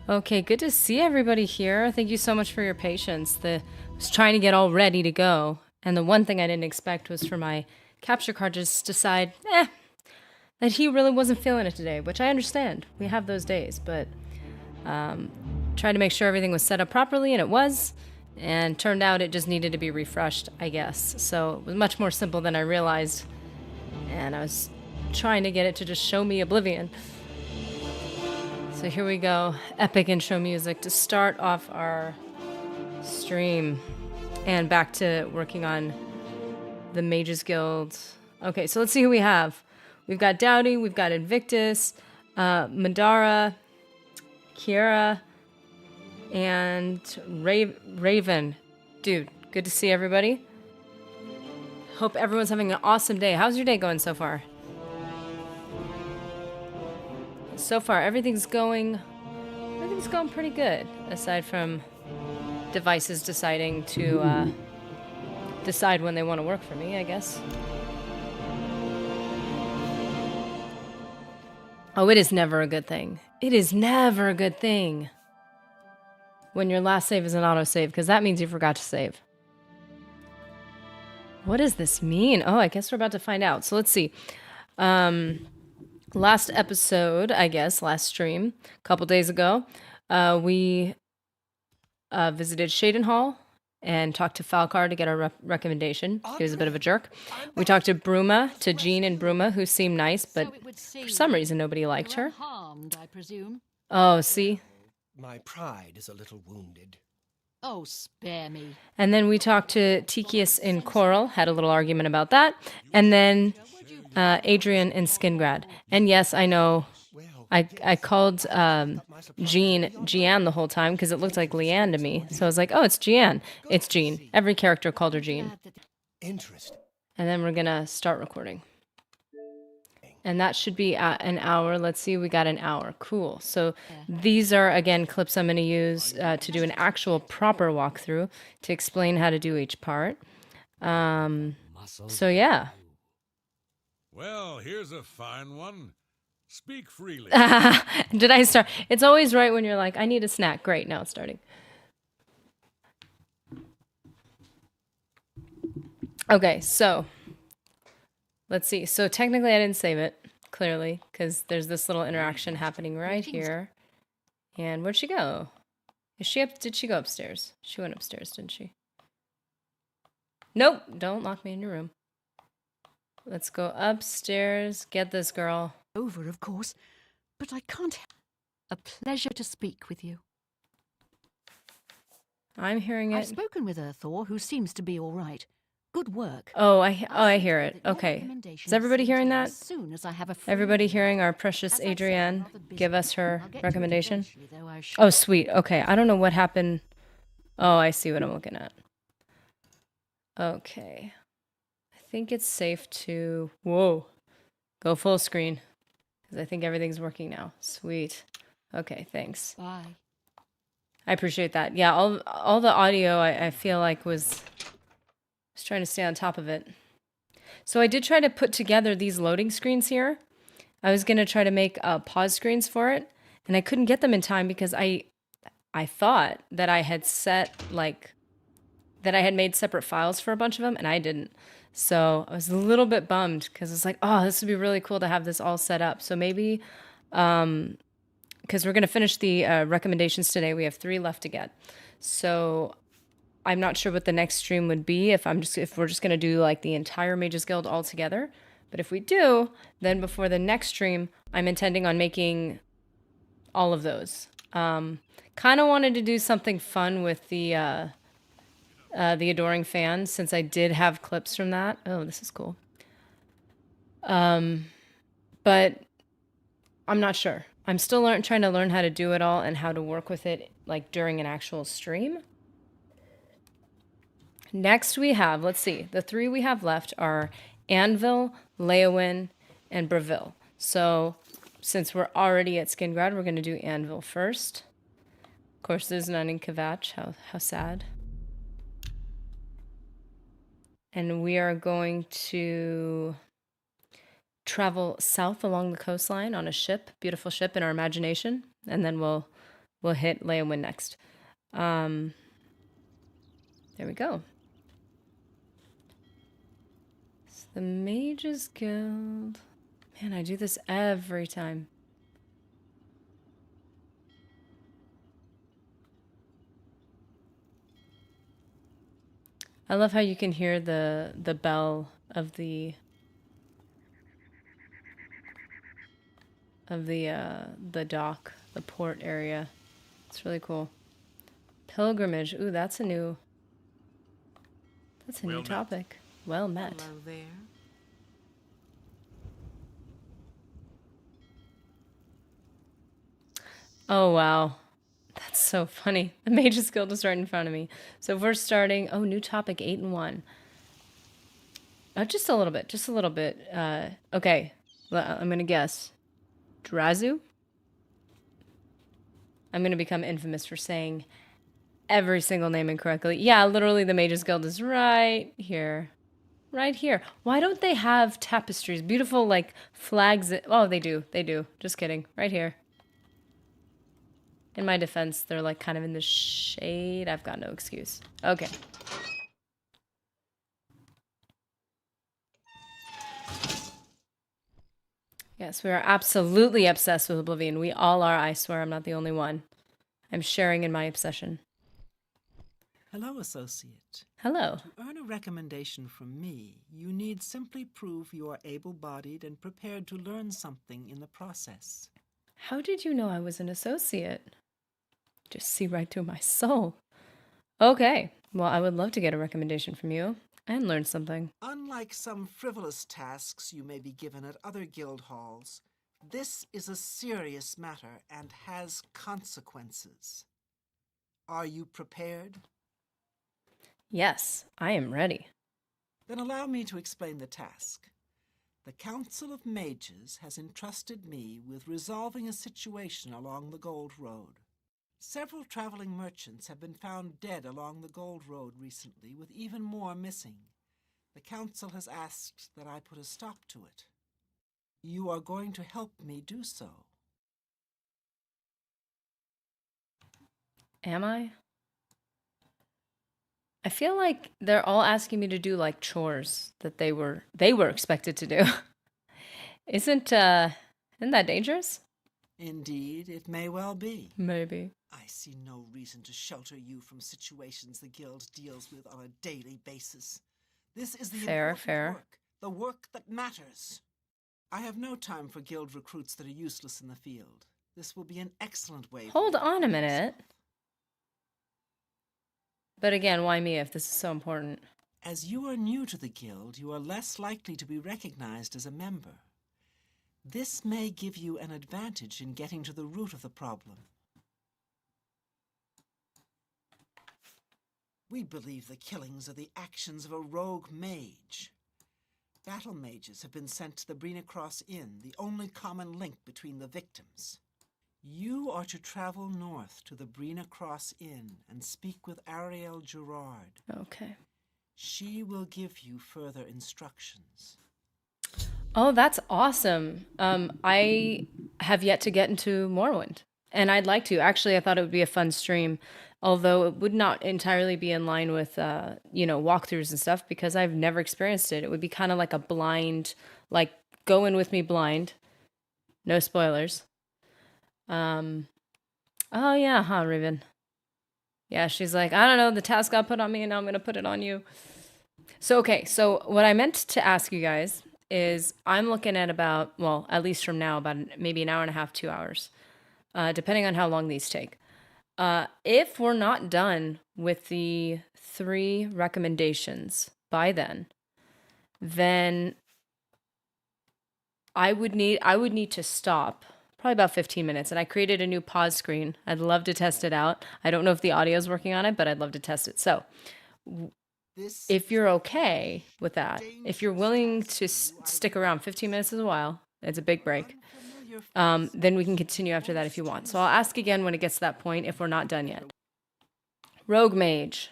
Okay, good to see everybody here. Thank you so much for your patience. I was trying to get all ready to go, and the one thing I didn't expect was for my capture card to just decide, that he really wasn't feeling it today, which I understand. We have those days, but tried to make sure everything was set up properly, and it was, and turned out it just needed to be refreshed, I guess. So it was much more simple than I realized, and I was trying to get it to just show me Oblivion. So here we go, epic intro music to start off our stream. And back to working on the Mages Guild. Okay, so let's see who we have. We've got Dowdy, we've got Invictus, Madara, Kiera, and Raven. Dude, good to see everybody. Hope everyone's having an awesome day. How's your day going so far? So far, everything's going pretty good, aside from devices deciding to decide when they want to work for me, I guess. Oh, it is never a good thing. It is never a good thing when your last save is an autosave, because that means you forgot to save. What does this mean? Oh, I guess we're about to find out. So let's see. Last episode, I guess, last stream, a couple days ago, we visited Cheydinhal and talked to Falcar to get our recommendation. He was a bit of a jerk. We talked to Bruma, to Jean and Bruma, who seemed nice, but for some reason nobody liked her. Oh, see? My pride is a little wounded. Oh, spare me. And then we talked to Tikius and Coral, had a little argument about that. And then Adrian and Skingrad. And yes, I know I called Jean the whole time because it looked like Leanne to me. So I was like, oh, it's Jeanne. It's Jean. Every character called her Jean. Interesting. And then we're going to start recording. And that should be an hour. Let's see, we got an hour. Cool. So these are, again, clips I'm going to use to do an actual proper walkthrough to explain how to do each part. So yeah. Well, here's a fine one. Speak freely. Did I start? It's always right when you're like, I need a snack. Great, now it's starting. Okay, so let's see. So technically I didn't save it, clearly, because there's this little interaction happening right here. And where'd she go? Is she up? Did she go upstairs? She went upstairs, didn't she? Nope, don't lock me in your room. Let's go upstairs. Get this girl. Over, of course, but I can't. A pleasure to speak with you. I'm hearing it. I've spoken with Thor, who seems to be all right. Good work. Oh, I hear it. Okay. Is everybody hearing that? As soon as I have a Everybody hearing our precious Adrienne give us her recommendation? Oh, sweet. Okay. I don't know what happened. Oh, I see what I'm looking at. Okay. I think it's safe to... Whoa. Go full screen. Because I think everything's working now. Sweet. Okay, thanks. Bye. I appreciate that. Yeah, all the audio I feel like was trying to stay on top of it. So I did try to put together these loading screens here. I was going to try to make pause screens for it, and I couldn't get them in time because I thought that I had that I had made separate files for a bunch of them, and I didn't. So I was a little bit bummed because it's like, oh, this would be really cool to have this all set up. So maybe, because we're going to finish the recommendations today. We have 3 left to get. So I'm not sure what the next stream would be if we're just going to do like the entire Mages Guild all together. But if we do, then before the next stream, I'm intending on making all of those. Kind of wanted to do something fun with the Adoring Fan, since I did have clips from that. Oh, this is cool. But I'm not sure. I'm still trying to learn how to do it all and how to work with it like during an actual stream. Next we have, let's see, the 3 we have left are Anvil, Leyawiin, and Bravil. So since we're already at Skingrad, we're going to do Anvil first. Of course, there's none in Kvatch. How sad. And we are going to travel south along the coastline on a ship, beautiful ship in our imagination, and then we'll we'll hit Leyawiin next. There we go. So the Mage's Guild. Man, I do this every time. I love how you can hear the bell of the dock, the port area. It's really cool. Pilgrimage. Ooh, that's a new topic. Well met. Hello there. Oh wow. That's so funny. The Mage's Guild is right in front of me. So if we're starting, oh, new topic 8 and 1. Just a little bit. Okay. I'm gonna guess. Drazu? I'm gonna become infamous for saying every single name incorrectly. Yeah, literally the Mage's Guild is right here. Right here. Why don't they have tapestries? Beautiful, like, flags. Oh, they do. They do. Just kidding. Right here. In my defense, they're, like, kind of in the shade. I've got no excuse. Okay. Yes, we are absolutely obsessed with Oblivion. We all are, I swear. I'm not the only one. I'm sharing in my obsession. Hello, Associate. Hello. To earn a recommendation from me, you need simply prove you are able-bodied and prepared to learn something in the process. How did you know I was an associate? Just see right through my soul. Okay. Well, I would love to get a recommendation from you and learn something. Unlike some frivolous tasks you may be given at other guild halls, this is a serious matter and has consequences. Are you prepared? Yes, I am ready. Then allow me to explain the task. The Council of Mages has entrusted me with resolving a situation along the Gold Road. Several traveling merchants have been found dead along the Gold Road recently, with even more missing. The Council has asked that I put a stop to it. You are going to help me do so. Am I? I feel like they're all asking me to do like chores that they were expected to do. Isn't that dangerous? Indeed, it may well be. Maybe. I see no reason to shelter you from situations the Guild deals with on a daily basis. This is the important work, the work that matters. I have no time for Guild recruits that are useless in the field. This will be an excellent way. Hold on a minute. But again, why me if this is so important? As you are new to the Guild, you are less likely to be recognized as a member. This may give you an advantage in getting to the root of the problem. We believe the killings are the actions of a rogue mage. Battle mages have been sent to the Brina Cross Inn, the only common link between the victims. You are to travel north to the Brina Cross Inn and speak with Ariel Gerard. Okay. She will give you further instructions. Oh, that's awesome. I have yet to get into Morrowind, and I'd like to. Actually, I thought it would be a fun stream, although it would not entirely be in line with, walkthroughs and stuff, because I've never experienced it. It would be kind of like a blind, like, go in with me blind. No spoilers. Oh yeah, huh, Riven? Yeah, she's like, I don't know, the task got put on me and now I'm gonna put it on you. So, okay, so what I meant to ask you guys is I'm looking at about, well, at least from now, about maybe an hour and a half, 2 hours, depending on how long these take. If we're not done with the 3 recommendations by then I would need to stop probably about 15 minutes, and I created a new pause screen. I'd love to test it out. I don't know if the audio is working on it, but I'd love to test it. So if you're okay with that, if you're willing to stick around, 15 minutes is a while. It's a big break. Then we can continue after that if you want. So I'll ask again when it gets to that point if we're not done yet. Rogue Mage.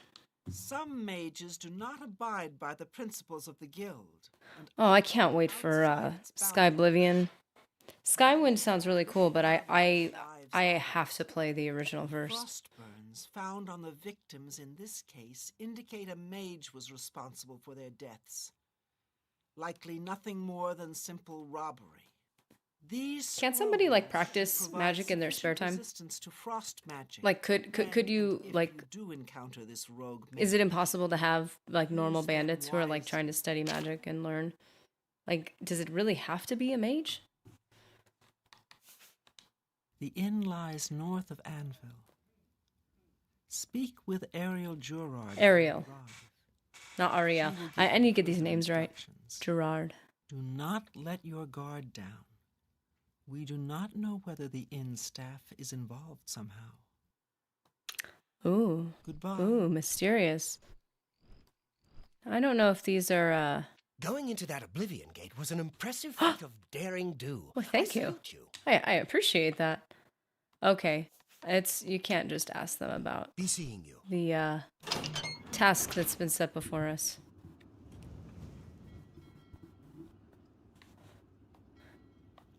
Some mages do not abide by the principles of the Guild. Oh, I can't wait for Sky Oblivion. Skywind sounds really cool, but I I have to play the original first. Frost burns found on the victims in this case indicate a mage was responsible for their deaths. Likely nothing more than simple robbery. These Can't somebody like scrolls practice provide magic in their spare sufficient time? resistance to frost magic. Like could you And like if you do encounter this rogue is it mage, impossible to have like normal use them bandits who are like trying to wisely. study magic and learn? Like, does it really have to be a mage? The inn lies north of Anvil. Speak with Ariel Gerard. Ariel. Not Ariel. She will I give need you to get these further names right. instructions. Gerard. Do not let your guard down. We do not know whether the inn staff is involved somehow. Ooh. Goodbye. Ooh, mysterious. I don't know if these are Going into that Oblivion gate was an impressive feat of daring do. Well, thank I you. salute you. I appreciate that. Okay. It's you can't just ask them about Be seeing you. the task that's been set before us.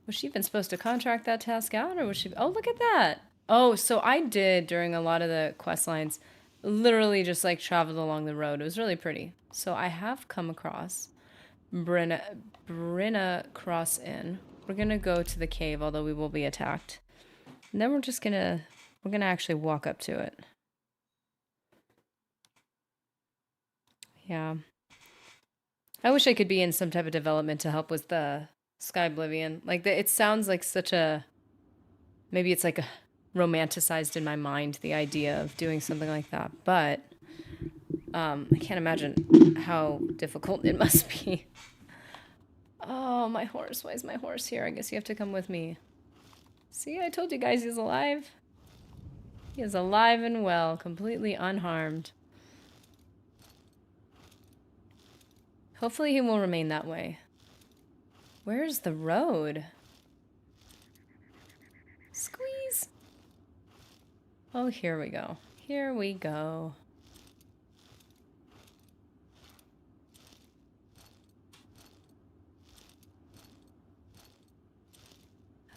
Was she even supposed to contract that task out, or was she? Oh, look at that! Oh, so I did during a lot of the quest lines, literally just like traveled along the road. It was really pretty. So I have come across Brinna Cross Inn. We're gonna go to the cave, although we will be attacked. And then we're gonna actually walk up to it. Yeah. I wish I could be in some type of development to help with the Sky Oblivion. Like, it sounds like such a... Maybe it's like romanticized in my mind, the idea of doing something like that. But I can't imagine how difficult it must be. Oh, my horse. Why is my horse here? I guess you have to come with me. See, I told you guys he's alive. He is alive and well, completely unharmed. Hopefully he will remain that way. Where's the road? Squeeze! Oh, here we go. Here we go.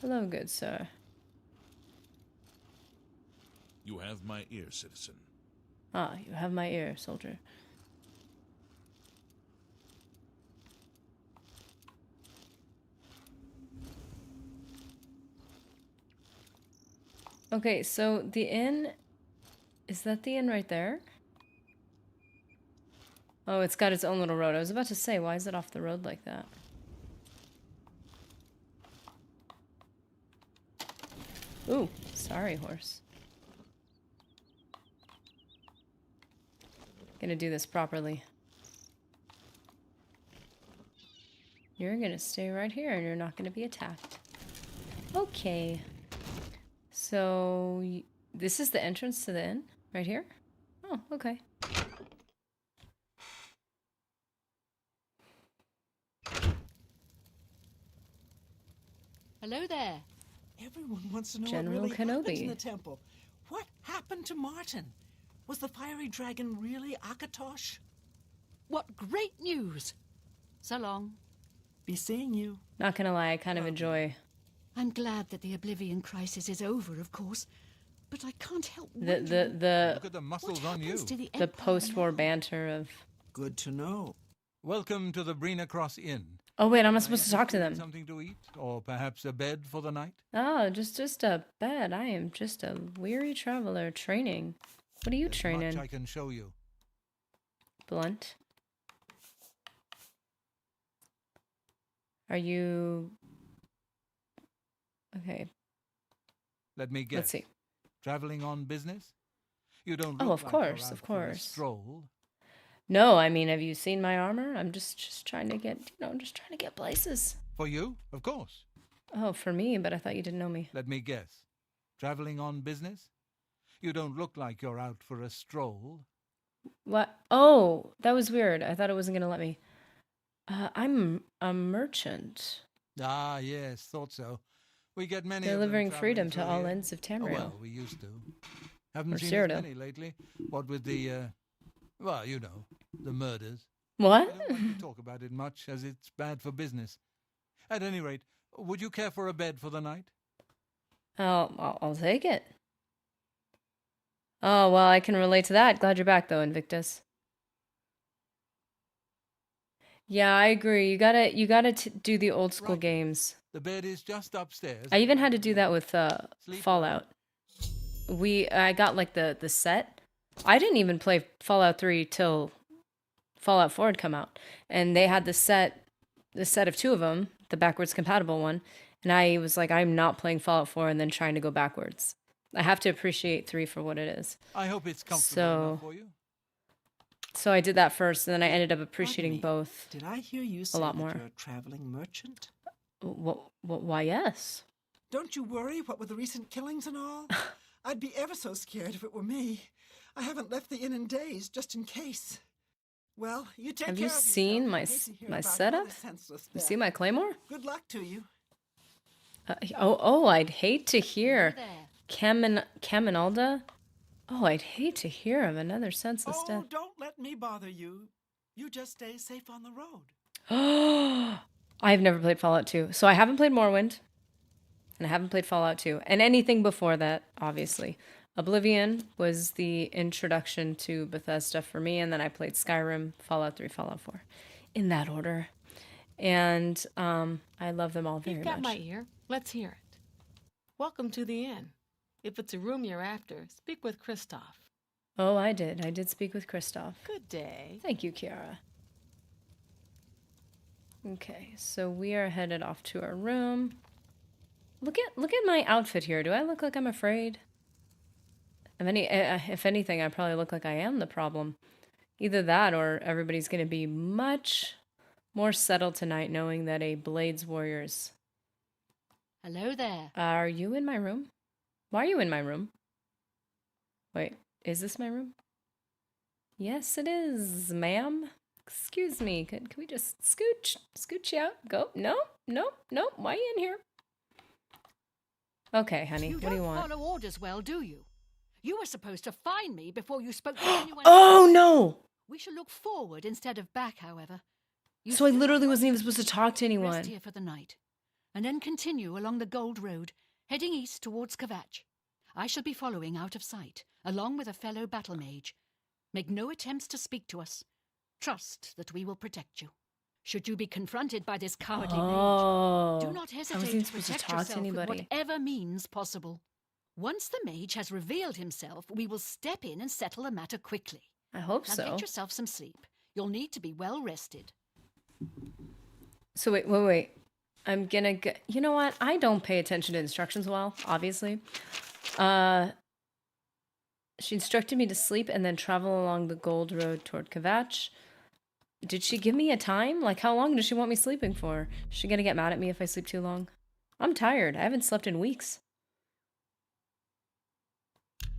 Hello, good sir. You have my ear, citizen. Ah, you have my ear, soldier. Okay, so the inn... Is that the inn right there? Oh, it's got its own little road. I was about to say, why is it off the road like that? Ooh, sorry, horse. Gonna do this properly. You're gonna stay right here and you're not gonna be attacked. Okay. So, this is the entrance to the inn? Right here? Oh, okay. Hello there. Everyone wants to know General what really happened Kenobi. in the temple. What happened to Martin? Was the fiery dragon really Akatosh? What great news! So long. Be seeing you. Not gonna lie, I kind of enjoy I'm glad that the Oblivion crisis is over, of course, but I can't help the wondering Look at the what muscles on you. happens to the the Empire post-war now. banter of... Good to know. Welcome to the Brina Cross Inn. Oh wait, I'm not supposed to talk to them. Something to eat, or perhaps a bed for the night? Oh, just a bed. I am just a weary traveler training. What are you There's training? much I can show you. Blunt? Are you... Okay, Let me guess. let's see. Traveling on business? You don't Oh, look of like course, you're of out for a course. stroll. No, I mean, have you seen my armor? I'm just trying to get, just trying to get places. For you, of course. Oh, for me, but I thought you didn't know me. Let me guess. Traveling on business? You don't look like you're out for a stroll. What? Oh, that was weird. I thought it wasn't gonna let me. I'm a merchant. Ah, yes, thought so. We get many of Delivering them freedom traveling to all through here. ends of Oh, Tamriel. well, we used to. Haven't Or seen Cyrodiil. as many lately. What with the, well, you know, the murders. What? I don't like to talk about it much, as it's bad for business. At any rate, would you care for a bed for the night? Oh, I'll take it. Oh, well, I can relate to that. Glad you're back, though, Invictus. Yeah, I agree. You gotta do the old school Right. games. The bed is just upstairs. I even had to do that with Sleep Fallout. I got like the set. I didn't even play Fallout 3 till Fallout 4 had come out, and they had the set of two of them, the backwards compatible one, and I was like, I'm not playing Fallout 4 and then trying to go backwards. I have to appreciate 3 for what it is. I hope it's comfortable So- enough for you. So I did that first, and then I ended up Pardon appreciating me, both. Did I hear you say lot that more. you're a traveling merchant? Why, yes. Don't you worry, what with the recent killings and all? I'd be ever so scared if it were me. I haven't left the inn in days, just in case. Well, you take Have care you of seen yourself. my I hate to hear my about setup? another senseless You death. see my claymore? Good luck to you. I'd hate to hear There. Caminalda. Oh, I'd hate to hear of another senseless Oh, death. don't let me bother you. You just stay safe on the road. I've never played Fallout 2. So I haven't played Morrowind. And I haven't played Fallout 2. And anything before that, obviously. Oblivion was the introduction to Bethesda for me. And then I played Skyrim, Fallout 3, Fallout 4. In that order. And I love them all very You've got much. my ear. Let's hear it. Welcome to the inn. If it's a room you're after, speak with Christoph. Oh, I did. I did speak with Christoph. Good day. Thank you, Kiara. Okay, so we are headed off to our room. Look at my outfit here. Do I look like I'm afraid? If anything, I probably look like I am the problem. Either that or everybody's going to be much more settled tonight knowing that a Blades Warriors. Hello there. Are you in my room? Why are you in my room? Wait, is this my room? Yes, it is, ma'am. Excuse me. Can we just scooch you out? Go. No. Why are you in here? Okay, honey. You What do you don't want? follow orders well, do you? You were supposed to find me before you spoke to anyone Oh else. no! We shall look forward instead of back, however. You So I still literally have wasn't even one supposed to week talk to Rest anyone. here for the night, and then continue along the Gold Road, heading east towards Kvatch. I shall be following out of sight, along with a fellow battle mage. Make no attempts to speak to us. Trust that we will protect you. Should you be confronted by this cowardly Oh. mage, do not I hesitate wasn't to supposed to protect talk to yourself with anybody. whatever means possible. Once the mage has revealed himself, we will step in and settle the matter quickly. I hope Now so. get yourself some sleep. You'll need to be well rested. So wait. I'm gonna get. You know what? I don't pay attention to instructions well, obviously. She instructed me to sleep and then travel along the Gold Road toward Kvatch. Did she give me a time? Like, how long does she want me sleeping for? Is she gonna get mad at me if I sleep too long? I'm tired. I haven't slept in weeks.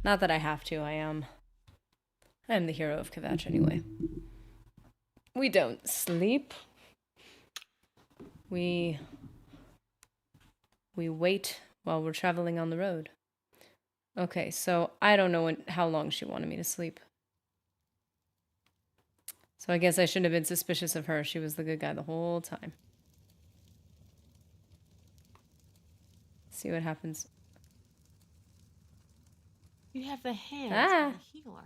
Not that I have to. I am the hero of Kvatch anyway. We don't sleep. We wait while we're traveling on the road. Okay, so I don't know how long she wanted me to sleep. So I guess I shouldn't have been suspicious of her. She was the good guy the whole time. See what happens. You have the hands Ah. of a healer.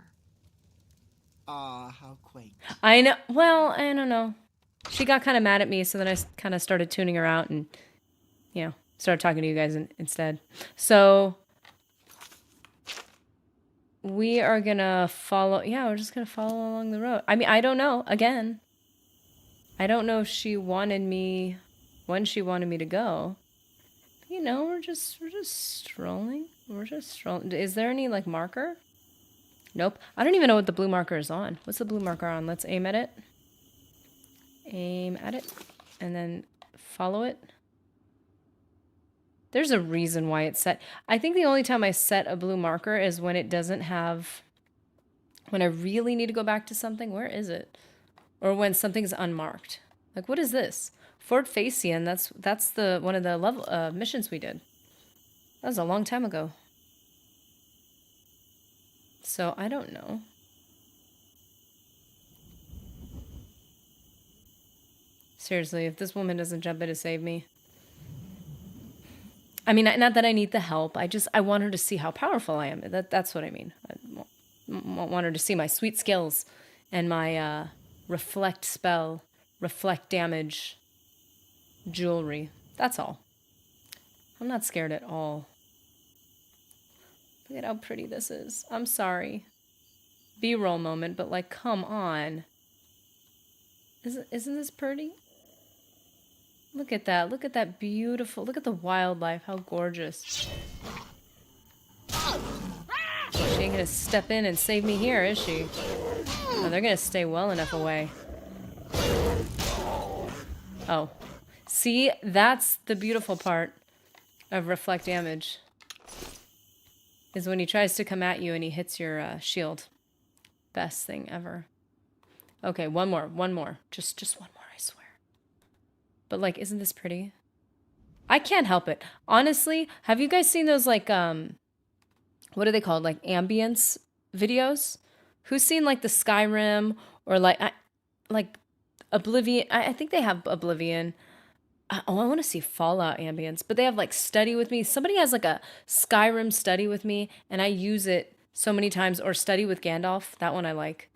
Ah, how quaint. I know. Well, I don't know. She got kind of mad at me, so then I kind of started tuning her out and, started talking to you guys instead. So we are gonna follow. Yeah, we're just gonna follow along the road. I mean, I don't know. Again, I don't know if she wanted me when she wanted me to go. We're just strolling. We're just strolling. Is there any like marker? Nope. I don't even know what the blue marker is on. What's the blue marker on? Let's aim at it. Aim at it. And then follow it. There's a reason why it's set. I think the only time I set a blue marker is when it doesn't have... When I really need to go back to something. Where is it? Or when something's unmarked. Like, what is this? Fort Facian. That's the one of the level missions we did. That was a long time ago. So, I don't know. Seriously, if this woman doesn't jump in to save me. I mean, not that I need the help. I want her to see how powerful I am. That's what I mean. Want her to see my sweet skills and my reflect spell, reflect damage, jewelry. That's all. I'm not scared at all. Look at how pretty this is. I'm sorry. B-roll moment, but like, come on. Isn't this pretty? Look at that. Look at that beautiful. Look at the wildlife. How gorgeous. She ain't gonna step in and save me here, is she? Oh, they're gonna stay well enough away. Oh. See, that's the beautiful part of reflect damage. Is when he tries to come at you and he hits your shield. Best thing ever. Okay, one more. Just one more, I swear. But like, isn't this pretty? I can't help it. Honestly, have you guys seen those like, what are they called? Like ambience videos? Who's seen like the Skyrim or like Oblivion? I think they have Oblivion. Oh, I want to see Fallout ambience, but they have like study with me. Somebody has like a Skyrim study with me, and I use it so many times. Or study with Gandalf. That one I like,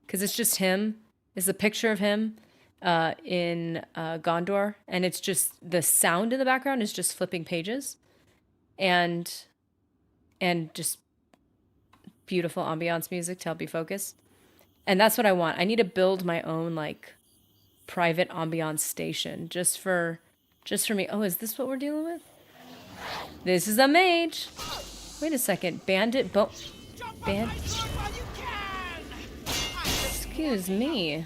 because it's just him. It's a picture of him in Gondor, and it's just the sound in the background is just flipping pages, and just beautiful ambiance music to help you focus. And that's what I want. I need to build my own like private ambiance station just for me. Oh, is this what we're dealing with? This is a mage. Wait a second. Bandit Excuse me.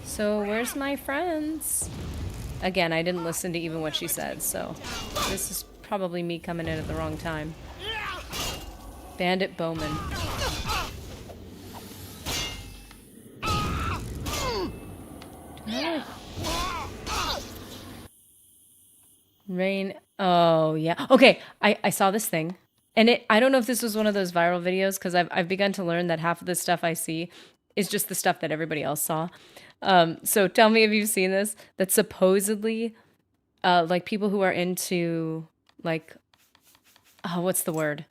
So where's my friends? Again, I didn't listen to even what she said, so this is probably me coming in at the wrong time. Bandit Bowman. Rain. Oh, yeah. Okay, I saw this thing. And I don't know if this was one of those viral videos, because I've begun to learn that half of the stuff I see is just the stuff that everybody else saw. So tell me if you've seen this. That supposedly, like people who are into, like, oh, what's the word?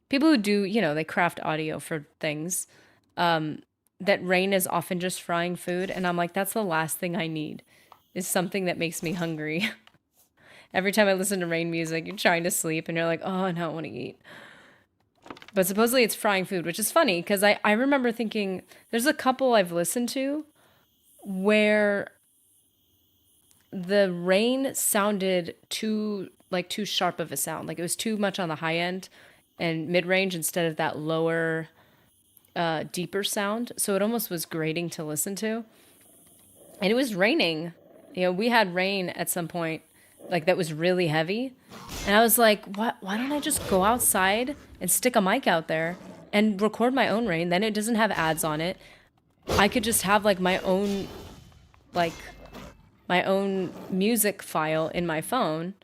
People who do, they craft audio for things. That rain is often just frying food. And I'm like, that's the last thing I need, is something that makes me hungry. Every time I listen to rain music, you're trying to sleep and you're like, oh, no, I want to eat. But supposedly it's frying food, which is funny because I remember thinking there's a couple I've listened to where the rain sounded too sharp of a sound. Like it was too much on the high end and mid-range instead of that lower, deeper sound. So it almost was grating to listen to. And it was raining. We had rain at some point, like that was really heavy. And I was like, why don't I just go outside and stick a mic out there and record my own rain? Then it doesn't have ads on it. I could just have like my own music file in my phone,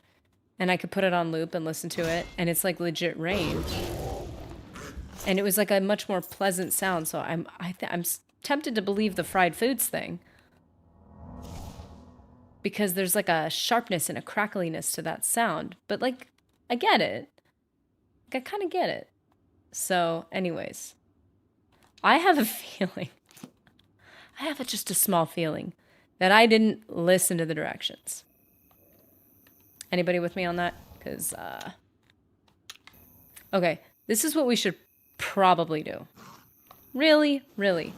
and I could put it on loop and listen to it, and it's like legit rain. And it was like a much more pleasant sound. So I'm tempted to believe the fried foods thing, because there's like a sharpness and a crackliness to that sound. But like, I get it. Like, I kind of get it. So anyways, I have a feeling, just a small feeling that I didn't listen to the directions. Anybody with me on that? Because, okay, this is what we should probably do. Really, really.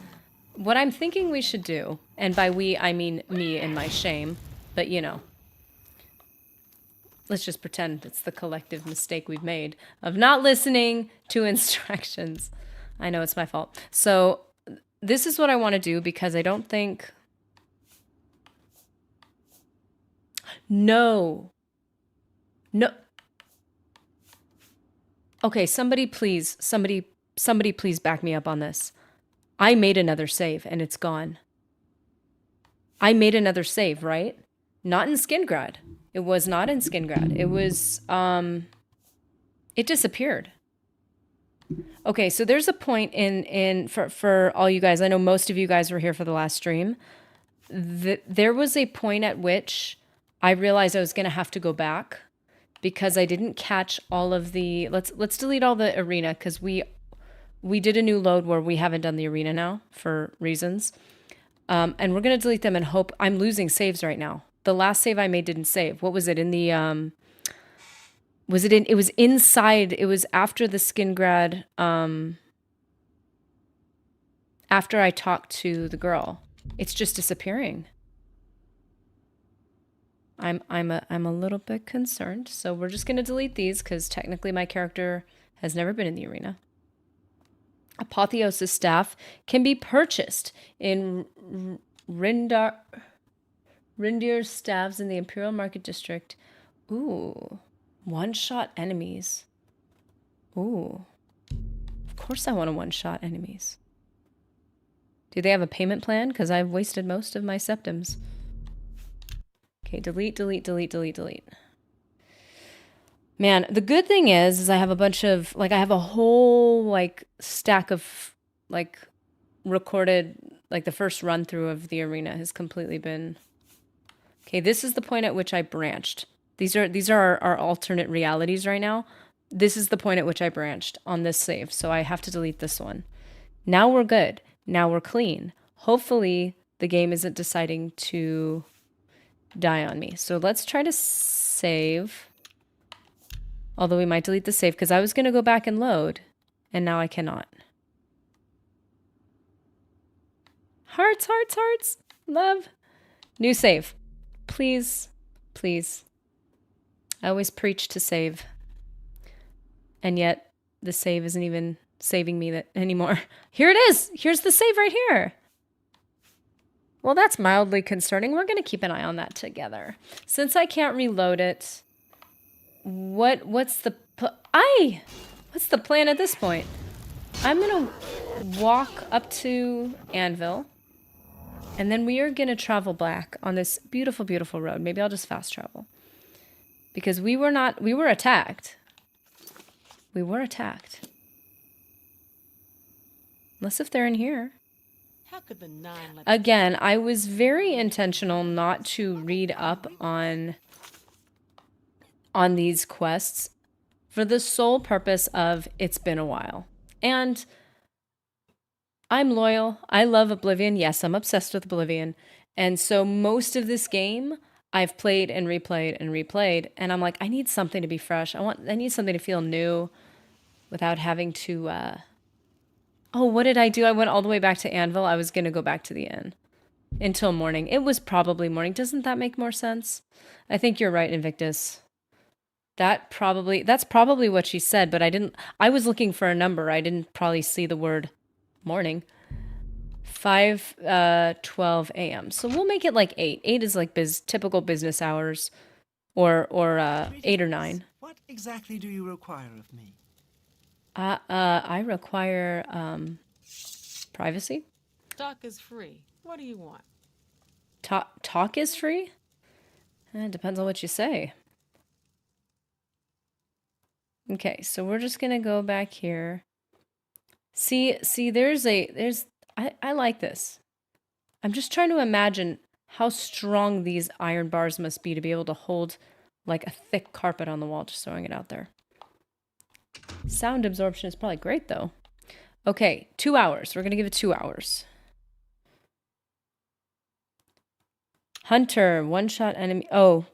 What I'm thinking we should do, and by we, I mean me and my shame, but let's just pretend it's the collective mistake we've made of not listening to instructions. I know it's my fault. So this is what I want to do, because I don't think... No. Okay, somebody please back me up on this. I made another save and it's gone. I made another save, right? Not in Skingrad. It was not in Skingrad. It was, it disappeared. Okay, so there's a point for all you guys, I know most of you guys were here for the last stream. There was a point at which I realized I was going to have to go back because I didn't catch all of the... Let's delete all the arena because we did a new load where we haven't done the arena now for reasons. And we're going to delete them and hope... I'm losing saves right now. The last save I made didn't save. What was it? In the... It was inside... It was after the skin grad... after I talked to the girl. It's just disappearing. I'm a little bit concerned. So we're just going to delete these because technically my character has never been in the arena. Apotheosis staff can be purchased in Rindir's staffs in the Imperial Market District. Ooh. One-shot enemies. Ooh. Of course I want to one-shot enemies. Do they have a payment plan? Because I've wasted most of my septims. Okay, delete, delete, delete, delete, delete. Man, the good thing is I have a bunch of, like, I have a whole, like, stack of, like, recorded, like, the first run-through of the arena has completely been... Okay, this is the point at which I branched. These are our alternate realities right now. This is the point at which I branched on this save, so I have to delete this one. Now we're good. Now we're clean. Hopefully the game isn't deciding to die on me. So let's try to save. Although we might delete the save because I was going to go back and load. And now I cannot. Hearts, hearts, hearts. Love. New save. Please, please. I always preach to save. And yet the save isn't even saving me that anymore. Here it is. Here's the save right here. Well, that's mildly concerning. We're going to keep an eye on that together. Since I can't reload it, what's the plan at this point? I'm going to walk up to Anvil, and then we are going to travel back on this beautiful, beautiful road. Maybe I'll just fast travel. Because we were attacked. We were attacked. Unless if they're in here. How could the nine let Again, I was very intentional not to read up on these quests for the sole purpose of it's been a while. And I'm loyal. I love Oblivion. Yes, I'm obsessed with Oblivion. And so most of this game I've played and replayed and replayed, and I'm like, I need something to be fresh. I need something to feel new without having to oh, what did I do? I went all the way back to Anvil. I was going to go back to the inn until morning. It was probably morning. Doesn't that make more sense? I think you're right, Invictus. That's probably what she said, but I was looking for a number. I didn't probably see the word morning. 5:12 a.m. So we'll make it like 8. 8 is like typical business hours or 8 or 9. What exactly do you require of me? I require privacy. talk is free? What do you want? Talk is free? It depends on what you say. Okay, so we're just gonna go back here. See, I like this. I'm just trying to imagine how strong these iron bars must be to be able to hold like a thick carpet on the wall, just throwing it out there. Sound absorption is probably great though. Okay, 2 hours. We're gonna give it 2 hours. Hunter, one-shot enemy. Oh,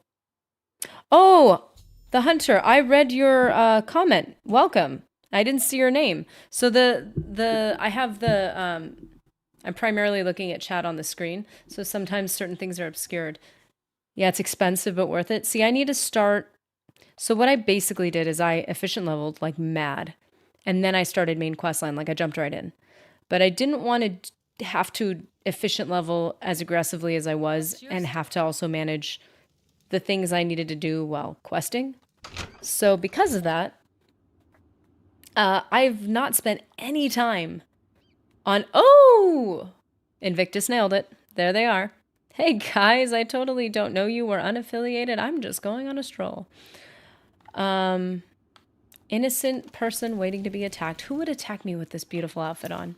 the hunter. I read your comment. Welcome. I didn't see your name. So I have the I'm primarily looking at chat on the screen. So sometimes certain things are obscured. Yeah, it's expensive but worth it. See, I need to start. So what I basically did is I efficient leveled like mad, and then I started main quest line. Like I jumped right in, but I didn't want to have to efficient level as aggressively as I was and have to also manage the things I needed to do while questing. So because of that, I've not spent any time on... Oh! Invictus nailed it. There they are. Hey guys, I totally don't know you. We're unaffiliated. I'm just going on a stroll. Innocent person waiting to be attacked. Who would attack me with this beautiful outfit on?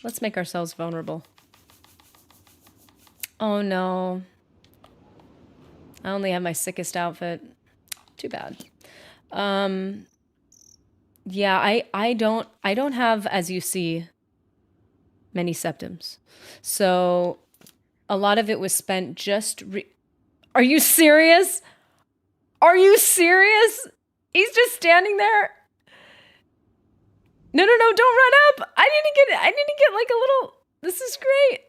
Let's make ourselves vulnerable. Oh no. I only have my sickest outfit. Too bad. Yeah, I don't have, as you see, many septims. So a lot of it was spent just Are you serious? Are you serious? He's just standing there. No, don't run up. I didn't get like a little. This is great.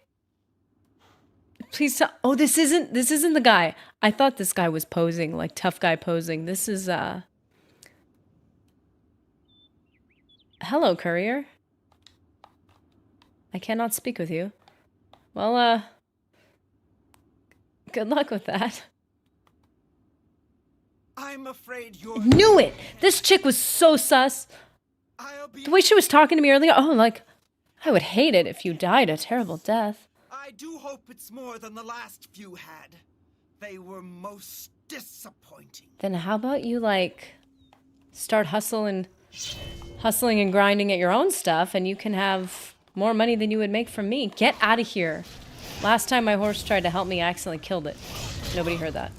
Please tell. Oh, this isn't the guy. I thought this guy was posing, like tough guy posing. This is Hello, courier. I cannot speak with you. Well, good luck with that. I'm afraid you're... Knew it! This chick was so sus. The way she was talking to me earlier, oh, like, I would hate it if you died a terrible death. I do hope it's more than the last few had. They were most disappointing. Then how about you, like, start hustling and grinding at your own stuff, and you can have more money than you would make from me. Get out of here. Last time my horse tried to help me, I accidentally killed it. Nobody heard that.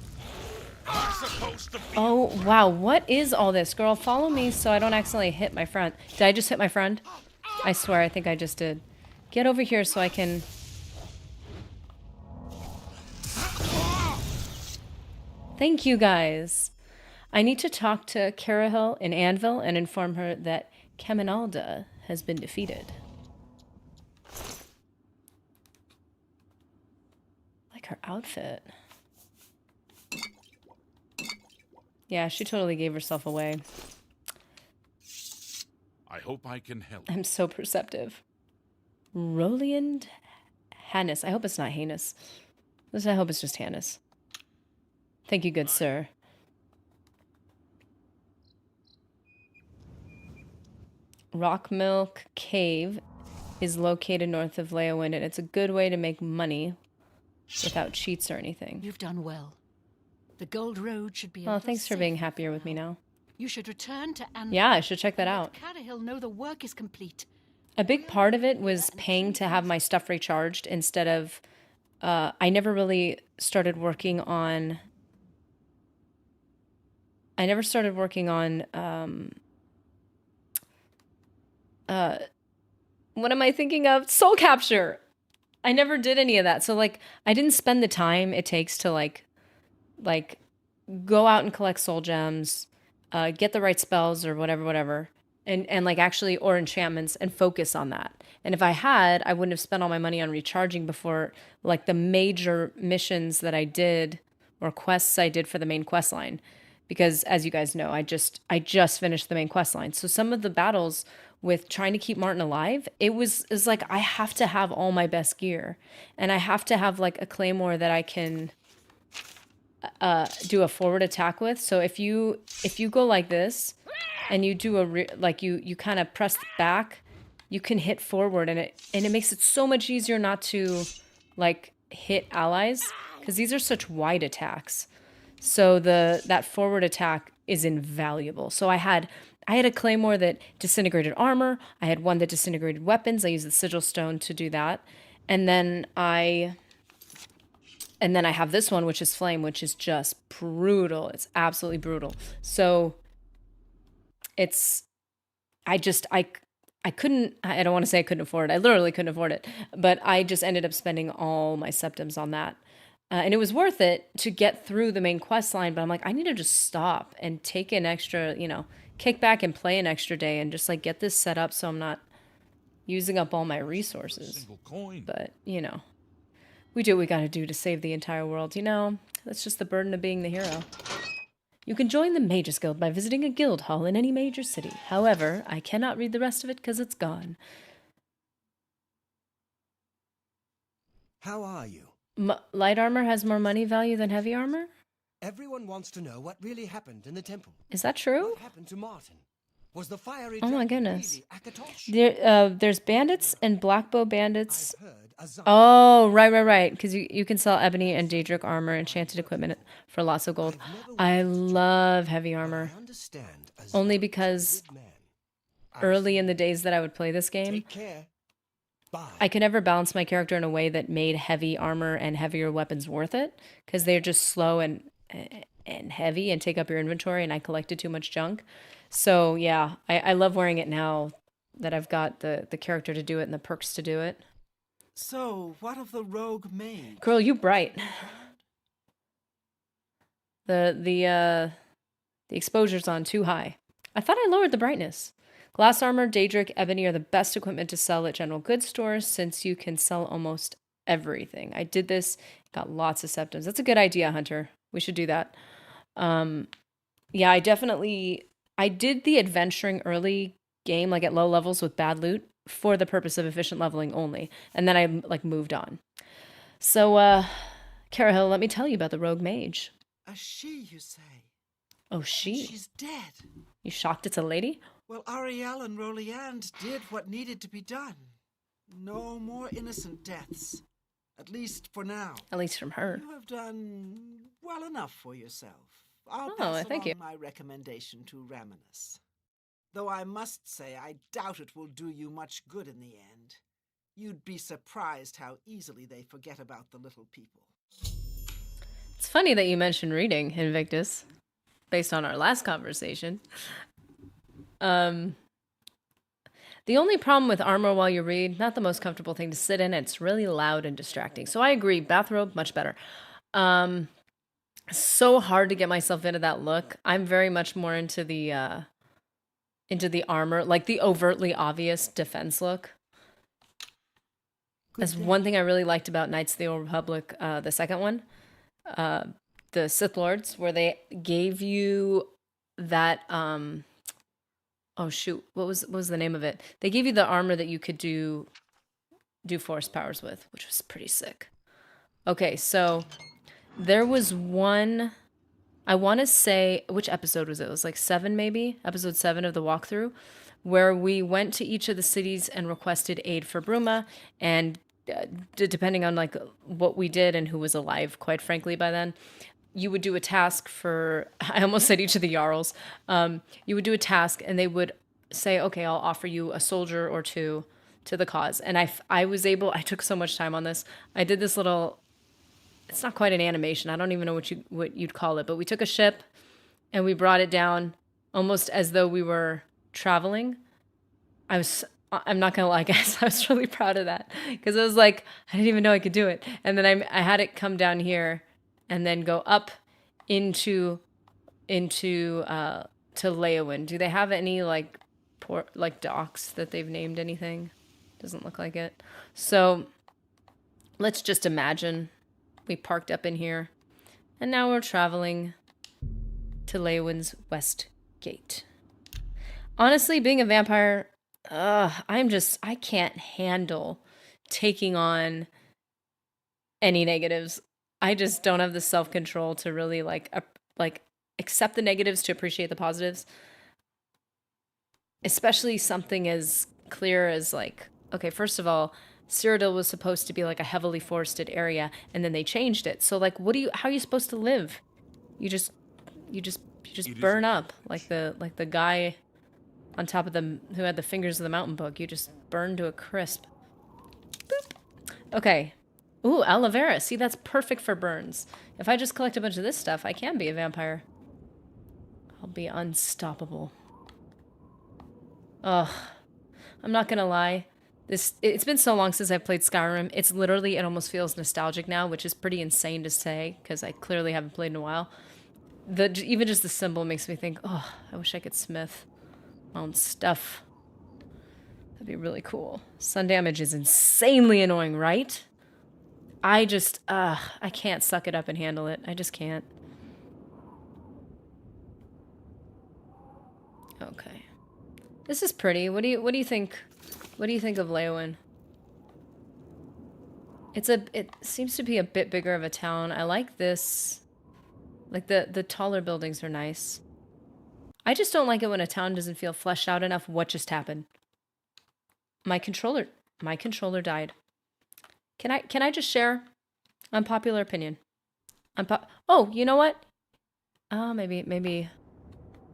Oh, wow. What is all this? Girl, follow me so I don't accidentally hit my friend. Did I just hit my friend? I swear, I think I just did. Get over here so I can... Thank you, guys. I need to talk to Cheydinhal in Anvil and inform her that Caminalda has been defeated. Like her outfit. Yeah, she totally gave herself away. I hope I can help. I'm so perceptive. Roliand Hannes. I hope it's not heinous. I hope it's just Hannes. Thank you, good sir. Rockmilk Cave is located north of Leyawiin, and it's a good way to make money without cheats or anything. You've done well. The Gold Road should be. Well, thanks for being happier with me now. You should return to Anvil. Yeah, I should check that out. Cheydinhal know the work is complete. A big part of it was paying to have my stuff recharged instead of. I never really started working on. I never started working on. What am I thinking of? Soul capture. I never did any of that. So like, I didn't spend the time it takes to like go out and collect soul gems, get the right spells or whatever, and like actually, or enchantments, and focus on that. And if I had, I wouldn't have spent all my money on recharging before like the major missions that I did or quests I did for the main quest line. Because as you guys know, I just finished the main quest line. So some of the battles with trying to keep Martin alive, it was like I have to have all my best gear, and I have to have like a claymore that I can do a forward attack with. So if you go like this and you do you kind of press back, you can hit forward, and it makes it so much easier not to like hit allies, because these are such wide attacks. So that forward attack is invaluable. So I had a claymore that disintegrated armor. I had one that disintegrated weapons. I used the sigil stone to do that. And then I have this one, which is flame, which is just brutal. It's absolutely brutal. So I couldn't, I don't want to say I couldn't afford it. I literally couldn't afford it. But I just ended up spending all my septims on that. And it was worth it to get through the main quest line, but I'm like, I need to just stop and take an extra, kick back and play an extra day and just like get this set up so I'm not using up all my resources. But, we do what we gotta do to save the entire world, That's just the burden of being the hero. You can join the Mages Guild by visiting a guild hall in any major city. However, I cannot read the rest of it because it's gone. How are you? Light armor has more money value than heavy armor? Everyone wants to know what really happened in the temple. Is that true? What happened to Martin? Was the fiery Oh my dragon goodness. really Akatosh? There's bandits and blackbow bandits. I've heard a zombie. Oh, right. Because you can sell ebony and daedric armor, enchanted equipment for lots of gold. I love heavy armor. I understand a Only zombie because is a good man. early in the days that I would play this game, Take care. Bye. I could never balance my character in a way that made heavy armor and heavier weapons worth it, because they're just slow and and heavy and take up your inventory, and I collected too much junk. So yeah, I love wearing it now that I've got the character to do it and the perks to do it. So, what of the rogue mage? Girl, you bright. The exposure's on too high. I thought I lowered the brightness. Glass armor, daedric, ebony are the best equipment to sell at general goods stores since you can sell almost everything. I did this, got lots of septums. That's a good idea, Hunter. We should do that. Yeah, I did the adventuring early game, like at low levels with bad loot, for the purpose of efficient leveling only. And then I like moved on. So, Carahill, let me tell you about the rogue mage. A she, you say? Oh, she? She's dead. You shocked it's a lady? Well, Ariel and Roliand did what needed to be done. No more innocent deaths. At least for now. At least from her. You have done well enough for yourself. I'll pass thank you. my recommendation to Raminus. Though I must say, I doubt it will do you much good in the end. You'd be surprised how easily they forget about the little people. It's funny that you mentioned reading, Invictus, based on our last conversation. The only problem with armor while you read, not the most comfortable thing to sit in. It's really loud and distracting. So I agree, bathrobe, much better. So hard to get myself into that look. I'm very much more into the armor, like the overtly obvious defense look. That's one thing I really liked about Knights of the Old Republic, the second one. The Sith Lords, where they gave you that oh shoot, what was the name of it? They gave you the armor that you could do force powers with, which was pretty sick. Okay, so there was one, I want to say, which episode was it? It was like 7 maybe, episode 7 of the walkthrough, where we went to each of the cities and requested aid for Bruma, and depending on like what we did and who was alive, quite frankly, by then, you would do a task for, I almost said each of the Jarls, you would do a task and they would say, okay, I'll offer you a soldier or two to the cause. And I took so much time on this. I did this little, it's not quite an animation. I don't even know what you'd call it, but we took a ship and we brought it down almost as though we were traveling. I'm not gonna lie, guys, I was really proud of that because I was like, I didn't even know I could do it. And then I had it come down here and then go up into to Leyawiin. Do they have any like docks that they've named anything? Doesn't look like it. So let's just imagine we parked up in here and now we're traveling to Leyawiin's west gate. Honestly, being a vampire, I can't handle taking on any negatives. I just don't have the self-control to really like accept the negatives to appreciate the positives. Especially something as clear as like, okay, first of all, Cyrodiil was supposed to be like a heavily forested area and then they changed it. So like how are you supposed to live? You just burn up like the guy on top of them who had the fingers of the mountain book. You just burn to a crisp. Boop. Okay. Ooh, aloe vera. See, that's perfect for burns. If I just collect a bunch of this stuff, I can be a vampire. I'll be unstoppable. Ugh. I'm not gonna lie. It's been so long since I've played Skyrim. It almost feels nostalgic now, which is pretty insane to say, because I clearly haven't played in a while. Even just the symbol makes me think, oh, I wish I could smith my own stuff. That'd be really cool. Sun damage is insanely annoying, right? I can't suck it up and handle it. I just can't. Okay. This is pretty. What do you think? What do you think of Leyawiin? It seems to be a bit bigger of a town. I like this. Like the taller buildings are nice. I just don't like it when a town doesn't feel fleshed out enough. What just happened? My controller died. Can I just share unpopular opinion? Oh, you know what? Maybe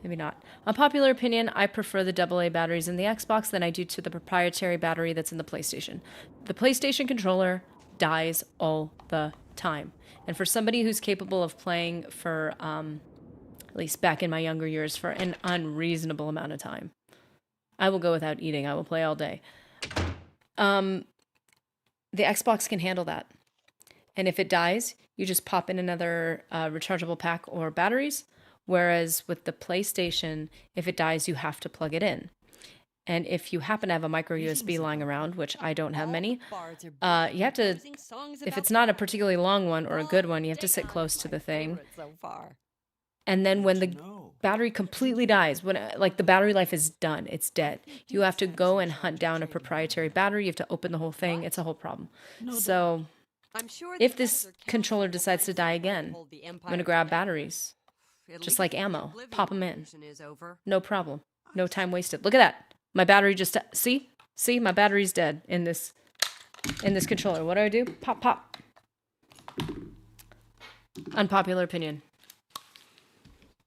not. Unpopular opinion, I prefer the AA batteries in the Xbox than I do to the proprietary battery that's in the PlayStation. The PlayStation controller dies all the time. And for somebody who's capable of playing for, at least back in my younger years, for an unreasonable amount of time, I will go without eating. I will play all day. The Xbox can handle that. And if it dies, you just pop in another rechargeable pack or batteries. Whereas with the PlayStation, if it dies, you have to plug it in. And if you happen to have a micro USB lying around, which I don't have many, you have to, if it's not a particularly long one or a good one, you have to sit close to the thing. And then when the battery completely dies, when like the battery life is done, it's dead, you have to go and hunt down a proprietary battery. You have to open the whole thing. It's a whole problem. So if this controller decides to die again, I'm going to grab batteries, just like ammo, pop them in. No problem. No time wasted. Look at that. My battery just, see, my battery's dead in this controller. What do I do? Pop, pop. Unpopular opinion.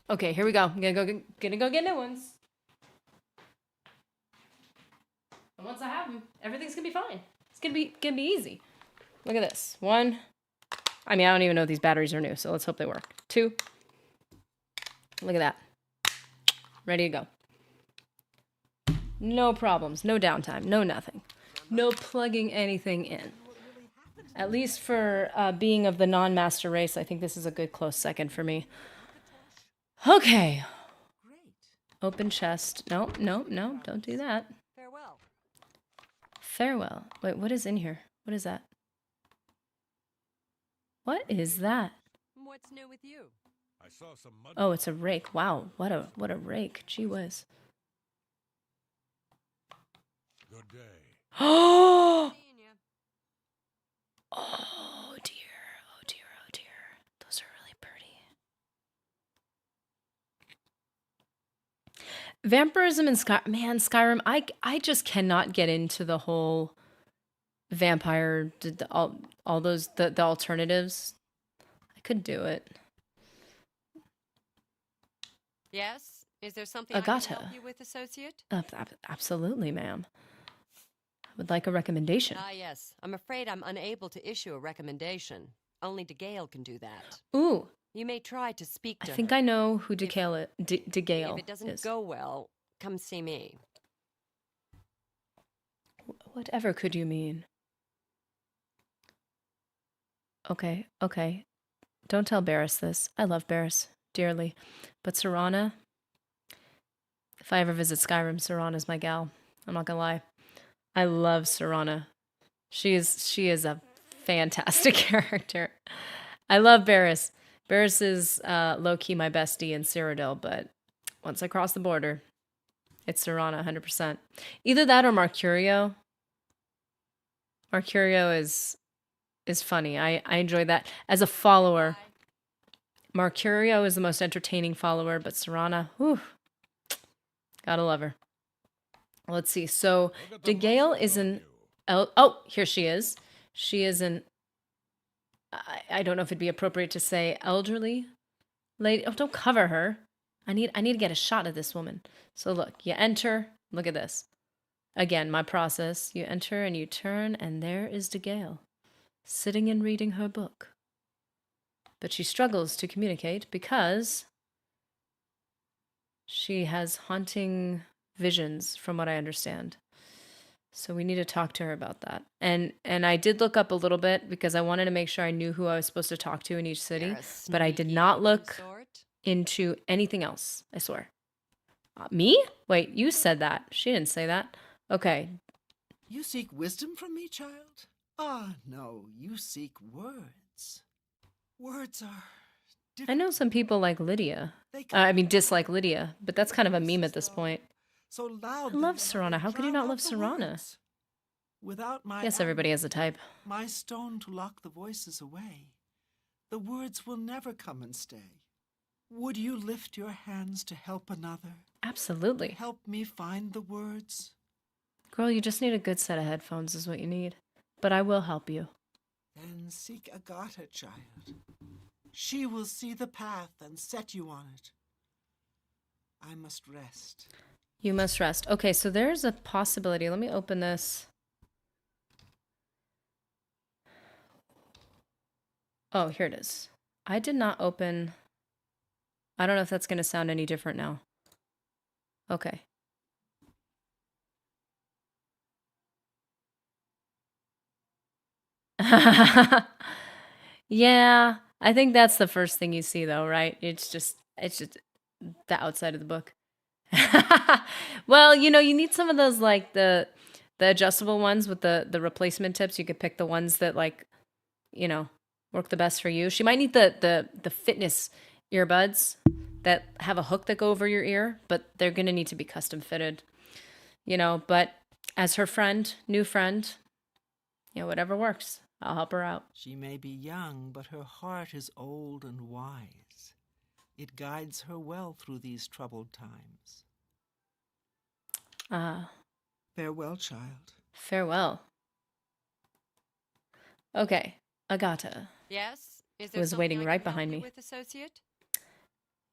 Okay, here we go. I'm gonna go get new ones. And once I have them, everything's gonna be fine. It's gonna be easy. Look at this. 1. I mean, I don't even know if these batteries are new, so let's hope they work. 2. Look at that. Ready to go. No problems, no downtime, no nothing. No plugging anything in. At least for being of the non-master race, I think this is a good close second for me. Okay. Open chest. No, don't do that. Farewell. Wait, what is in here? What is that? What is that? What's new with you? I saw some mud. Oh, it's a rake. Wow, what a rake. Gee whiz. Good day. Oh! Oh dear, oh dear, oh dear. Those are really pretty. Vampirism in Skyrim, I just cannot get into the whole vampire, all those, the alternatives. I couldn't do it. Yes? Is there something I Agata. can help you with, associate? Absolutely, ma'am. I would like a recommendation. Ah, yes. I'm afraid I'm unable to issue a recommendation. Only Gail can do that. Ooh, You may try to speak to I think her. I know who Gail If it doesn't is. go well, come see me. Whatever could you mean? Okay. Don't tell Barris this. I love Barris dearly. But Serana, if I ever visit Skyrim, Serana's my gal. I'm not gonna lie. I love Serana. She is a fantastic character. I love Barris. Barris is low-key my bestie in Cyrodiil, but once I cross the border, it's Serana 100%. Either that or Mercurio. Mercurio is funny. I enjoy that. As a follower, Mercurio is the most entertaining follower, but Serana, whew, gotta love her. Let's see. So, Gail is an... Oh, here she is. She is an... I don't know if it'd be appropriate to say elderly lady. Oh, don't cover her. I need to get a shot of this woman. So look, you enter. Look at this. Again, my process. You enter and you turn, and there is Gail, sitting and reading her book. But she struggles to communicate because she has haunting visions, from what I understand. So we need to talk to her about that. And I did look up a little bit because I wanted to make sure I knew who I was supposed to talk to in each city, but I did not look into anything else, I swear. Me? Wait, you said that. She didn't say that. Okay. You seek wisdom from me, child? Ah, no, you seek words. Words are I know some people like Lydia. They Dislike Lydia, but that's kind of a meme at this point. so loud. I love Serana. How could you not love Serana? Without my Yes, everybody has a type. my stone to lock the voices away, the words will never come and stay. Would you lift your hands to help another? Absolutely. Help me find the words? Girl, you just need a good set of headphones is what you need. But I will help you. Then seek Agata, child. She will see the path and set you on it. I must rest. You must rest. Okay, so there's a possibility. Let me open this. Oh, here it is. I did not open... I don't know if that's going to sound any different now. Okay. Yeah, I think that's the first thing you see though, right? It's just the outside of the book. Well, you know, you need some of those like the adjustable ones with the replacement tips. You could pick the ones that like, you know, work the best for you. She might need the fitness earbuds that have a hook that go over your ear, but they're going to need to be custom fitted. You know, but as her friend, new friend, you know, whatever works. I'll help her out. She may be young, but her heart is old and wise. It guides her well through these troubled times. Farewell, child. Farewell. Okay, Agata. Yes? Is there Was something waiting I right can help behind you me. with, associate?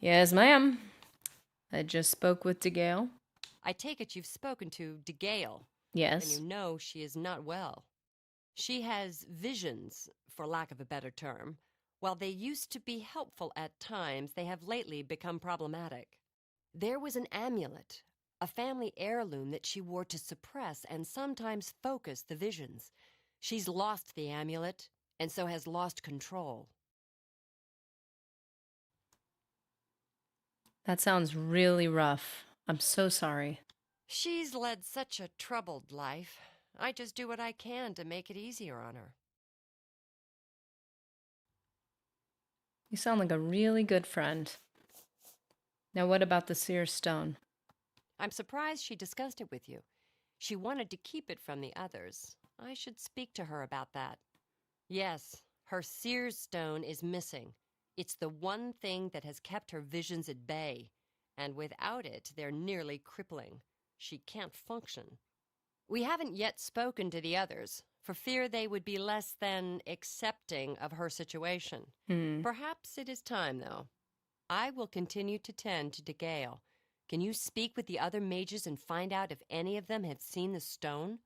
Yes, ma'am. I just spoke with Gail. I take it you've spoken to Gail. Yes. And you know she is not well. She has visions, for lack of a better term. While they used to be helpful at times, they have lately become problematic. There was an amulet, a family heirloom that she wore to suppress and sometimes focus the visions. She's lost the amulet, and so has lost control. That sounds really rough. I'm so sorry. She's led such a troubled life. I just do what I can to make it easier on her. You sound like a really good friend. Now, what about the seer stone? I'm surprised she discussed it with you. She wanted to keep it from the others. I should speak to her about that. Yes, her seer's stone is missing. It's the one thing that has kept her visions at bay, and without it, they're nearly crippling. She can't function. We haven't yet spoken to the others, for fear they would be less than accepting of her situation. Perhaps it is time, though. I will continue to tend to Gail. Can you speak with the other mages and find out if any of them have seen the stone?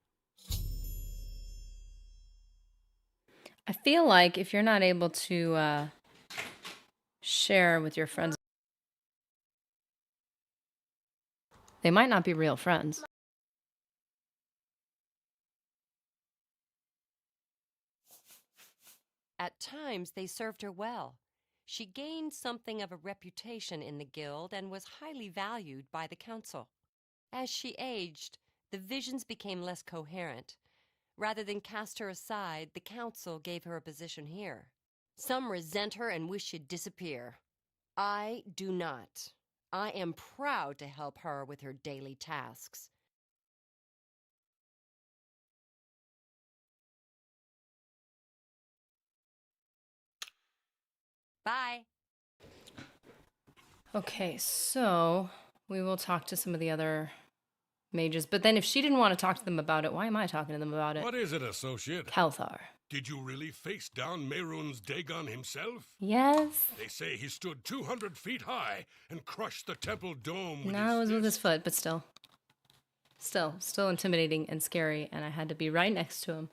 I feel like if you're not able to share with your friends, they might not be real friends. At times, they served her well. She gained something of a reputation in the guild and was highly valued by the council. As she aged, the visions became less coherent. Rather than cast her aside, the council gave her a position here. Some resent her and wish she'd disappear. I do not. I am proud to help her with her daily tasks. Bye. Okay, so we will talk to some of the other mages. But then if she didn't want to talk to them about it, why am I talking to them about it? What is it, associate? Kalthar. Did you really face down Mehrunes Dagon himself? Yes. They say he stood 200 feet high and crushed the temple dome with No, it was with his fist. foot, but still. Still intimidating and scary, and I had to be right next to him.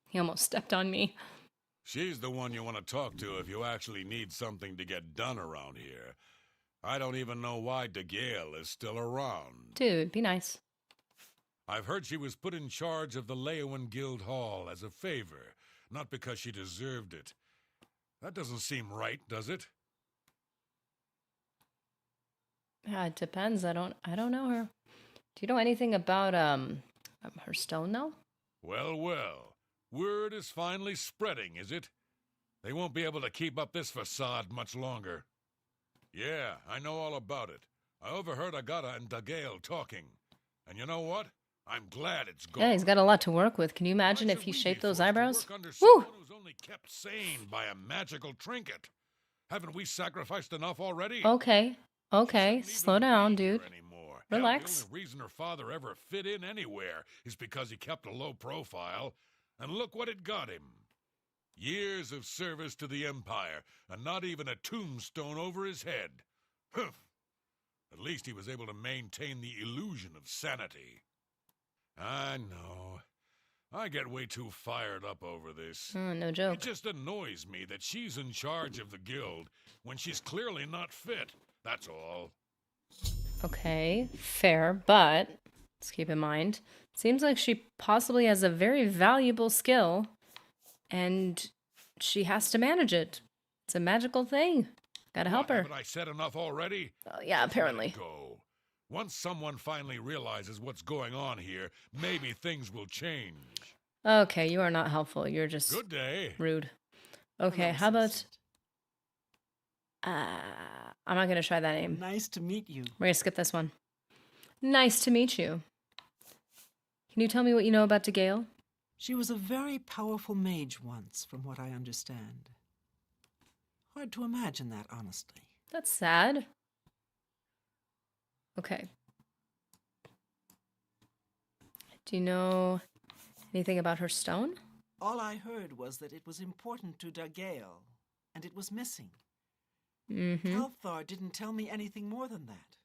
He almost stepped on me. She's the one you want to talk to if you actually need something to get done around here. I don't even know why Gail is still around. Dude, be nice. I've heard she was put in charge of the Leyawiin Guild Hall as a favor, not because she deserved it. That doesn't seem right, does it? Yeah, it depends. I don't know her. Do you know anything about her stone though? Well, well. Word is finally spreading, is it? They won't be able to keep up this facade much longer. Yeah, I know all about it. I overheard Agata and Gail talking. And you know what? I'm glad it's gone. Yeah, he's got a lot to work with. Can you imagine Why if should he we shaped be those forced to eyebrows? work under Woo! someone who's only kept sane by a magical trinket? Haven't we sacrificed enough already? Okay, She shouldn't slow even down, be here dude. anymore. Relax. Hell, the only reason her father ever fit in anywhere is because he kept a low profile. And look what it got him. Years of service to the Empire, and not even a tombstone over his head. Humph. At least he was able to maintain the illusion of sanity. I know. I get way too fired up over this. No It joke. just annoys me that she's in charge of the guild when she's clearly not fit. That's all. Okay, fair, but let's keep in mind, seems like she possibly has a very valuable skill, and she has to manage it. It's a magical thing. Gotta help What, her. haven't I said enough already? Yeah, Let it apparently. go. Once someone finally realizes what's going on here, maybe things will change. Okay, you are not helpful. You're just Good day. rude. Okay, Hello, how about... associate. I'm not gonna try that name. Nice to meet you. We're gonna skip this one. Nice to meet you. Can you tell me what you know about Gail? She was a very powerful mage once, from what I understand. Hard to imagine that, honestly. That's sad. Okay. Do you know anything about her stone? All I heard was that it was important to Gail, and it was missing. Mm-hmm. Kalthar didn't tell me anything more than that.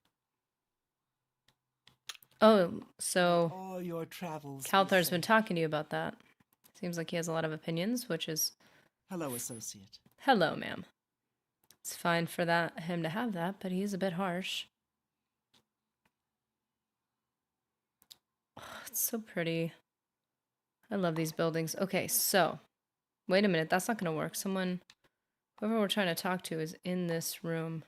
Oh, so All your travels. be Kalthar's been safe. talking to you about that. Seems like he has a lot of opinions, which is Hello, associate. hello, ma'am. It's fine for him to have that, but he's a bit harsh. Oh, it's so pretty. I love these buildings. Okay, so wait a minute, that's not gonna work. Whoever we're trying to talk to is in this room.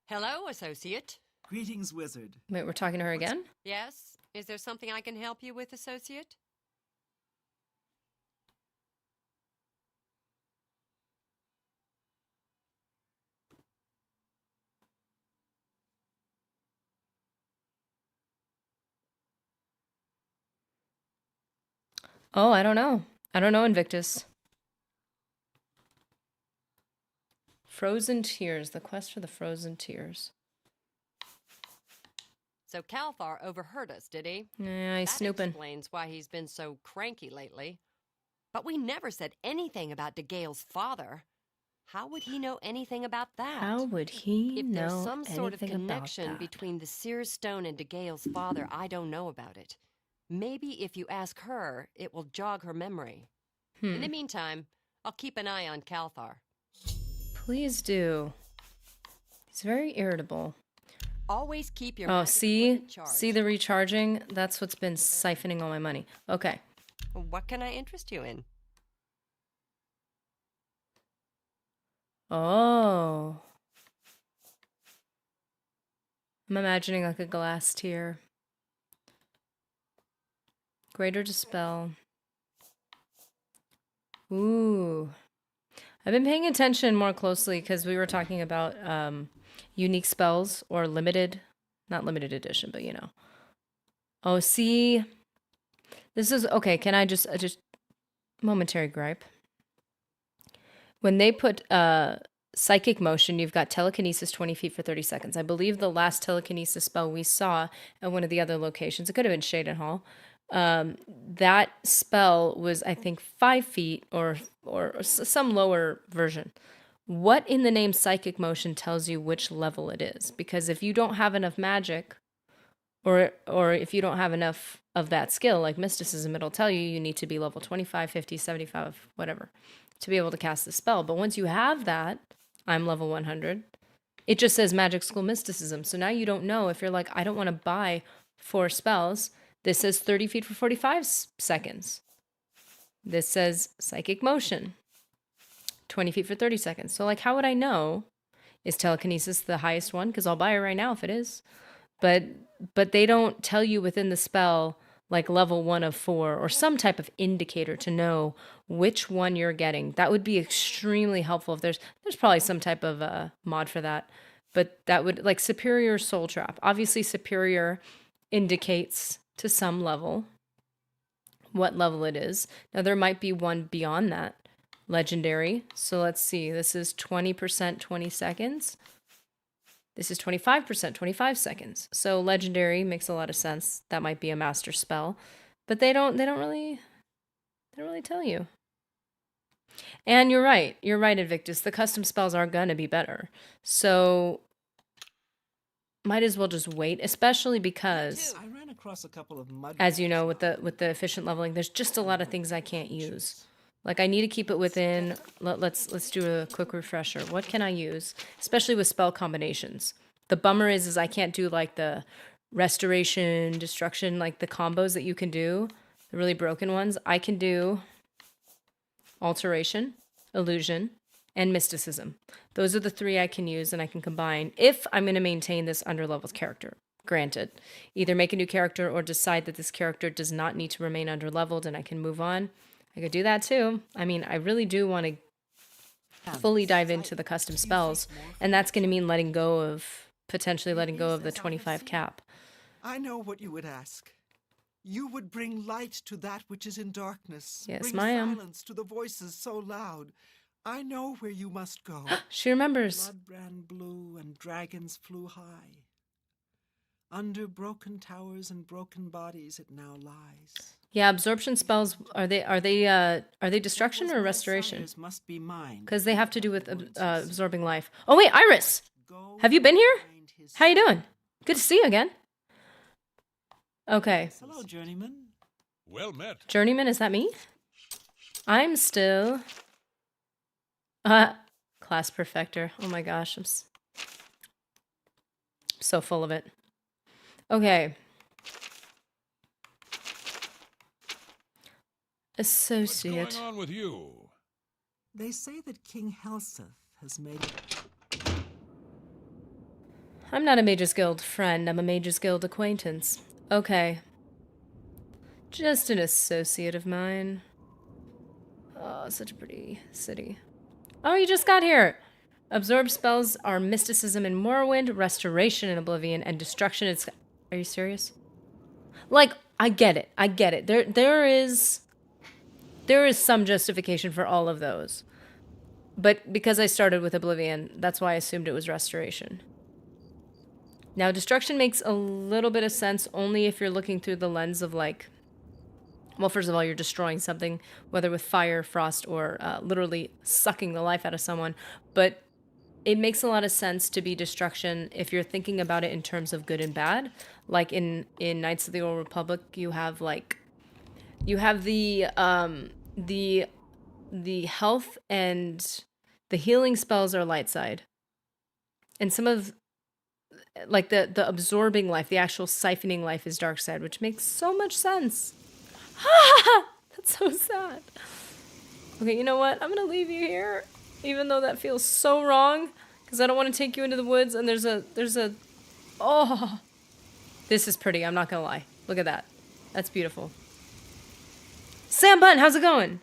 Hello, associate. Greetings, wizard. Wait, we're talking to her again? Yes? Is there something I can help you with, associate? Oh, I don't know. I don't know, Invictus. Frozen Tears, the quest for the Frozen Tears. So Kalthar overheard us, did he? Yeah, he's That snooping. explains why he's been so cranky lately. But we never said anything about DeGale's father. How would he know anything about that? How would he If know there's some sort of anything about connection that? between the Seer's Stone and DeGale's father, I don't know about it. Maybe if you ask her, it will jog her memory. In the meantime, I'll keep an eye on Kalthar. Please do. He's very irritable. Always keep your Oh, magic see? equipment charged. See the recharging? That's what's been siphoning all my money. Okay. What can I interest you in? Oh. I'm imagining like a glass tier. Greater Dispel. Ooh. I've been paying attention more closely because we were talking about unique spells or limited, not limited edition, but you know. Oh, see, this is okay. Can I just momentary gripe? When they put psychic motion, you've got telekinesis 20 feet for 30 seconds. I believe the last telekinesis spell we saw at one of the other locations, it could have been Cheydinhal. That spell was, I think, 5 feet or some lower version. What in the name psychic motion tells you which level it is? Because if you don't have enough magic, or if you don't have enough of that skill, like mysticism, it'll tell you you need to be level 25, 50, 75, whatever, to be able to cast the spell. But once you have that, I'm level 100, it just says magic school mysticism. So now you don't know if you're like, I don't want to buy 4 spells. This says 30 feet for 45 seconds. This says psychic motion, 20 feet for 30 seconds. So like, how would I know? Is telekinesis the highest one? Because I'll buy it right now if it is. But they don't tell you within the spell like level 1 of 4 or some type of indicator to know which one you're getting. That would be extremely helpful. If there's probably some type of mod for that. But that would, like, superior soul trap. Obviously superior indicates to some level what level it is. Now there might be one beyond that, legendary. So let's see. This is 20%, 20 seconds. This is 25%, 25 seconds. So legendary makes a lot of sense. That might be a master spell, but they don't really tell you. And you're right, Invictus. The custom spells are gonna be better. So might as well just wait, especially because, I ran across a couple of mud. as you know, with the efficient leveling, there's just a lot of things I can't use. Like, I need to keep it within... Let's do a quick refresher. What can I use? Especially with spell combinations. The bummer is I can't do, like, the restoration, destruction, like, the combos that you can do. The really broken ones. I can do alteration, illusion, and mysticism. Those are the 3 I can use and I can combine if I'm going to maintain this underleveled character. Granted, either make a new character or decide that this character does not need to remain underleveled and I can move on. I could do that too. I mean, I really do want to fully dive into the custom spells, and that's going to mean potentially letting go of the 25 cap. I know what you would ask. You would bring light to that which is in darkness. Yes, bring ma'am. silence to the voices so loud. I know where you must go. She remembers. Blood ran blue and dragons flew high. Under broken towers and broken bodies it now lies. Yeah, absorption spells, are they destruction or restoration? Must be mine. Because they have to do with absorbing life. Oh wait, Iris! Have you been here? How you doing? Good to see you again. Okay. Hello, Journeyman. Well met. Journeyman, is that me? I'm still... class perfector. Oh my gosh, I'm so full of it. Okay. Associate. What's going on with you? They say that King Helseth has made... I'm not a Mage's Guild friend, I'm a Mage's Guild acquaintance. Okay. Just an associate of mine. Oh, such a pretty city. Oh, you just got here! Absorb spells are mysticism in Morrowind, restoration in Oblivion, and destruction in... Are you serious? Like, I get it. I get it. There is some justification for all of those. But because I started with Oblivion, that's why I assumed it was restoration. Now, destruction makes a little bit of sense only if you're looking through the lens of, like... Well, first of all, you're destroying something, whether with fire, frost, or literally sucking the life out of someone. But it makes a lot of sense to be destruction if you're thinking about it in terms of good and bad. Like in Knights of the Old Republic, you have the health and the healing spells are light side. And some of like the absorbing life, the actual siphoning life is dark side, which makes so much sense. That's so sad. Okay, you know what? I'm gonna leave you here, even though that feels so wrong, because I don't want to take you into the woods. And there's a, oh, this is pretty. I'm not gonna lie. Look at that. That's beautiful. Sam Bun, how's it going?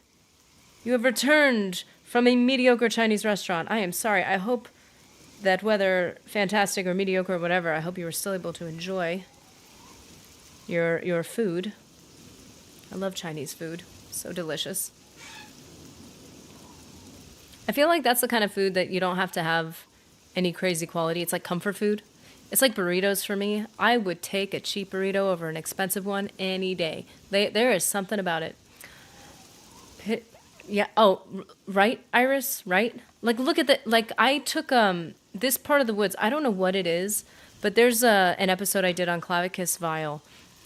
You have returned from a mediocre Chinese restaurant. I am sorry. I hope that whether fantastic or mediocre or whatever, I hope you were still able to enjoy your food. I love Chinese food. So delicious. I feel like that's the kind of food that you don't have to have any crazy quality. It's like comfort food. It's like burritos for me. I would take a cheap burrito over an expensive one any day. There is something about it. Yeah. Oh, right, Iris, right? Like, look at the, like, I took this part of the woods. I don't know what it is, but there's an episode I did on Clavicus Vial.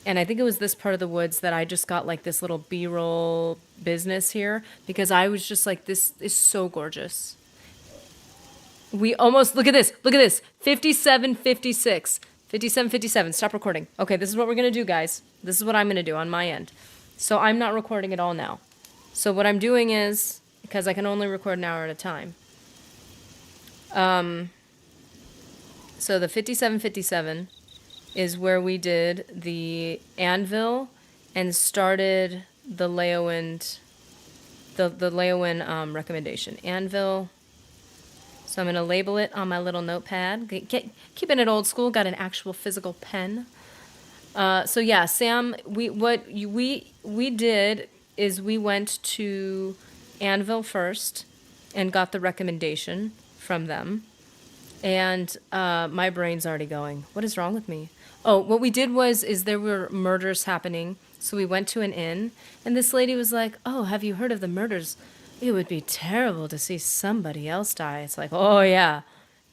And I think it was this part of the woods that I just got like this little B-roll business here because I was just like, this is so gorgeous. We almost, look at this, 57, 56, 57, 57, stop recording. Okay, this is what we're going to do, guys. This is what I'm going to do on my end. So I'm not recording at all now. So what I'm doing is, because I can only record an hour at a time. So the 57, 57 is where we did the Anvil and started the Leyawiin, the Leyawiin recommendation. Anvil. So I'm going to label it on my little notepad. Keeping it old school, got an actual physical pen. So yeah, Sam, what we did is we went to Anvil first and got the recommendation from them. And my brain's already going. What is wrong with me? Oh, what we did is there were murders happening. So we went to an inn, and this lady was like, "Oh, have you heard of the murders? It would be terrible to see somebody else die." It's like, oh yeah,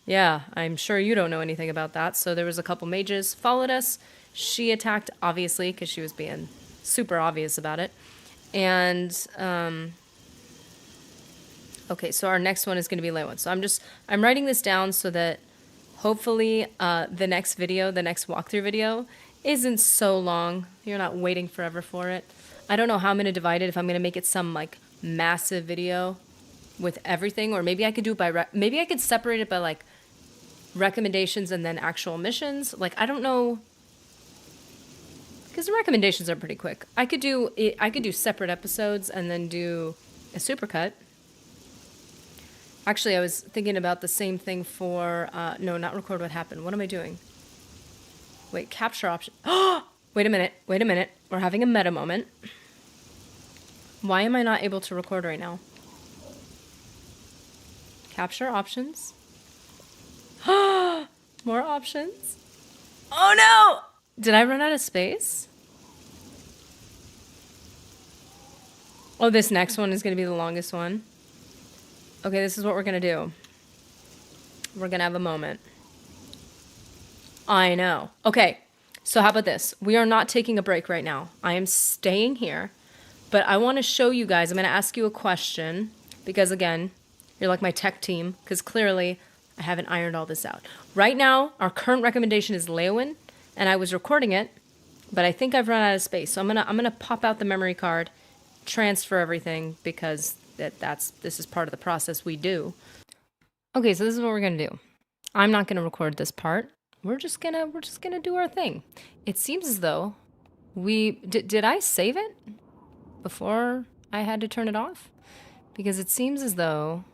Yeah, I'm sure you don't know anything about that. So there was a couple mages followed us. She attacked, obviously, because she was being super obvious about it. And, okay, so our next one is going to be Leyawiin. So I'm writing this down so that hopefully the next video, the next walkthrough video, isn't so long. You're not waiting forever for it. I don't know how I'm going to divide it, if I'm going to make it some, like, massive video with everything, or maybe I could do it by, maybe I could separate it by, like, recommendations and then actual missions. Like, I don't know, because the recommendations are pretty quick. I could do separate episodes and then do a supercut. Actually, I was thinking about the same thing for, no, not record what happened. What am I doing? Wait, capture option. Oh, wait a minute. We're having a meta moment. Why am I not able to record right now? Capture options. More options. Oh no! Did I run out of space? Oh, this next one is going to be the longest one. Okay, this is what we're going to do. We're going to have a moment. I know. Okay, so how about this? We are not taking a break right now. I am staying here, but I want to show you guys. I'm going to ask you a question because, again, you're like my tech team, because clearly I haven't ironed all this out. Right now, our current recommendation is Leyawiin, and I was recording it, but I think I've run out of space. So I'm gonna pop out the memory card, transfer everything, because this is part of the process we do. Okay, so this is what we're gonna do. I'm not gonna record this part. We're just gonna do our thing. It seems as though did I save it before I had to turn it off? Because it seems as though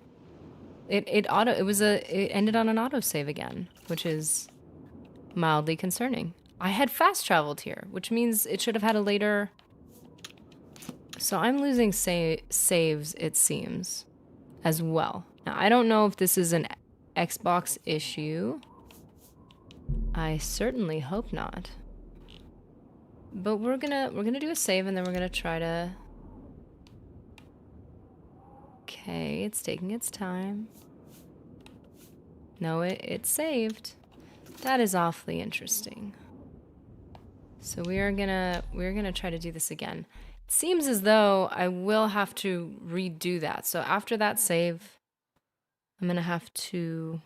it ended on an autosave again, which is mildly concerning. I had fast traveled here, which means it should have had a later. So I'm losing saves, it seems, as well. Now I don't know if this is an Xbox issue. I certainly hope not. But we're gonna do a save, and then we're gonna try to. Okay, it's taking its time. No, it saved. That is awfully interesting. So we're gonna try to do this again. It seems as though I will have to redo that. So after that save, I'm gonna have to.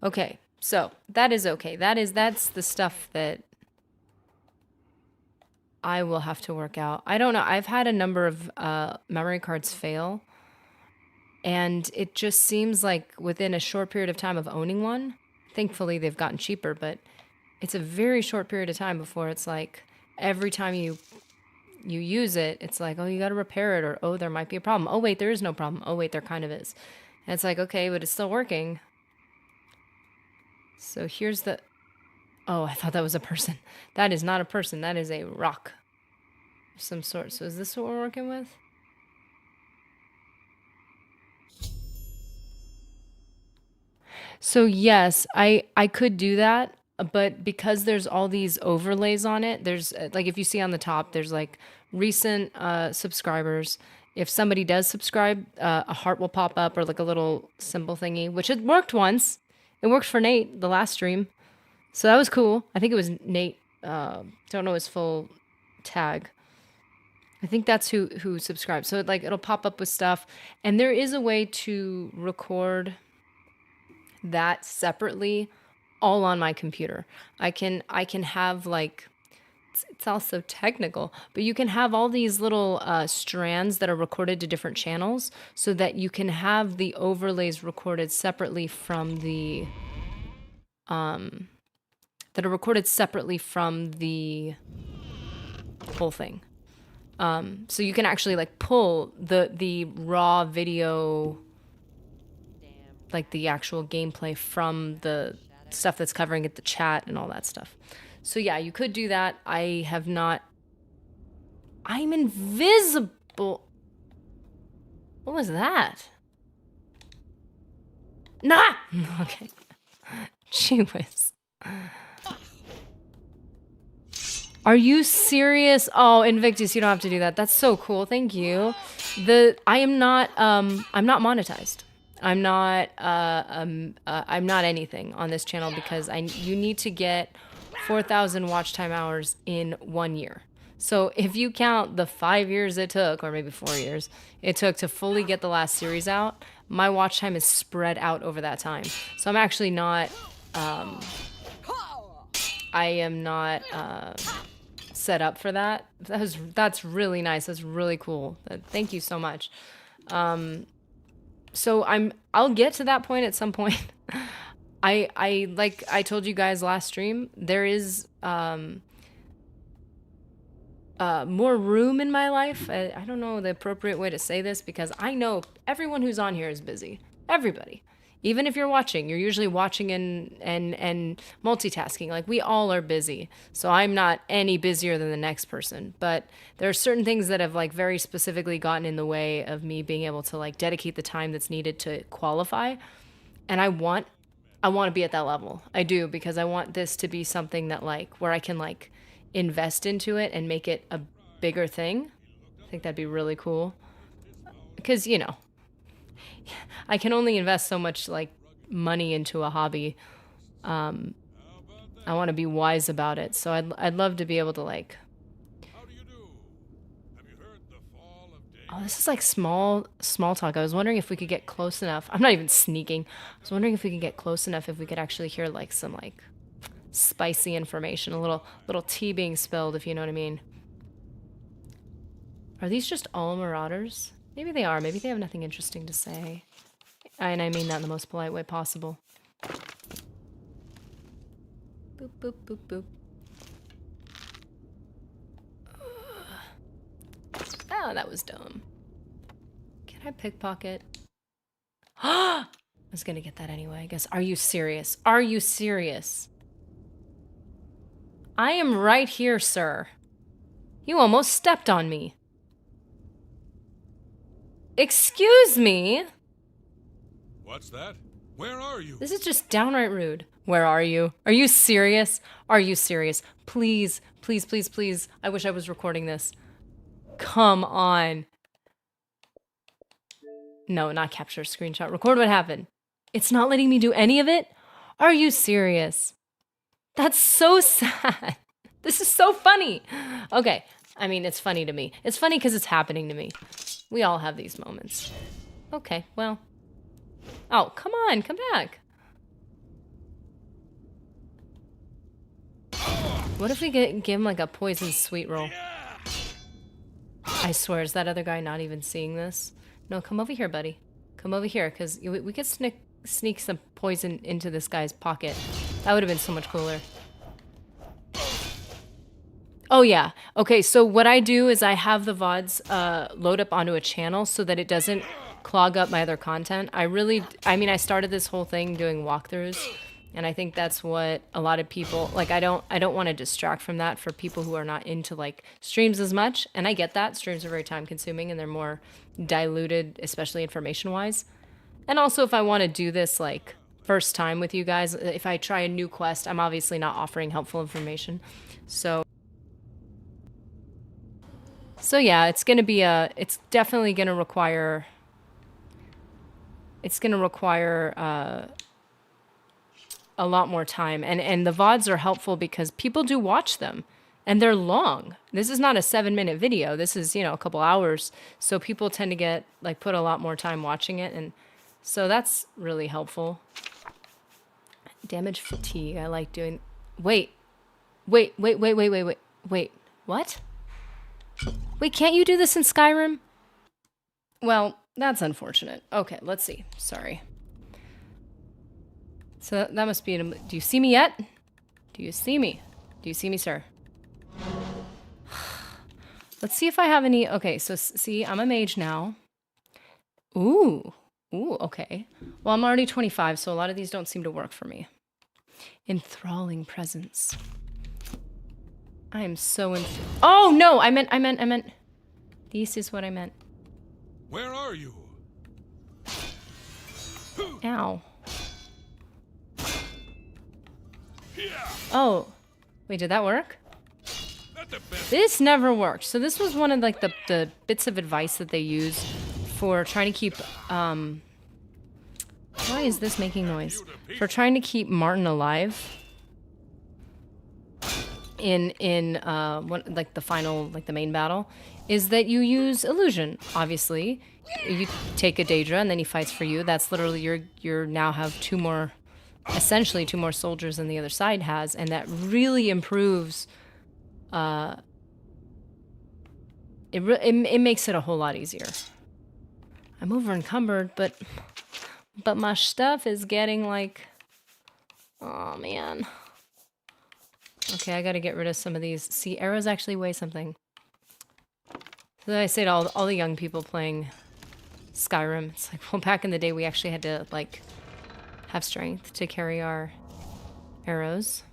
Okay, so that is okay. That's the stuff that I will have to work out. I don't know. I've had a number of memory cards fail. And it just seems like within a short period of time of owning one, thankfully they've gotten cheaper, but it's a very short period of time before it's like every time you use it, it's like, oh, you got to repair it, or oh, there might be a problem. Oh, wait, there is no problem. Oh, wait, there kind of is. And it's like, okay, but it's still working. So here's the... Oh, I thought that was a person. That is not a person. That is a rock of some sort. So is this what we're working with? So yes, I could do that, but because there's all these overlays on it, there's like, if you see on the top, there's like recent subscribers. If somebody does subscribe, a heart will pop up, or like a little symbol thingy, which it worked once. It worked for Nate the last stream. So that was cool. I think it was Nate. Don't know his full tag. I think that's who subscribed. So it'll pop up with stuff, and there is a way to record that separately, all on my computer. I can have like, it's also technical, but you can have all these little strands that are recorded to different channels, so that you can have the overlays recorded separately from the that are recorded separately from the whole thing. So you can actually like pull the raw video, like the actual gameplay, from the stuff that's covering it, the chat and all that stuff. So yeah, you could do that. I have not. I'm invisible. What was that? Nah! Okay. Gee whiz. Are you serious? Oh, Invictus, you don't have to do that. That's so cool. Thank you. I'm not monetized. I'm not anything on this channel because you need to get 4,000 watch time hours in 1 year. So if you count the 5 years it took, or maybe 4 years it took to fully get the last series out, my watch time is spread out over that time. So I'm actually not, I am not set up for that. That's really nice. That's really cool. Thank you so much. So I'll get to that point at some point. I like I told you guys last stream, there is more room in my life. I don't know the appropriate way to say this because I know everyone who's on here is busy. Everybody. Even if you're watching, you're usually watching and multitasking. Like, we all are busy. So I'm not any busier than the next person. But there are certain things that have, like, very specifically gotten in the way of me being able to, like, dedicate the time that's needed to qualify. And I want to be at that level. I do, because I want this to be something that, like, where I can, like, invest into it and make it a bigger thing. I think that'd be really cool. Because, you know, I can only invest so much, like, money into a hobby. I want to be wise about it. So I'd love to be able to, like... Oh, this is like small talk. I was wondering if we could get close enough. I'm not even sneaking. I was wondering if we could get close enough, if we could actually hear, like, some, like, spicy information. A little tea being spilled, if you know what I mean. Are these just all marauders? Maybe they are. Maybe they have nothing interesting to say. And I mean that in the most polite way possible. Boop, boop, boop, boop. Oh, that was dumb. Can I pickpocket? I was gonna get that anyway, I guess. Are you serious? Are you serious? I am right here, sir. You almost stepped on me. Excuse me? What's that? Where are you? This is just downright rude. Where are you? Are you serious? Are you serious? Please, please, please, please. I wish I was recording this. Come on. No, not capture a screenshot. Record what happened. It's not letting me do any of it? Are you serious? That's so sad. This is so funny. Okay. I mean, it's funny to me. It's funny because it's happening to me. We all have these moments. Okay, well. Oh, come on. Come back. What if we give him like a poison sweet roll? I swear, is that other guy not even seeing this? No, come over here, buddy. Come over here, because we could sneak some poison into this guy's pocket. That would have been so much cooler. Oh, yeah. Okay, so what I do is I have the VODs load up onto a channel so that it doesn't clog up my other content. I mean, I started this whole thing doing walkthroughs, and I think that's what a lot of people, like, I don't want to distract from that for people who are not into, like, streams as much, and I get that. Streams are very time-consuming, and they're more diluted, especially information-wise. And also, if I want to do this, like, first time with you guys, if I try a new quest, I'm obviously not offering helpful information. So yeah, it's definitely going to require, a lot more time. And the VODs are helpful because people do watch them. And they're long. This is not a 7-minute video. This is, a couple hours. So people tend to put a lot more time watching it. And so that's really helpful. Damage fatigue. I like doing... Wait. What? Wait, can't you do this in Skyrim? Well, that's unfortunate. Okay, let's see. Sorry. So that must be... Do you see me yet? Do you see me? Do you see me, sir? Let's see if I have any... Okay, so see, I'm a mage now. Ooh, okay. Well, I'm already 25, so a lot of these don't seem to work for me. Enthralling presence. I am so Oh, no, I meant... This is what I meant. Where are you? Ow. Oh. Wait, did that work? This never worked. So this was one of, like, the bits of advice that they use for trying to keep, Why is this making noise? For trying to keep Martin alive in like the final, like the main battle, is that you use illusion. Obviously, you take a Daedra and then he fights for you. That's literally you're now have two more, essentially two more soldiers than the other side has, and that really improves. It makes it a whole lot easier. I'm over encumbered, but my stuff is getting like, oh man. Okay, I gotta get rid of some of these. See, arrows actually weigh something. So I say to all the young people playing Skyrim, it's like, well, back in the day we actually had to like have strength to carry our arrows.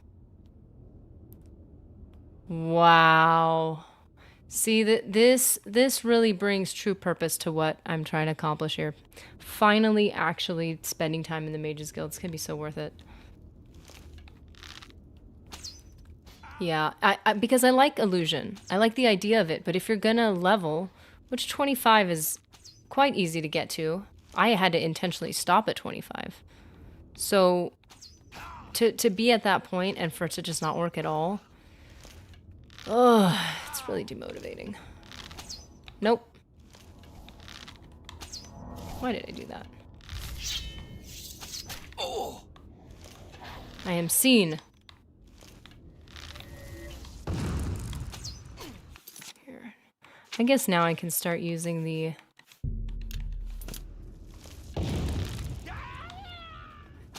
Wow. See, this really brings true purpose to what I'm trying to accomplish here. Finally, actually spending time in the Mages Guilds can be so worth it. Yeah, because I like illusion. I like the idea of it, but if you're gonna level, which 25 is quite easy to get to, I had to intentionally stop at 25. So, to be at that point and for it to just not work at all, ugh, it's really demotivating. Nope. Why did I do that? Oh! I am seen. Here. I guess now I can start using the...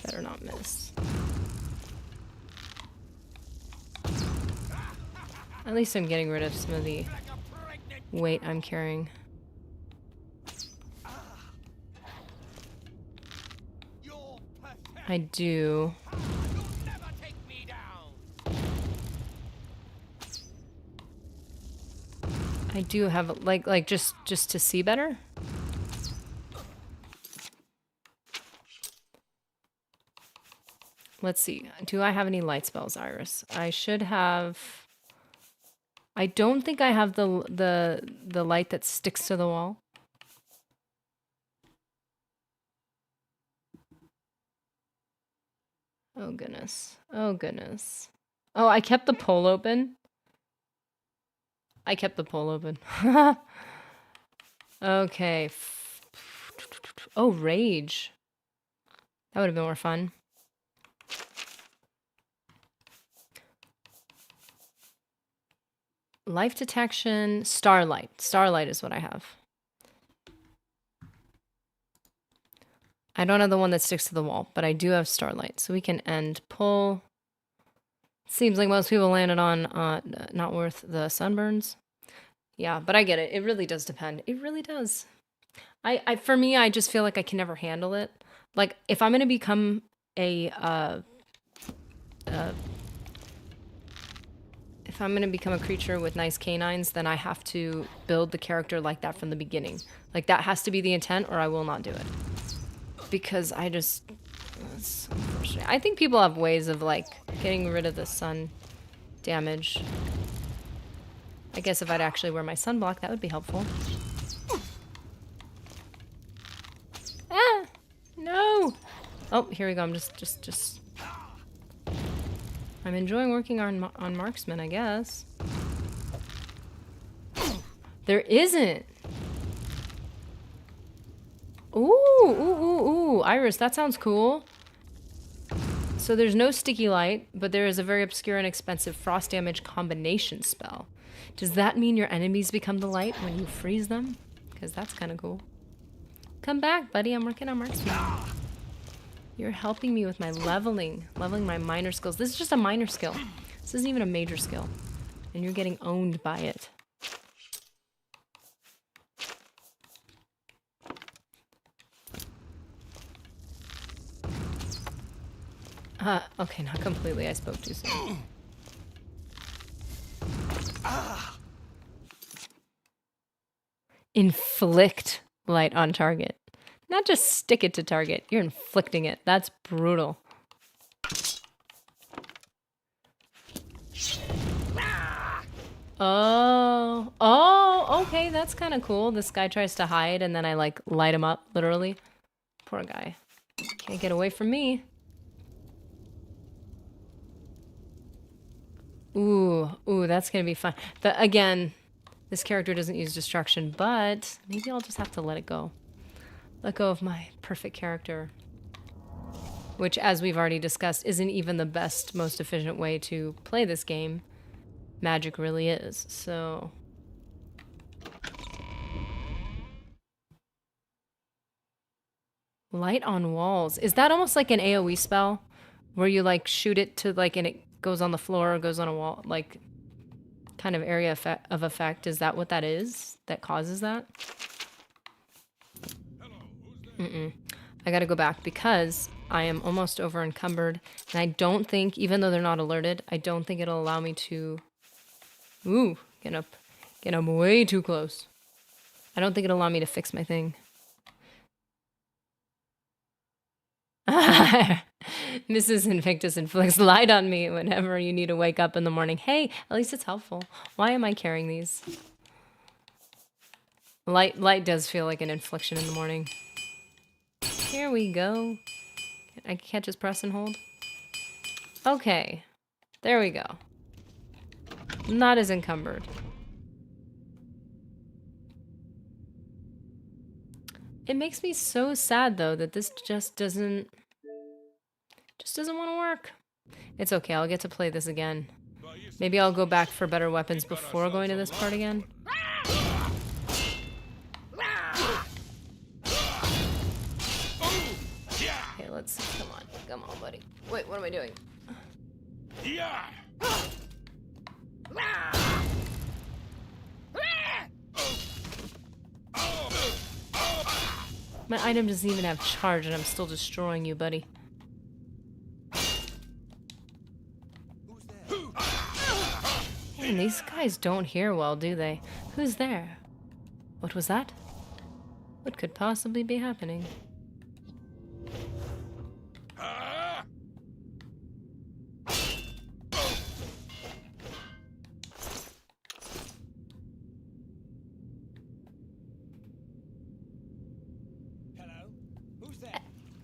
Better not miss. At least I'm getting rid of some of the weight I'm carrying. I do. I do have like just to see better. Let's see. Do I have any light spells, Iris? I should have. I don't think I have the light that sticks to the wall. Oh goodness. Oh goodness. Oh, I kept the poll open. I kept the poll open. Okay. Oh, rage. That would have been more fun. Life detection, starlight. Starlight is what I have. I don't have the one that sticks to the wall, but I do have starlight. So we can end pull. Seems like most people landed on not worth the sunburns. Yeah, but I get it. It really does depend. It really does. For me, I just feel like I can never handle it. Like, if I'm going to become if I'm going to become a creature with nice canines, then I have to build the character like that from the beginning. Like, that has to be the intent, or I will not do it. Because I just... That's unfortunate. I think people have ways of, like, getting rid of the sun damage. I guess if I'd actually wear my sunblock, that would be helpful. Ah! No! Oh, here we go. I'm just... I'm enjoying working on marksman, I guess. There isn't! Ooh, Iris, that sounds cool. So there's no sticky light, but there is a very obscure and expensive frost damage combination spell. Does that mean your enemies become the light when you freeze them? Because that's kind of cool. Come back, buddy. I'm working on marksman. You're helping me with my leveling my minor skills. This is just a minor skill. This isn't even a major skill. And you're getting owned by it. Okay, not completely. I spoke too soon. Inflict light on target. Not just stick it to target. You're inflicting it. That's brutal. Oh, okay, that's kind of cool. This guy tries to hide and then I like light him up, literally. Poor guy. Can't get away from me. Ooh, that's gonna be fun. Again, this character doesn't use destruction, but maybe I'll just have to let it go. Let go of my perfect character. Which, as we've already discussed, isn't even the best, most efficient way to play this game. Magic really is, so... Light on walls. Is that almost like an AoE spell? Where you, like, shoot it to, like, and it goes on the floor or goes on a wall? Like, kind of area of effect. Is that what that is? That causes that? I gotta go back because I am almost over encumbered. And I don't think, even though they're not alerted, I don't think it'll allow me to... Ooh, get up way too close. I don't think it'll allow me to fix my thing. Mrs. Invictus inflicts light on me whenever you need to wake up in the morning. Hey, at least it's helpful. Why am I carrying these? Light does feel like an infliction in the morning. Here we go. I can't just press and hold. Okay. There we go. Not as encumbered. It makes me so sad though that this just doesn't want to work. It's okay, I'll get to play this again. Maybe I'll go back for better weapons before going to this part again. Okay, let's see. Come on, buddy. Wait, what am I doing? Yeah. My item doesn't even have charge and I'm still destroying you, buddy. Man, these guys don't hear well, do they? Who's there? What was that? What could possibly be happening?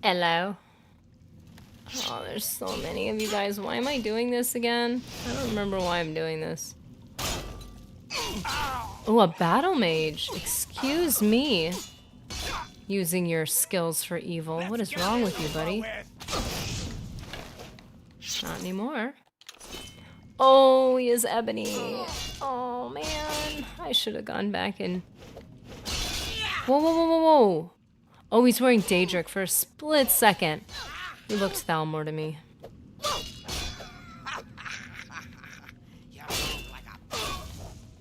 Hello. Oh, there's so many of you guys. Why am I doing this again? I don't remember why I'm doing this. Oh, a battle mage. Excuse me. Using your skills for evil. What is wrong with you, buddy? Not anymore. Oh, he is ebony. Oh, man. I should have gone back and... Whoa. Oh, he's wearing Daedric for a split second. He looked Thalmor to me.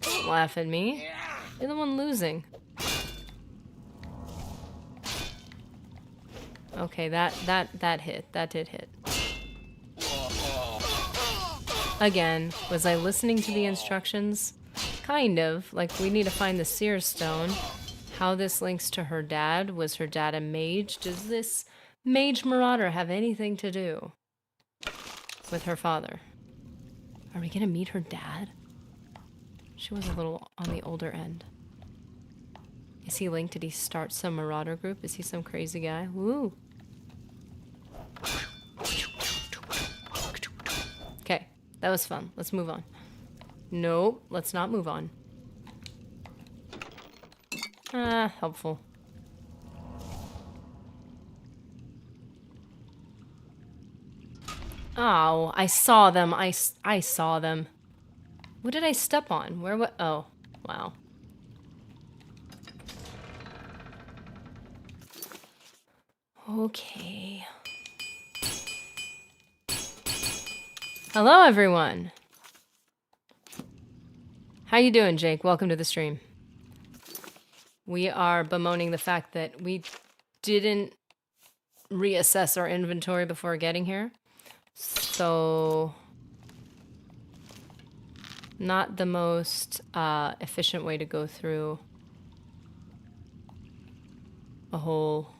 Don't laugh at me. You're the one losing. Okay, that hit. That did hit. Again, was I listening to the instructions? Kind of. Like, we need to find the Seer Stone. How this links to her dad. Was her dad a mage? Does this mage marauder have anything to do with her father? Are we gonna meet her dad? She was a little on the older end. Is he linked? Did he start some marauder group? Is he some crazy guy? Woo! Okay, that was fun. Let's move on. Nope, let's not move on. Helpful. Oh, I saw them. I saw them. What did I step on? Where what? Oh, wow. Okay. Hello, everyone. How you doing, Jake? Welcome to the stream. We are bemoaning the fact that we didn't reassess our inventory before getting here. So, not the most efficient way to go through a whole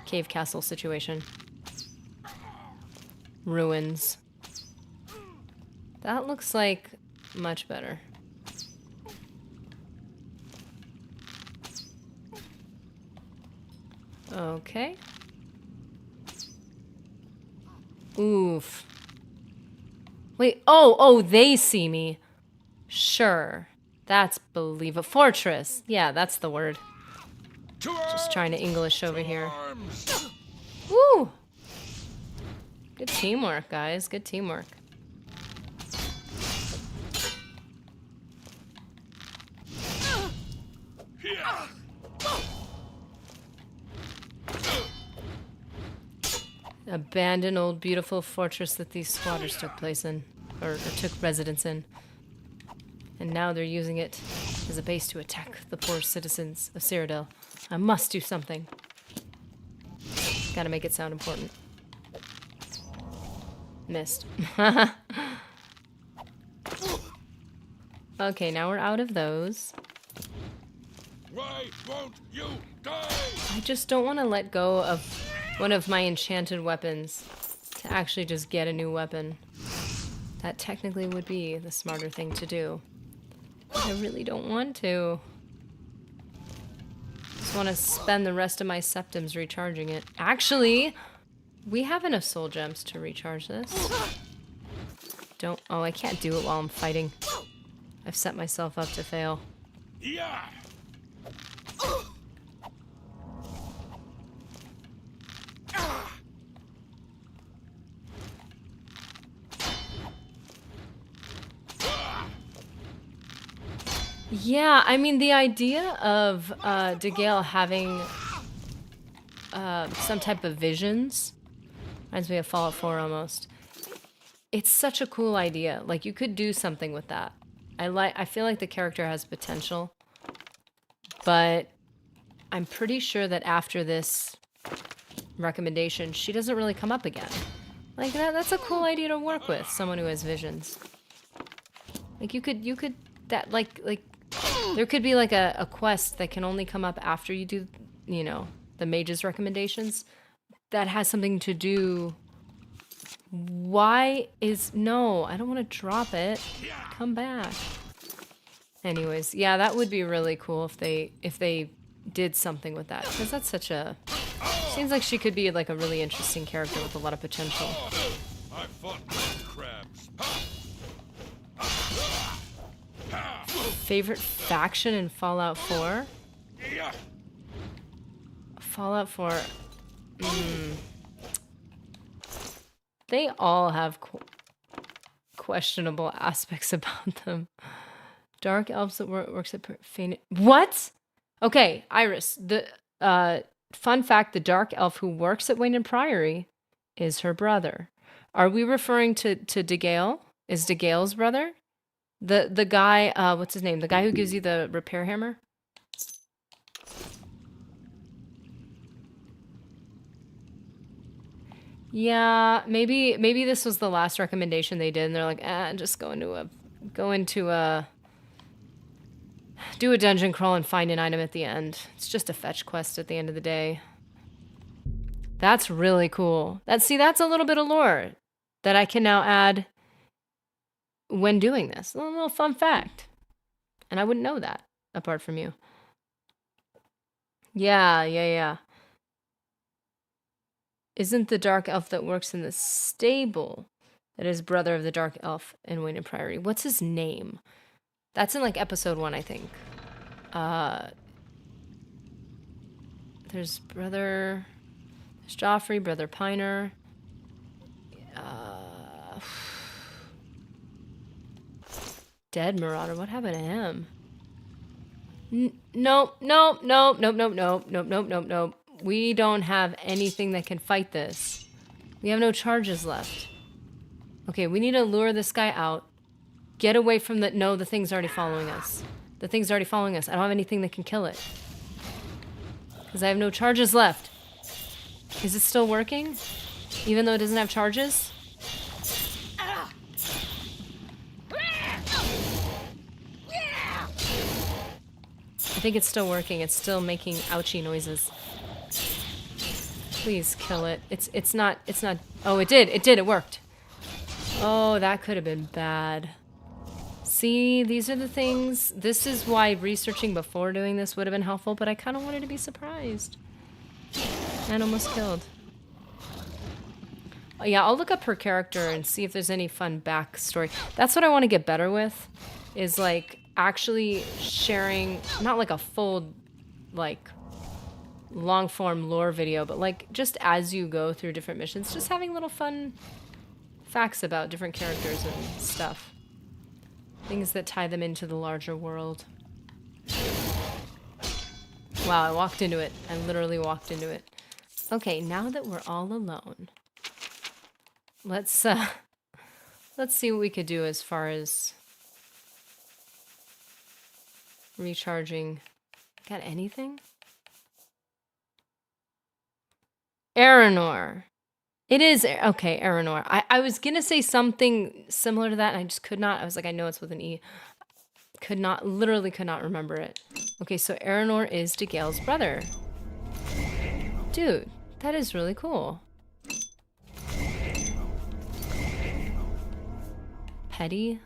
cave castle situation. Ruins. That looks like much better. Okay. Oof. Wait, oh, they see me. Sure. That's believable. Fortress. Yeah, that's the word. Just trying to English over here. Woo! Good teamwork, guys. Good teamwork. Abandoned old beautiful fortress that these squatters took place in, or took residence in. And now they're using it as a base to attack the poor citizens of Cyrodiil. I must do something. Gotta make it sound important. Missed. Okay, now we're out of those. Why won't you die? I just don't want to let go of one of my enchanted weapons to actually just get a new weapon. That technically would be the smarter thing to do. I really don't want to. Just want to spend the rest of my septims recharging it. Actually, we have enough soul gems to recharge this. Oh, I can't do it while I'm fighting. I've set myself up to fail. Yeah. Yeah, I mean, the idea of Gail having some type of visions reminds me of Fallout 4 almost. It's such a cool idea. Like, you could do something with that. I feel like the character has potential, but I'm pretty sure that after this recommendation, she doesn't really come up again. Like, that's a cool idea to work with, someone who has visions. Like, you could, that, like, there could be, like, a quest that can only come up after you do, you know, the mage's recommendations that has something to do. No, I don't want to drop it. Come back. Anyways, yeah, that would be really cool if they did something with that, because that's such a... Seems like she could be, like, a really interesting character with a lot of potential. I fought crabs. Favorite faction in Fallout 4? Fallout 4... They all have questionable aspects about them. Dark elves that works at What? Okay, Iris. The fun fact: the dark elf who works at Wayne Priory is her brother. Are we referring to Gail? Is Gail's brother? The guy. What's his name? The guy who gives you the repair hammer. Yeah, maybe this was the last recommendation they did, and they're like, just do a dungeon crawl and find an item at the end. It's just a fetch quest at the end of the day. That's really cool. That's a little bit of lore that I can now add when doing this. A little fun fact. And I wouldn't know that apart from you. Yeah. Isn't the dark elf that works in the stable that is brother of the dark elf in Wayne Priory? What's his name? That's in, like, episode 1, I think. There's Joffrey, Brother Piner. Dead Marauder. What happened to him? Nope. We don't have anything that can fight this. We have no charges left. Okay, we need to lure this guy out. Get away from the... No, the thing's already following us. The thing's already following us. I don't have anything that can kill it. Because I have no charges left. Is it still working? Even though it doesn't have charges? I think it's still working. It's still making ouchie noises. Please kill it. It's not... Oh, it did. It worked. Oh, that could have been bad. See, these are the things... This is why researching before doing this would have been helpful, but I kind of wanted to be surprised. And almost killed. Yeah, I'll look up her character and see if there's any fun backstory. That's what I want to get better with, is like actually sharing, not like a full, like long form lore video, but like just as you go through different missions, just having little fun facts about different characters and stuff. Things that tie them into the larger world. Wow, I walked into it. I literally walked into it. Okay, now that we're all alone, let's see what we could do as far as recharging. Got anything? Aranor. It is, okay, Aranor. I was gonna say something similar to that, and I just could not. I was like, I know it's with an E. Literally could not remember it. Okay, so Aranor is Gail's brother. Dude, that is really cool. Petty.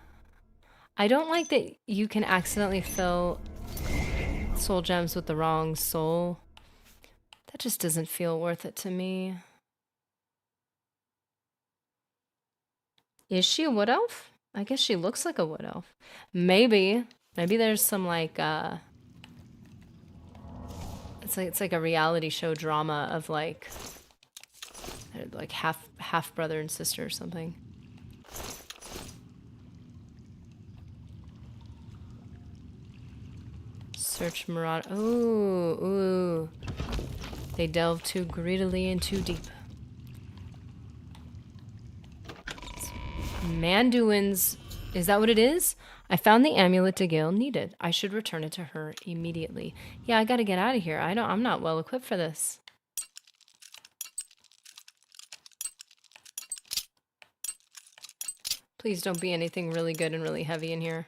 I don't like that you can accidentally fill soul gems with the wrong soul. That just doesn't feel worth it to me. Is she a wood elf? I guess she looks like a wood elf. Maybe there's some like it's like a reality show drama of like half brother and sister or something. Search Marauder. Ooh. They delve too greedily and too deep. Manduin's. Is that what it is? I found the amulet Gail needed. I should return it to her immediately. Yeah, I gotta get out of here. I'm not well equipped for this. Please don't be anything really good and really heavy in here.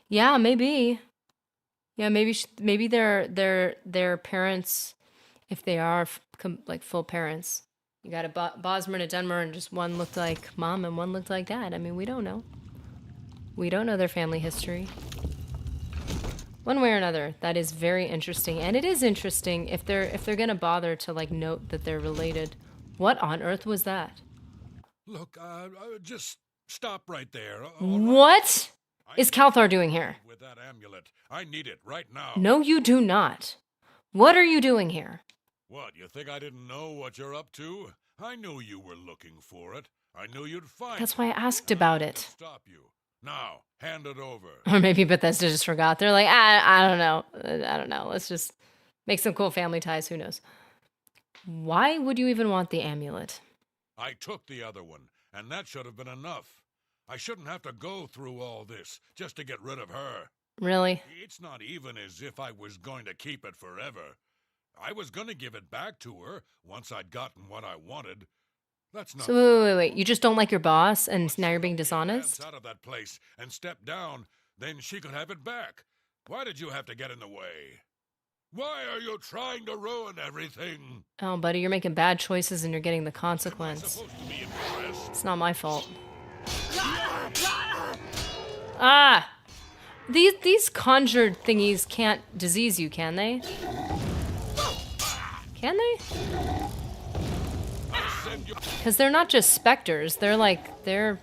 Yeah, maybe. Yeah, maybe their parents, if they are like full parents. You got a Bosmer and a Dunmer, and just one looked like mom and one looked like dad. I mean, we don't know. We don't know their family history. One way or another, that is very interesting, and it is interesting if they're gonna bother to like note that they're related. What on earth was that? Look, just stop right there. What is Calthar doing here? With that amulet, I need it right now. No, you do not. What are you doing here? What, you think I didn't know what you're up to? I knew you were looking for it. I knew you'd find it. That's why I asked about it. Stop you. Now, hand it over. Or maybe Bethesda just forgot. They're like, I don't know. I don't know. Let's just make some cool family ties. Who knows? Why would you even want the amulet? I took the other one, and that should have been enough. I shouldn't have to go through all this just to get rid of her. Really? It's not even as if I was going to keep it forever. I was going to give it back to her once I'd gotten what I wanted. That's not. So wait. You just don't like your boss, and now you're being dishonest? Out of that place and step down, then she could have it back. Why did you have to get in the way? Why are you trying to ruin everything? Oh, buddy, you're making bad choices, and you're getting the consequence. It's not my fault. Ah! These conjured thingies can't disease you, can they? Can they? Because they're not just specters. They're...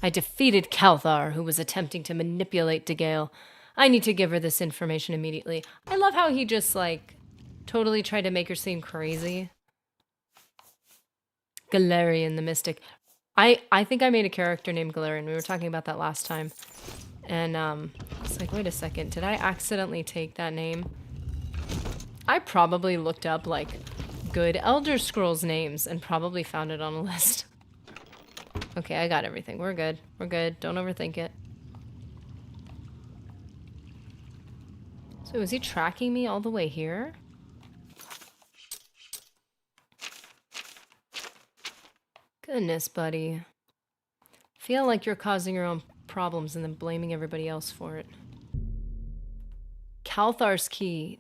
I defeated Calthar, who was attempting to manipulate Gail. I need to give her this information immediately. I love how he just, like, totally tried to make her seem crazy. Galarian the Mystic. I think I made a character named Galarian. We were talking about that last time. And, it's like, wait a second. Did I accidentally take that name? I probably looked up, like, good Elder Scrolls names and probably found it on a list. Okay, I got everything. We're good. We're good. Don't overthink it. So is he tracking me all the way here? Goodness, buddy. Feel like you're causing your own problems and then blaming everybody else for it. Calthar's key.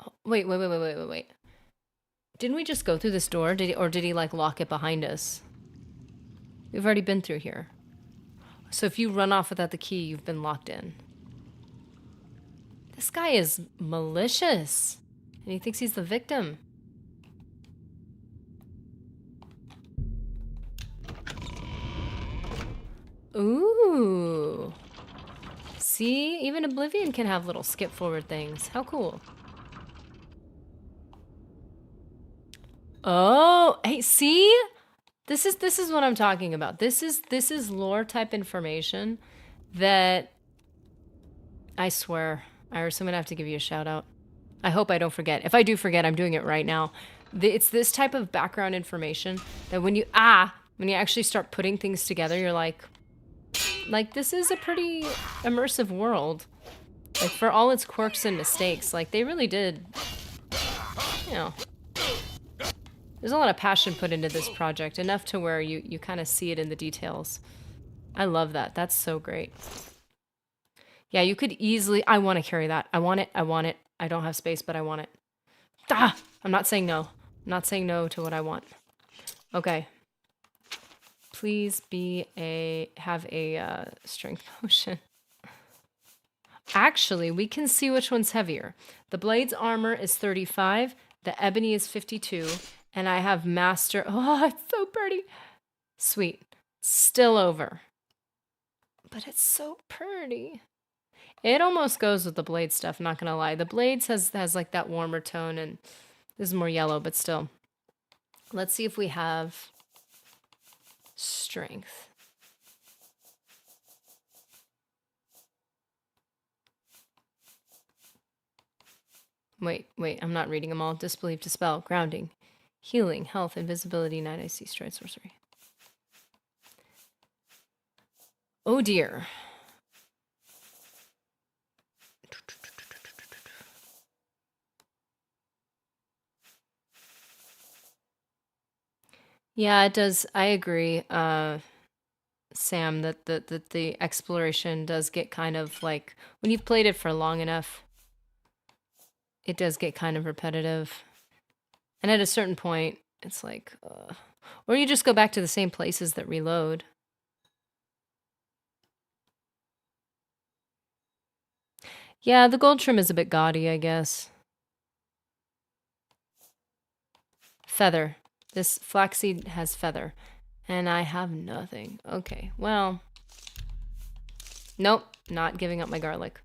Oh, wait. Didn't we just go through this door? Did he like lock it behind us? We've already been through here. So if you run off without the key, you've been locked in. This guy is malicious. And he thinks he's the victim. Ooh. See? Even Oblivion can have little skip forward things. How cool. Oh, hey, see? This is what I'm talking about. This is lore type information that I swear, Iris, I'm gonna have to give you a shout out. I hope I don't forget. If I do forget, I'm doing it right now. It's this type of background information that when you actually start putting things together, you're like this is a pretty immersive world. Like for all its quirks and mistakes, like they really did, you know. There's a lot of passion put into this project, enough to where you kind of see it in the details. I love that. That's so great. Yeah, you could easily... I want to carry that. I want it. I want it. I don't have space, but I want it. Ah! I'm not saying no. I'm not saying no to what I want. Okay. Please have a strength potion. Actually, we can see which one's heavier. The blade's armor is 35. The ebony is 52. And I have master... Oh, it's so pretty. Sweet. Still over. But it's so pretty. It almost goes with the blade stuff, not gonna lie. The blades has like that warmer tone, and this is more yellow, but still. Let's see if we have strength. Wait, I'm not reading them all. Disbelief, dispel, grounding, healing, health, invisibility, night I see, stride, sorcery. Oh dear. Yeah, it does. I agree, Sam, that the exploration does get kind of like, when you've played it for long enough, it does get kind of repetitive. And at a certain point, it's like, or you just go back to the same places that reload. Yeah, the gold trim is a bit gaudy, I guess. Feather. This flaxseed has feather. And I have nothing. Okay, well. Nope, not giving up my garlic.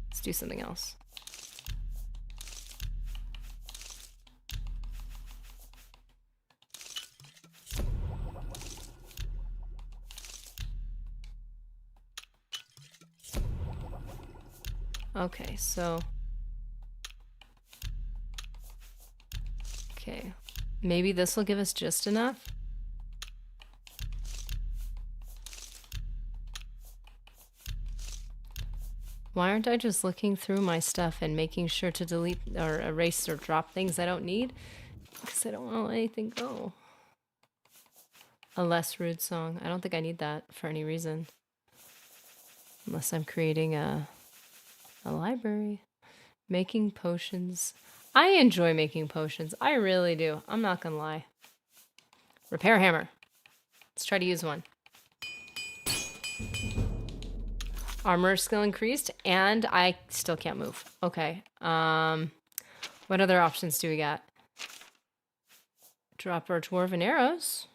Let's do something else. Okay, so... Okay. Maybe this will give us just enough? Why aren't I just looking through my stuff and making sure to delete or erase or drop things I don't need? Because I don't want to let anything go. A less rude song. I don't think I need that for any reason. Unless I'm creating a library. Making potions. I enjoy making potions. I really do. I'm not gonna lie. Repair hammer. Let's try to use one. Armor skill increased, and I still can't move. Okay. What other options do we got? Drop our dwarven arrows.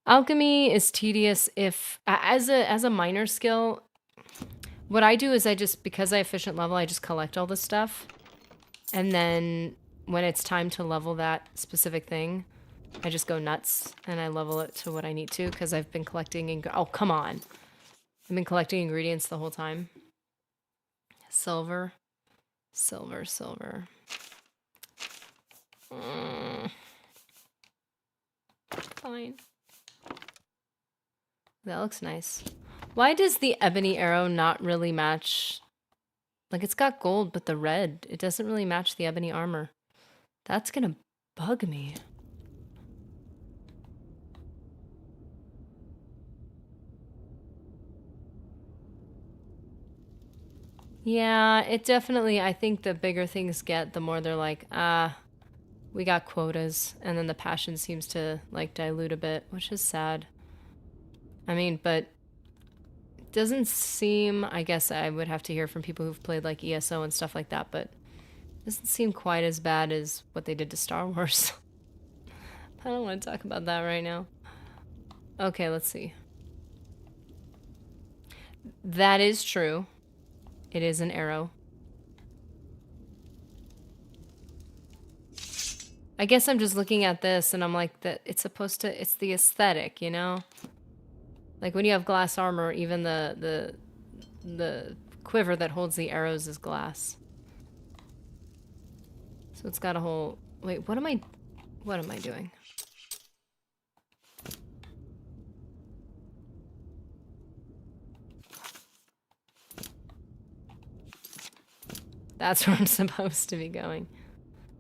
Alchemy is tedious if as a minor skill. What I do is because I efficient level, I just collect all this stuff. And then when it's time to level that specific thing, I just go nuts and I level it to what I need to, because I've been collecting oh, come on. I've been collecting ingredients the whole time. Silver. Silver, silver. Fine. That looks nice. Why does the ebony arrow not really match? Like, it's got gold, but the red, it doesn't really match the ebony armor. That's gonna bug me. Yeah, it definitely, I think the bigger things get, the more they're like, we got quotas. And then the passion seems to, like, dilute a bit, which is sad. I mean, but it doesn't seem, I guess I would have to hear from people who've played like ESO and stuff like that, but it doesn't seem quite as bad as what they did to Star Wars. I don't want to talk about that right now. Okay, let's see. That is true. It is an arrow. I guess I'm just looking at this and I'm like, that it's supposed to, it's the aesthetic, you know? Like when you have glass armor, even the quiver that holds the arrows is glass. So it's got a whole, wait, what am I doing? That's where I'm supposed to be going.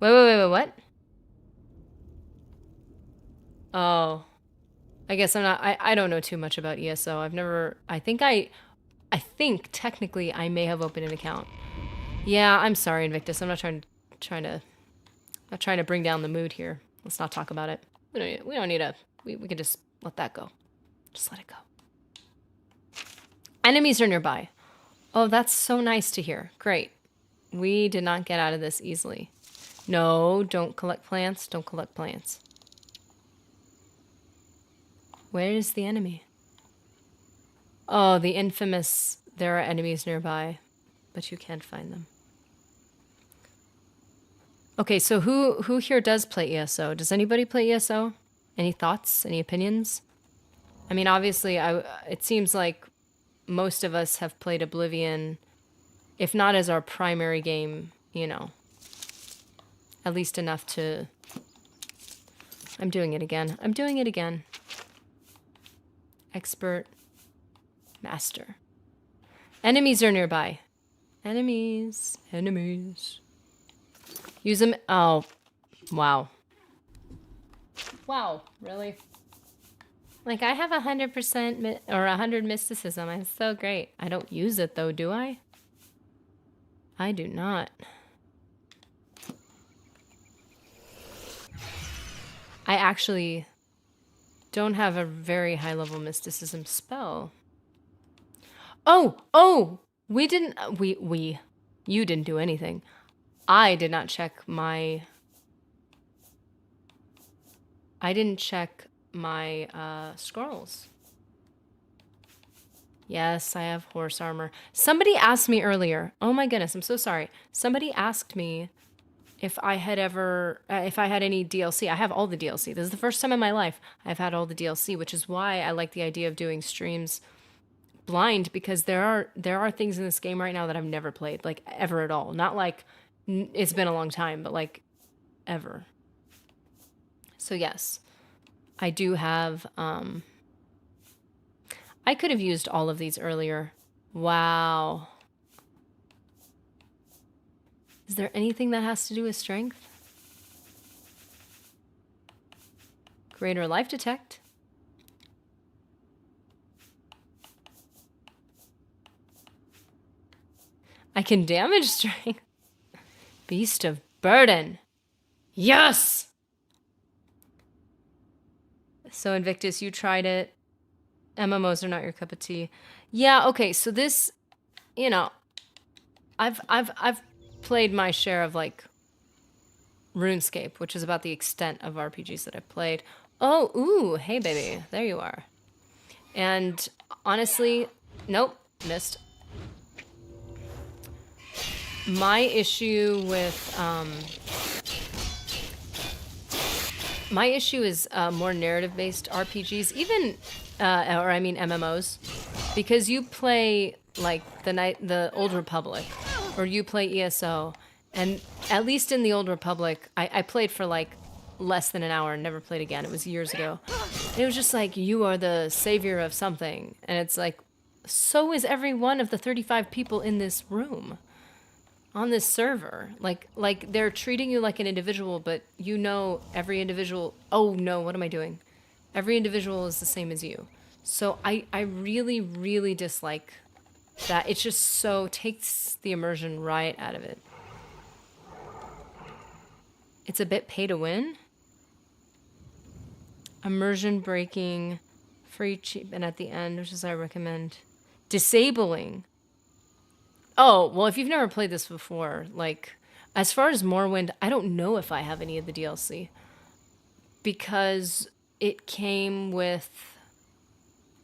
Wait, what? Oh. I guess I'm not, I don't know too much about ESO. I've never, I think technically I may have opened an account. Yeah, I'm sorry, Invictus. I'm not trying to bring down the mood here. Let's not talk about it. We don't need a, we can just let that go. Just let it go. Enemies are nearby. Oh, that's so nice to hear. Great. We did not get out of this easily. No, don't collect plants. Don't collect plants. Where is the enemy? Oh, the infamous, there are enemies nearby, but you can't find them. Okay, so who here does play ESO? Does anybody play ESO? Any thoughts? Any opinions? I mean, obviously, it seems like most of us have played Oblivion, if not as our primary game, you know, at least enough to... I'm doing it again. I'm doing it again. Expert. Master. Enemies are nearby. Enemies. Enemies. Use them. Oh. Wow. Wow. Really? Like, I have 100% or 100 mysticism. I'm so great. I don't use it, though, do I? I do not. I actually don't have a very high level mysticism spell. Oh, we didn't, you didn't do anything. I did not check my, I didn't check my scrolls. Yes, I have horse armor. Somebody asked me earlier, oh my goodness, I'm so sorry. Somebody asked me if I had ever, if I had any DLC. I have all the DLC. This is the first time in my life I've had all the DLC, which is why I like the idea of doing streams blind, because there are things in this game right now that I've never played, like ever at all. Not like it's been a long time, but like ever. So yes, I do have, I could have used all of these earlier. Wow. Is there anything that has to do with strength? Greater life detect. I can damage strength. Beast of burden. Yes! So Invictus, you tried it. MMOs are not your cup of tea. Yeah, okay, so this, you know, I've played my share of like RuneScape, which is about the extent of RPGs that I've played. Oh, ooh, hey baby, there you are. And honestly, nope, missed. My issue with, my issue is more narrative-based RPGs, even, or I mean MMOs, because you play like the Old Republic, or you play ESO, and at least in the Old Republic, I played for like less than an hour and never played again. It was years ago. And it was just like, you are the savior of something, and it's like, so is every one of the 35 people in this room. On this server, like they're treating you like an individual, but you know every individual, oh no, what am I doing? Every individual is the same as you. So I really, really dislike that. It just so takes the immersion right out of it. It's a bit pay to win. Immersion breaking Free, cheap, and at the end, which is I recommend. Disabling. Oh, well, if you've never played this before, like, as far as Morrowind, I don't know if I have any of the DLC. Because it came with...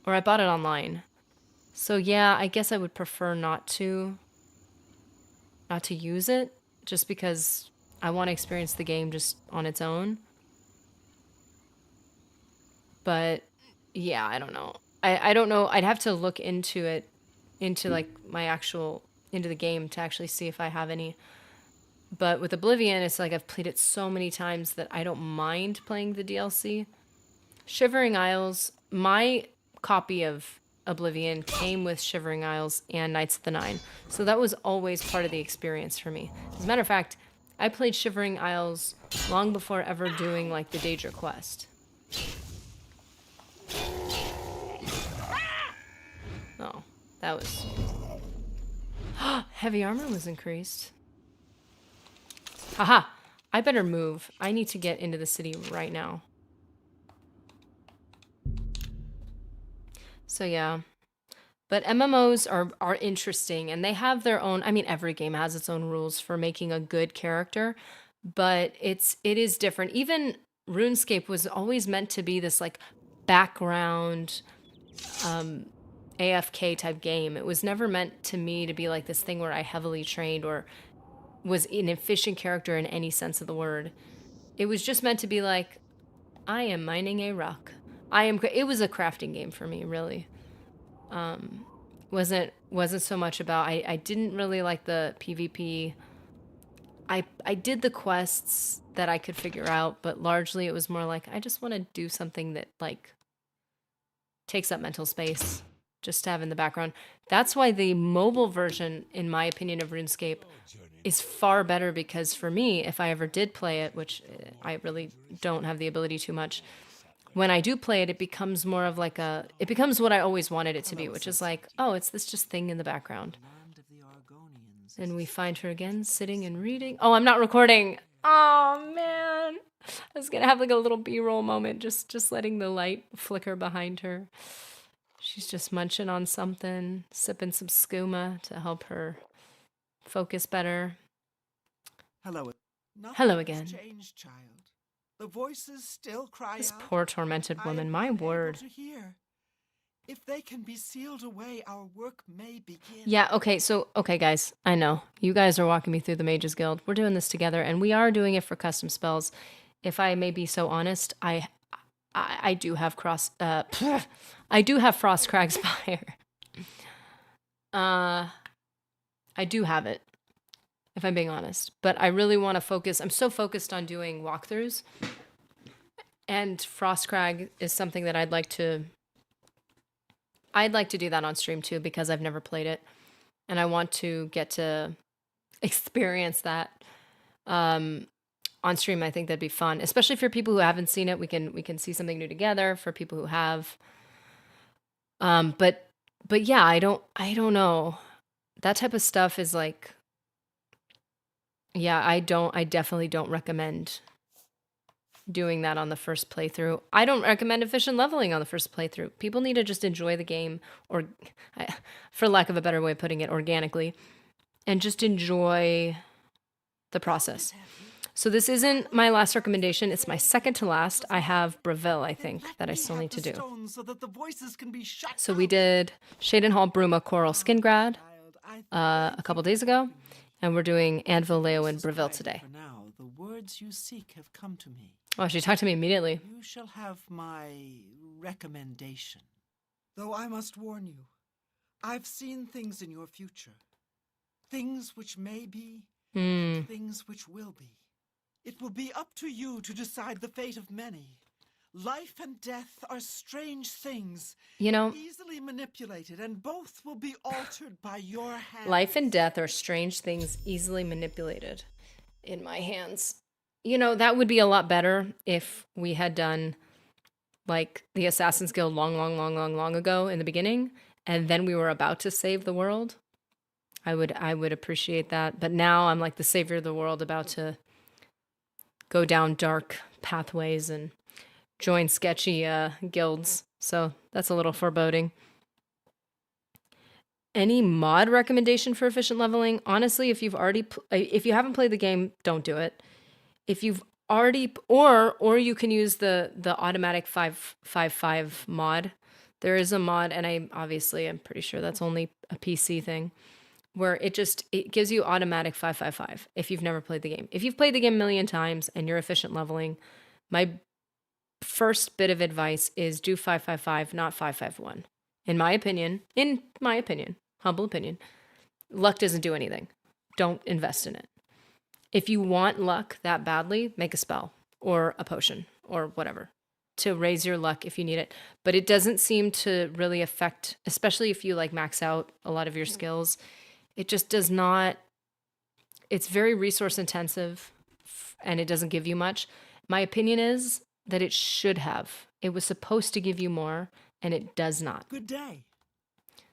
Or I bought it online. So yeah, I guess I would prefer not to use it. Just because I want to experience the game just on its own. But yeah, I don't know. I don't know. I'd have to look into it, into like my actual, into the game to actually see if I have any. But with Oblivion, it's like I've played it so many times that I don't mind playing the DLC. Shivering Isles, my copy of Oblivion came with Shivering Isles and Knights of the Nine. So that was always part of the experience for me. As a matter of fact, I played Shivering Isles long before ever doing like the Daedra quest. Oh, that was... Heavy armor was increased. Haha! I better move. I need to get into the city right now. So yeah. But MMOs are interesting, and they have their own... I mean, every game has its own rules for making a good character, but it is different. Even RuneScape was always meant to be this, like, background... AFK type game. It was never meant to me to be like this thing where I heavily trained or was an efficient character in any sense of the word. It was just meant to be like, I am mining a rock. It was a crafting game for me, really. Wasn't so much about, I didn't really like the PvP. I did the quests that I could figure out, but largely it was more like, I just want to do something that like takes up mental space. Just to have in the background. That's why the mobile version, in my opinion, of RuneScape is far better, because for me, if I ever did play it, which I really don't have the ability too much, when I do play it, it becomes more of like it becomes what I always wanted it to be, which is like, oh, it's this just thing in the background. And we find her again, sitting and reading. Oh, I'm not recording. Oh, man. I was going to have like a little B-roll moment, just letting the light flicker behind her. She's just munching on something, sipping some skooma to help her focus better. Hello. Hello again. Changed, child. The voices still cry This out. poor tormented woman, my word. To hear. If they can be sealed away, our work may begin. Yeah, okay, guys, I know. You guys are walking me through the Mages Guild. We're doing this together, and we are doing it for custom spells. If I may be so honest, I do have I do have Frostcrag Spire. I do have it, if I'm being honest. But I really want to focus. I'm so focused on doing walkthroughs. And Frostcrag is something that I'd like to do that on stream too, because I've never played it. And I want to get to experience that. On stream, I think that'd be fun, especially for people who haven't seen it. We can see something new together. For people who have, but yeah, I don't know. That type of stuff is like, yeah, I definitely don't recommend doing that on the first playthrough. I don't recommend efficient leveling on the first playthrough. People need to just enjoy the game, or, for lack of a better way of putting it, organically, and just enjoy the process. So this isn't my last recommendation. It's my second to last. I have Bravil, I think, that I still need to do. So we did Cheydinhal Bruma Coral Skingrad a couple days ago, and we're doing Anvil, Leyawiin, Bravil today. For now, the words you seek have come to me. Oh, she talked to me immediately. You shall have my recommendation. Though I must warn you, I've seen things in your future. Things which may be, and things which will be. It will be up to you to decide the fate of many. Life and death are strange things, you know, easily manipulated, and both will be altered by your hands. Life and death are strange things, easily manipulated in my hands. You know, that would be a lot better if we had done like the Assassin's Guild long ago in the beginning, and then we were about to save the world. I would appreciate that. But now I'm like the savior of the world, about to go down dark pathways and join sketchy guilds So that's a little foreboding. Any mod recommendation for efficient leveling? Honestly, if you haven't played the game, don't do it. If you've already, or you can use the automatic 555 mod. There is a mod, and I'm pretty sure that's only a PC thing, where it gives you automatic 555 if you've never played the game. If you've played the game a million times and you're efficient leveling, my first bit of advice is do 555, not 551. In my opinion, humble opinion, luck doesn't do anything. Don't invest in it. If you want luck that badly, make a spell or a potion or whatever to raise your luck if you need it. But it doesn't seem to really affect, especially if you like max out a lot of your skills. It just does not, it's very resource intensive and it doesn't give you much. My opinion is that it should have. It was supposed to give you more and it does not. Good day.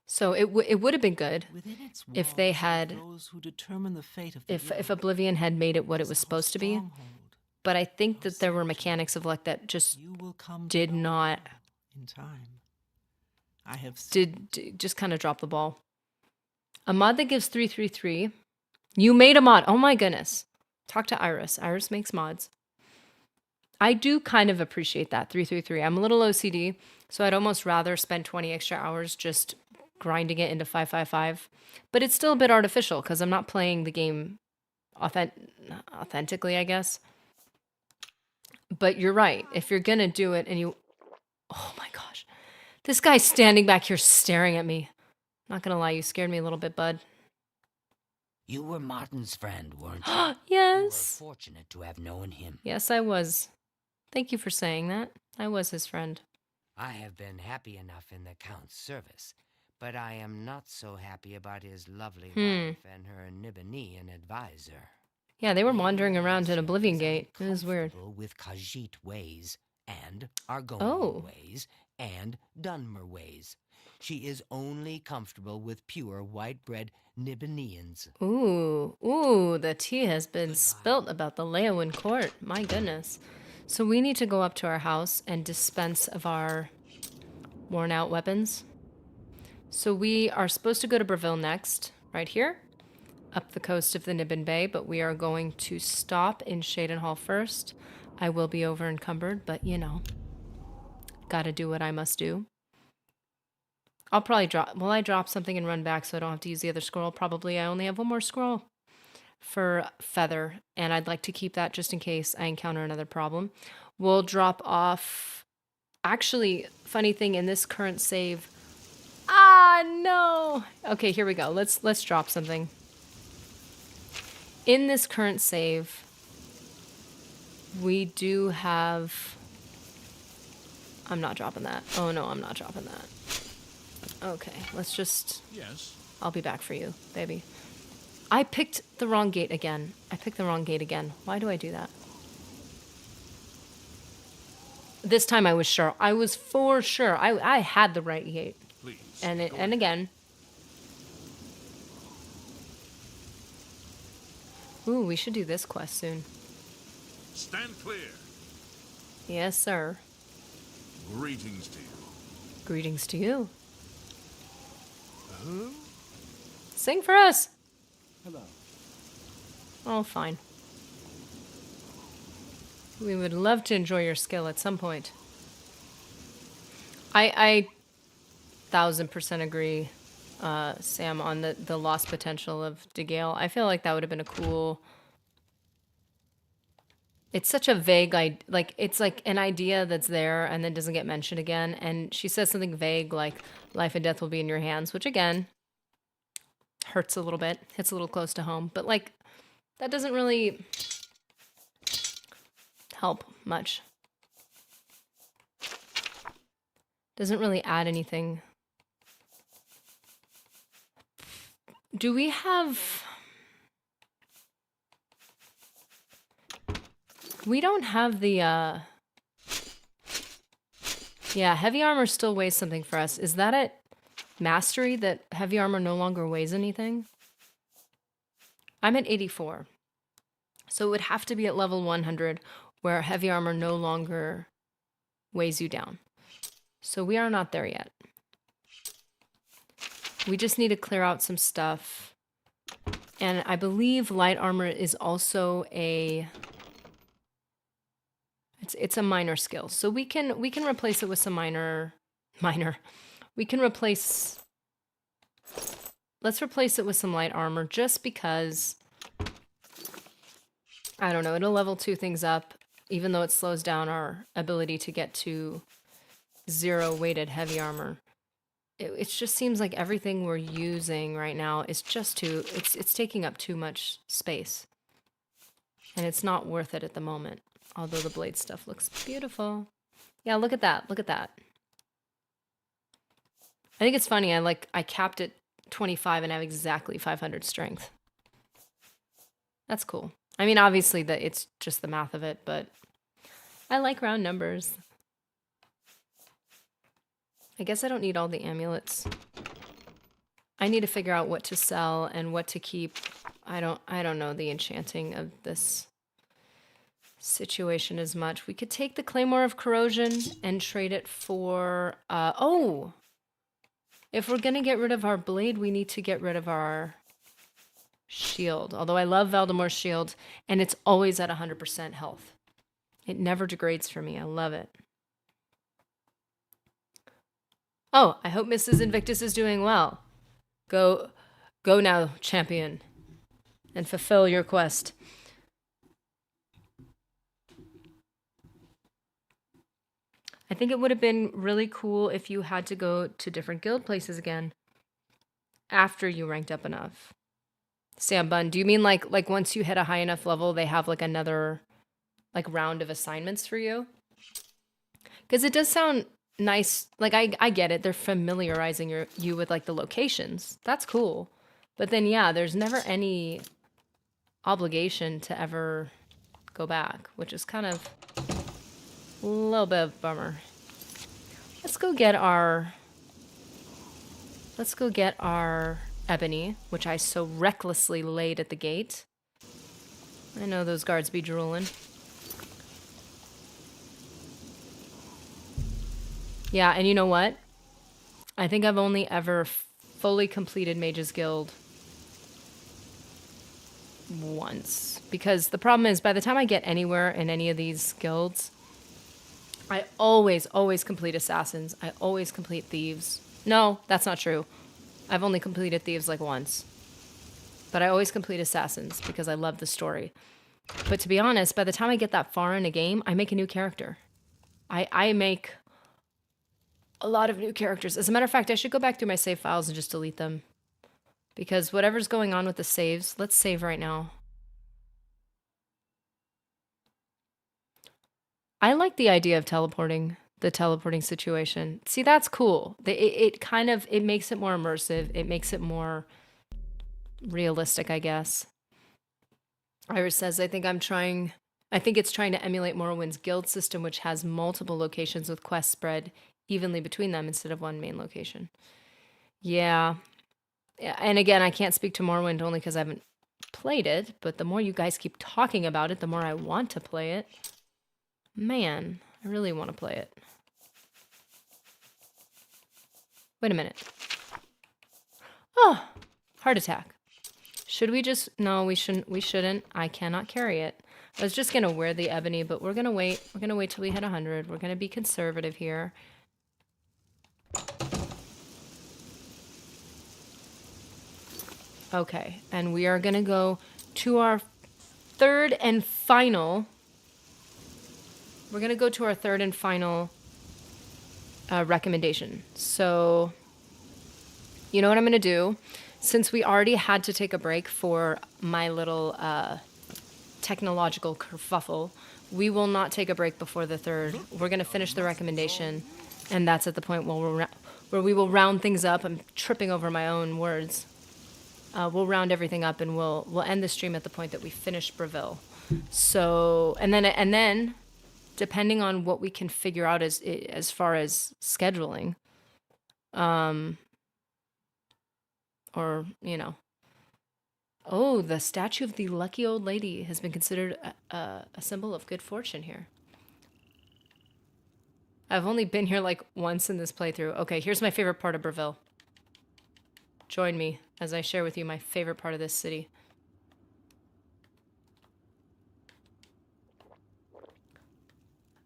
So it would have been good Within its if they walls had, are those who determine the fate of the if world. Oblivion had made it what it was supposed to be. Stronghold. But I think that there were mechanics of luck that just You will come did to know not, in time. I have just kind of drop the ball. A mod that gives 333. You made a mod. Oh my goodness. Talk to Iris. Iris makes mods. I do kind of appreciate that 333. I'm a little OCD, so I'd almost rather spend 20 extra hours just grinding it into 555. But it's still a bit artificial because I'm not playing the game authentically, I guess. But you're right. If you're going to do it and you... Oh my gosh. This guy's standing back here staring at me. Not going to lie, you scared me a little bit, bud. You were Martin's friend, weren't you? Yes. You were fortunate to have known him. Yes, I was. Thank you for saying that. I was his friend. I have been happy enough in the Count's service, but I am not so happy about his lovely wife and her Nibbanean advisor. Yeah, they were wandering around in Oblivion Gate. It was weird. With Khajiit ways, and Argonian ways, and Dunmer ways. She is only comfortable with pure white-bread Nibbaneans. Ooh, the tea has been spilt about the Leyawiin court. My goodness. So we need to go up to our house and dispense of our worn-out weapons. So we are supposed to go to Bravil next, right here, up the coast of the Nibbin Bay, but we are going to stop in Cheydinhal first. I will be over encumbered, but you know, gotta do what I must do. I'll probably will I drop something and run back so I don't have to use the other scroll? Probably. I only have one more scroll for feather, and I'd like to keep that just in case I encounter another problem. We'll drop off... Actually, funny thing, in this current save... Ah, no! Okay, here we go. Let's drop something. In this current save, we do have... I'm not dropping that. Oh, no, I'm not dropping that. Okay, let's just... Yes. I'll be back for you, baby. I picked the wrong gate again. Why do I do that? This time I was sure. I was for sure. I had the right gate. Please. And again. Ooh, we should do this quest soon. Stand clear. Yes, sir. Greetings to you. Greetings to you. Huh? Sing for us. Hello. Oh, fine. We would love to enjoy your skill at some point. I 1000% agree, Sam, on the lost potential of Gail. I feel like that would have been a cool... It's such a vague idea. Like, it's like an idea that's there and then doesn't get mentioned again. And she says something vague like, life and death will be in your hands, which again, hurts a little bit. Hits a little close to home. But like, that doesn't really help much. Doesn't really add anything. Do we have... We don't have the, Yeah, heavy armor still weighs something for us. Is that at mastery that heavy armor no longer weighs anything? I'm at 84. So it would have to be at level 100 where heavy armor no longer weighs you down. So we are not there yet. We just need to clear out some stuff. And I believe light armor is also a... It's a minor skill. So we can replace it with some minor. We can replace... Let's replace it with some light armor just because... I don't know, it'll level 2 things up, even though it slows down our ability to get to 0 weighted heavy armor. It just seems like everything we're using right now is just too... It's taking up too much space. And it's not worth it at the moment. Although the blade stuff looks beautiful. Yeah, look at that. Look at that. I think it's funny. I capped at 25 and have exactly 500 strength. That's cool. I mean, obviously it's just the math of it, but I like round numbers. I guess I don't need all the amulets. I need to figure out what to sell and what to keep. I don't know the enchanting of this situation as much. We could take the Claymore of Corrosion and trade it for oh! If we're gonna get rid of our blade, we need to get rid of our shield. Although I love Valdemore's shield, and it's always at 100% health. It never degrades for me. I love it. Oh, I hope Mrs. Invictus is doing well. Go now, champion, and fulfill your quest. I think it would have been really cool if you had to go to different guild places again after you ranked up enough. Sam Bun, do you mean like once you hit a high enough level, they have like another like round of assignments for you? Because it does sound nice. Like I get it. They're familiarizing you with like the locations. That's cool. But then yeah, there's never any obligation to ever go back, which is kind of a little bit of a bummer. Let's go get our ebony, which I so recklessly laid at the gate. I know those guards be drooling. Yeah, and you know what? I think I've only ever fully completed Mage's Guild once. Because the problem is, by the time I get anywhere in any of these guilds, I always complete assassins. I always complete thieves. No, that's not true. I've only completed thieves like once. But I always complete assassins because I love the story. But to be honest, by the time I get that far in a game, I make a new character. I make a lot of new characters. As a matter of fact, I should go back through my save files and just delete them. Because whatever's going on with the saves, let's save right now. I like the idea of teleporting. The teleporting situation. See, that's cool. It makes it more immersive. It makes it more realistic, I guess. Iris says, I think it's trying to emulate Morrowind's guild system, which has multiple locations with quests spread evenly between them instead of one main location. Yeah. And again, I can't speak to Morrowind only because I haven't played it, but the more you guys keep talking about it, the more I want to play it. Man, I really want to play it. Wait a minute. Oh, heart attack. Should we just... No, we shouldn't. I cannot carry it. I was just going to wear the ebony, but we're going to wait. We're going to wait till we hit 100. We're going to be conservative here. Okay, and we are going to go to our third and final... We're going to go to our third and final recommendation. So, you know what I'm going to do? Since we already had to take a break for my little technological kerfuffle, we will not take a break before the third. We're going to finish the recommendation, and that's at the point where we will round things up. I'm tripping over my own words. We'll round everything up, and we'll end the stream at the point that we finish Bravil. So, and then depending on what we can figure out as far as scheduling, or, you know. Oh, the statue of the lucky old lady has been considered a symbol of good fortune here. I've only been here like once in this playthrough. Okay, here's my favorite part of Bravil. Join me as I share with you my favorite part of this city.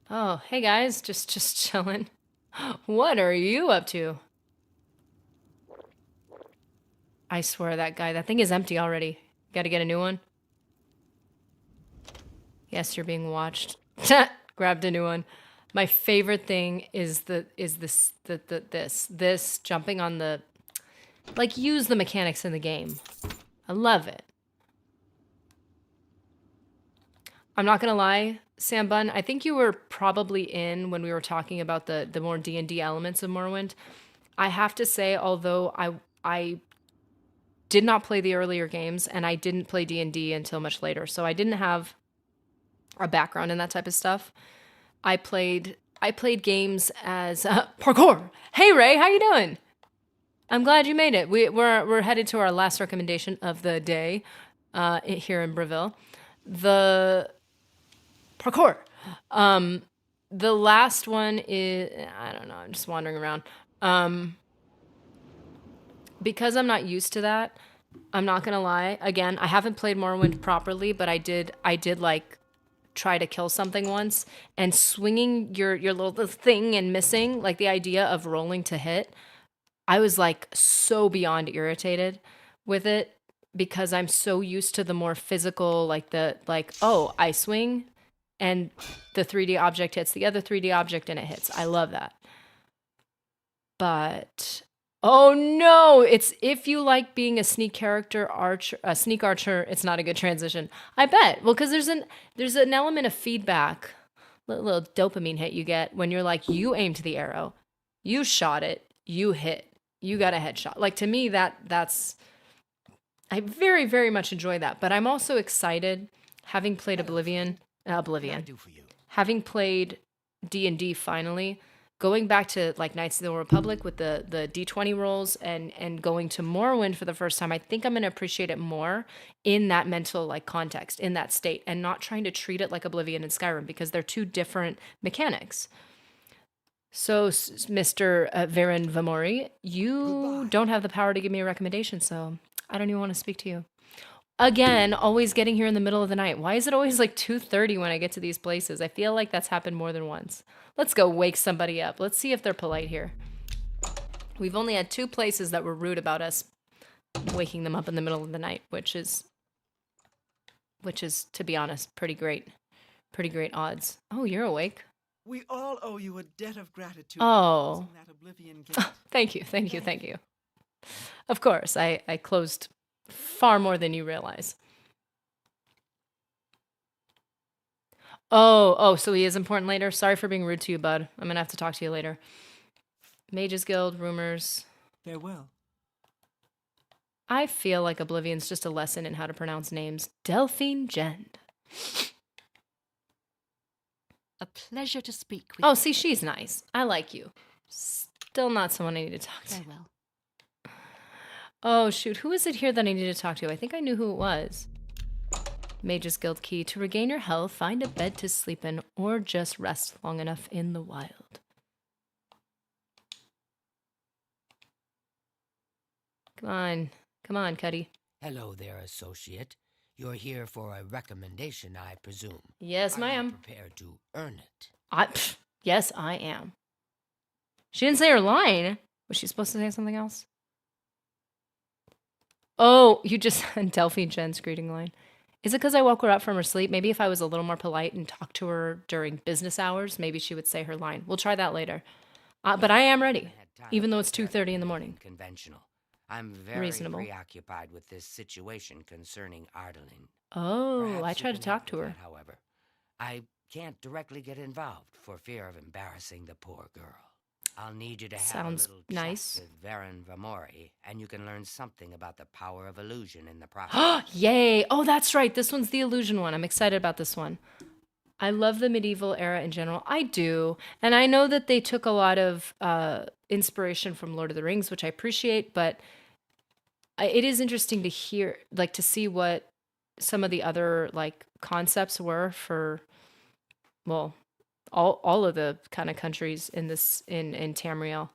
Oh, hey guys, just chilling. What are you up to? I swear that thing is empty already. Gotta get a new one. Yes, you're being watched. Grabbed a new one. My favorite thing is this jumping on the, like, use the mechanics in the game. I love it. I'm not gonna lie, Sam Bun, I think you were probably in when we were talking about the more D&D elements of Morrowind. I have to say, although I did not play the earlier games and I didn't play D&D until much later, so I didn't have a background in that type of stuff. I played games as parkour. Hey Ray, how you doing? I'm glad you made it. We're headed to our last recommendation of the day here in Bravil. The parkour. The last one is, I don't know, I'm just wandering around. Because I'm not used to that, I'm not gonna lie. Again, I haven't played Morrowind properly, but I did like try to kill something once, and swinging your little thing and missing, like the idea of rolling to hit, I was like so beyond irritated with it because I'm so used to the more physical, oh, I swing and the 3D object hits the other 3D object and it hits. I love that. But oh no, it's if you like being a sneak archer, it's not a good transition. I bet. Well, because there's an element of feedback, little dopamine hit you get when you're like, you aimed the arrow, you shot it, you hit, you got a headshot. Like, to me, that's I very, very much enjoy that. But I'm also excited, having played Oblivion, having played D&D finally, going back to like Knights of the Old Republic with the D20 rolls and going to Morrowind for the first time. I think I'm going to appreciate it more in that mental like context, in that state, and not trying to treat it like Oblivion and Skyrim, because they're two different mechanics. So, Mr. Varen Vamori, you don't have the power to give me a recommendation, so I don't even want to speak to you. Again, always getting here in the middle of the night. Why is it always like 2:30 when I get to these places? I feel like that's happened more than once. Let's go wake somebody up. Let's see if they're polite here. We've only had 2 places that were rude about us waking them up in the middle of the night, which is, to be honest, pretty great odds. Oh, you're awake. We all owe you a debt of gratitude Oh. for closing that Oblivion gate. Thank you. Of course, I closed far more than you realize. Oh, so he is important later? Sorry for being rude to you, bud. I'm gonna have to talk to you later. Mages Guild, rumors. Farewell. I feel like Oblivion's just a lesson in how to pronounce names. Delphine Gend. A pleasure to speak with Oh, you. see, she's nice. I like you. Still not someone I need to talk to. Farewell. Oh, shoot. Who is it here that I need to talk to? I think I knew who it was. Mage's Guild key. To regain your health, find a bed to sleep in, or just rest long enough in the wild. Come on, Cuddy. Hello there, associate. You're here for a recommendation, I presume. Yes, Are ma'am. you prepared to earn it? Yes, I am. She didn't say her line. Was she supposed to say something else? Oh, you just said Delphine Jen's greeting line. Is it because I woke her up from her sleep? Maybe if I was a little more polite and talked to her during business hours, maybe she would say her line. We'll try that later. But I am ready, even though it's 2:30 in the morning. Conventional. I'm very Reasonable. preoccupied with this situation concerning Ardaline. Oh, Perhaps I you tried to can talk help to with her. that, however, I can't directly get involved for fear of embarrassing the poor girl. I'll need you to have Sounds a little nice. chat with Varen Vamori, and you can learn something about the power of illusion in the process. Yay! Oh, that's right. This one's the illusion one. I'm excited about this one. I love the medieval era in general. I do. And I know that they took a lot of inspiration from Lord of the Rings, which I appreciate, but it is interesting to hear, like, to see what some of the other, like, concepts were for, well, all of the kind of countries in this in Tamriel.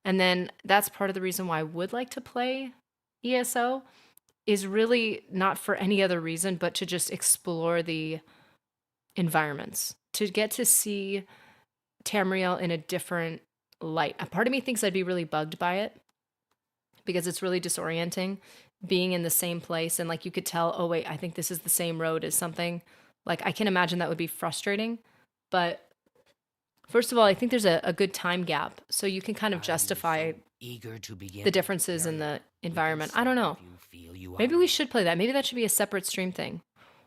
And then that's part of the reason why I would like to play ESO, is really not for any other reason but to just explore the environments, to get to see Tamriel in a different light. A part of me thinks I'd be really bugged by it because it's really disorienting being in the same place, and like you could tell, oh wait, I think this is the same road as something. Like I can imagine that would be frustrating. But first of all, I think there's a good time gap, so you can kind of justify Eager to begin the differences in the environment. I don't know. Maybe we should play that. Maybe that should be a separate stream thing.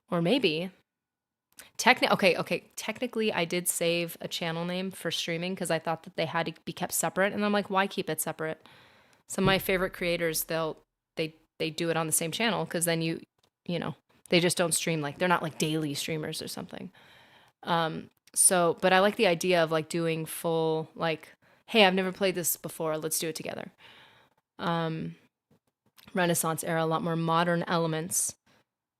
Or maybe technically I did save a channel name for streaming because I thought that they had to be kept separate, and I'm like, why keep it separate? Some of my favorite creators, they do it on the same channel because then you know, they just don't stream, like they're not like daily streamers or something. So, but I like the idea of like doing full, like, hey, I've never played this before, let's do it together. Renaissance era, a lot more modern elements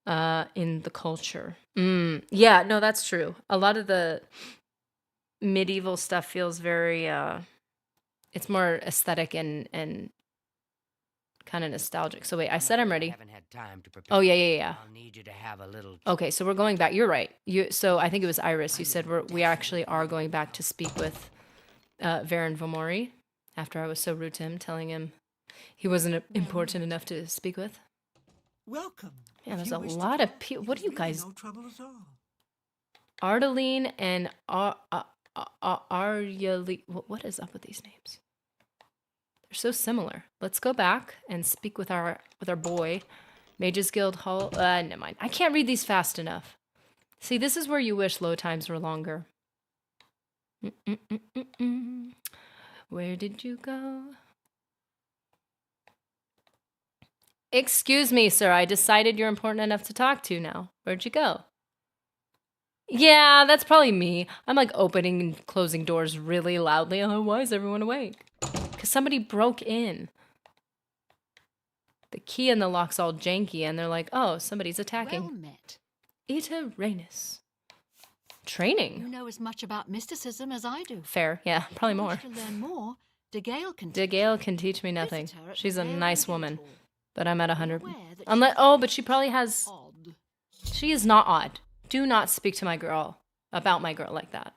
in the culture. Yeah, no, that's true. A lot of the medieval stuff feels very, it's more aesthetic and kind of nostalgic. So wait, I said I'm ready. Haven't had time to prepare. Oh, yeah. I'll need you to have a little. Okay, so we're going back. You're right. So I think it was Iris. You said we actually are going back to speak with Varen Vomori after I was so rude to him, telling him he wasn't important enough to speak with. Welcome. Yeah, If there's you a wish to lot of talk, people. it What is do you really guys? No trouble at all. Ardeline and Aryali. What is up with these names? They're so similar. Let's go back and speak with our boy, Mages Guild Hall. Never mind. I can't read these fast enough. See, this is where you wish load times were longer. Where did you go? Excuse me, sir. I decided you're important enough to talk to now. Where'd you go? Yeah, that's probably me. I'm like opening and closing doors really loudly. Oh, why is everyone awake? Because somebody broke in. The key in the lock's all janky, and they're like, oh, somebody's attacking. Well met. Ita Rhaenys. Training. You know as much about mysticism as I do. Fair, yeah, probably If you more. wish to learn more, Gail can Gail can teach me nothing. Visit her at She's the a Leyawiin nice Guild woman, Hall. but I'm at Be 100. aware that Unless, she's oh, but she probably has. odd. She is not odd. Do not speak to my girl about my girl like that.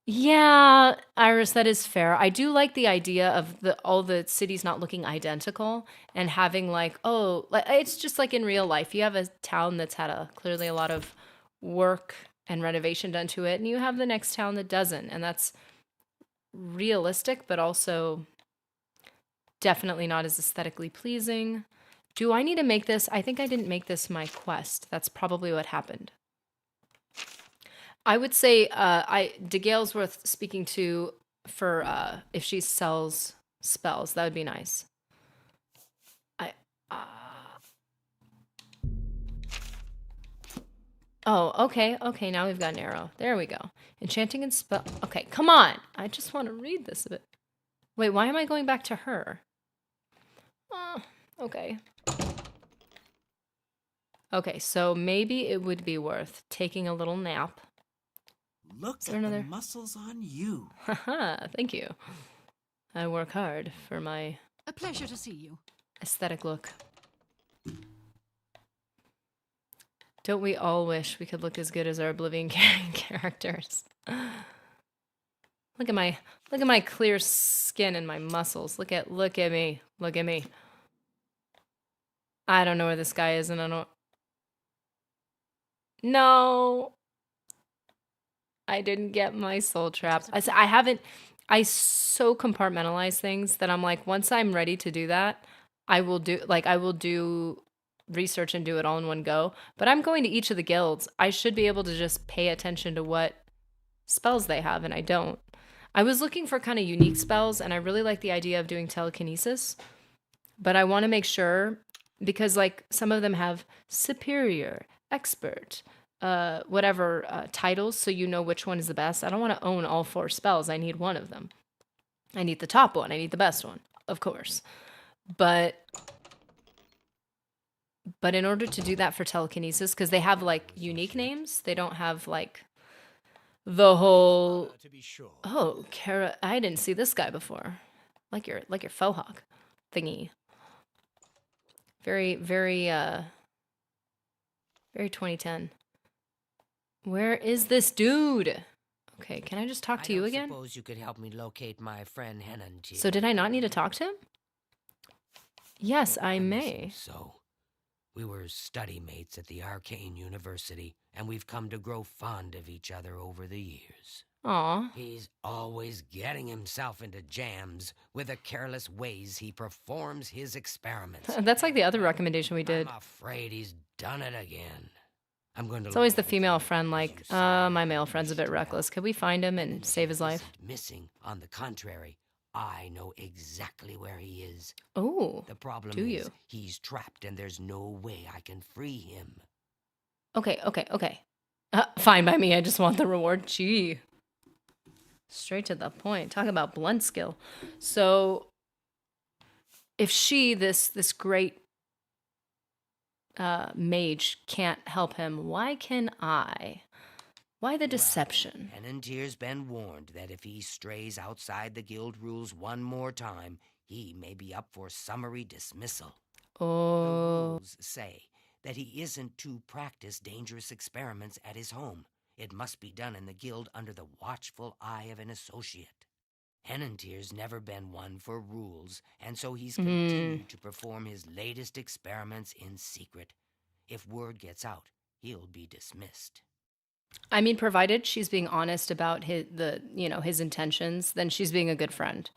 Yeah, Iris, that is fair. I do like the idea of all the cities not looking identical and having like, oh, like it's just like in real life. You have a town that's had clearly a lot of work and renovation done to it, and you have the next town that doesn't, and that's realistic, but also definitely not as aesthetically pleasing. Do I need to make this? I think I didn't make this my quest. That's probably what happened. I would say DeGale's worth speaking to for if she sells spells. That would be nice. Oh, okay. Okay, now we've got an arrow. There we go. Enchanting and spell. Okay, come on. I just want to read this a bit. Wait, why am I going back to her? Okay. Okay, so maybe it would be worth taking a little nap. Look at another? the muscles on you. Haha, thank you. I work hard for my A pleasure to see you. aesthetic look. Don't we all wish we could look as good as our Oblivion characters? Look at my clear skin and my muscles. Look at me. Look at me. I don't know where this guy is, and I don't. No. I didn't get my soul trap. I so compartmentalize things that I'm like, once I'm ready to do that, I will do research and do it all in one go. But I'm going to each of the guilds. I should be able to just pay attention to what spells they have, and I don't. I was looking for kind of unique spells, and I really like the idea of doing telekinesis, but I want to make sure, because like some of them have superior, expert, whatever titles, so you know which one is the best. I don't want to own all 4 spells. I need one of them. I need the top one. I need the best one, of course. But But in order to do that for telekinesis, because they have like unique names, they don't have like the whole. To be sure. Oh, Kara, I didn't see this guy before. Like your faux hawk thingy. Very, very 2010. Where is this dude? Okay, can I just talk to you again? I suppose you could help me locate my friend Henantier. So did I not need to talk to him? Yes, I may. So, we were study mates at the Arcane University, and we've come to grow fond of each other over the years. Aw. He's always getting himself into jams with the careless ways he performs his experiments. That's like the other recommendation we did. I'm afraid he's done it again. I'm going to. It's always the female friend like, my male friend's a bit reckless. Could we find him and save his life? Missing. On the contrary, I know exactly where he is. Oh, The problem do is you? he's trapped and there's no way I can free him. Okay. Fine by me. I just want the reward. Gee. Straight to the point. Talk about blunt skill. So, if she, this great mage, can't help him, why can I? Why the deception? Henantier's been warned that if he strays outside the guild rules one more time, he may be up for summary dismissal. The Oh. rules say that he isn't to practice dangerous experiments at his home. It must be done in the guild under the watchful eye of an associate. Henantier's never been one for rules, and so he's continued to perform his latest experiments in secret. If word gets out, he'll be dismissed. I mean, provided she's being honest about his intentions, then she's being a good friend.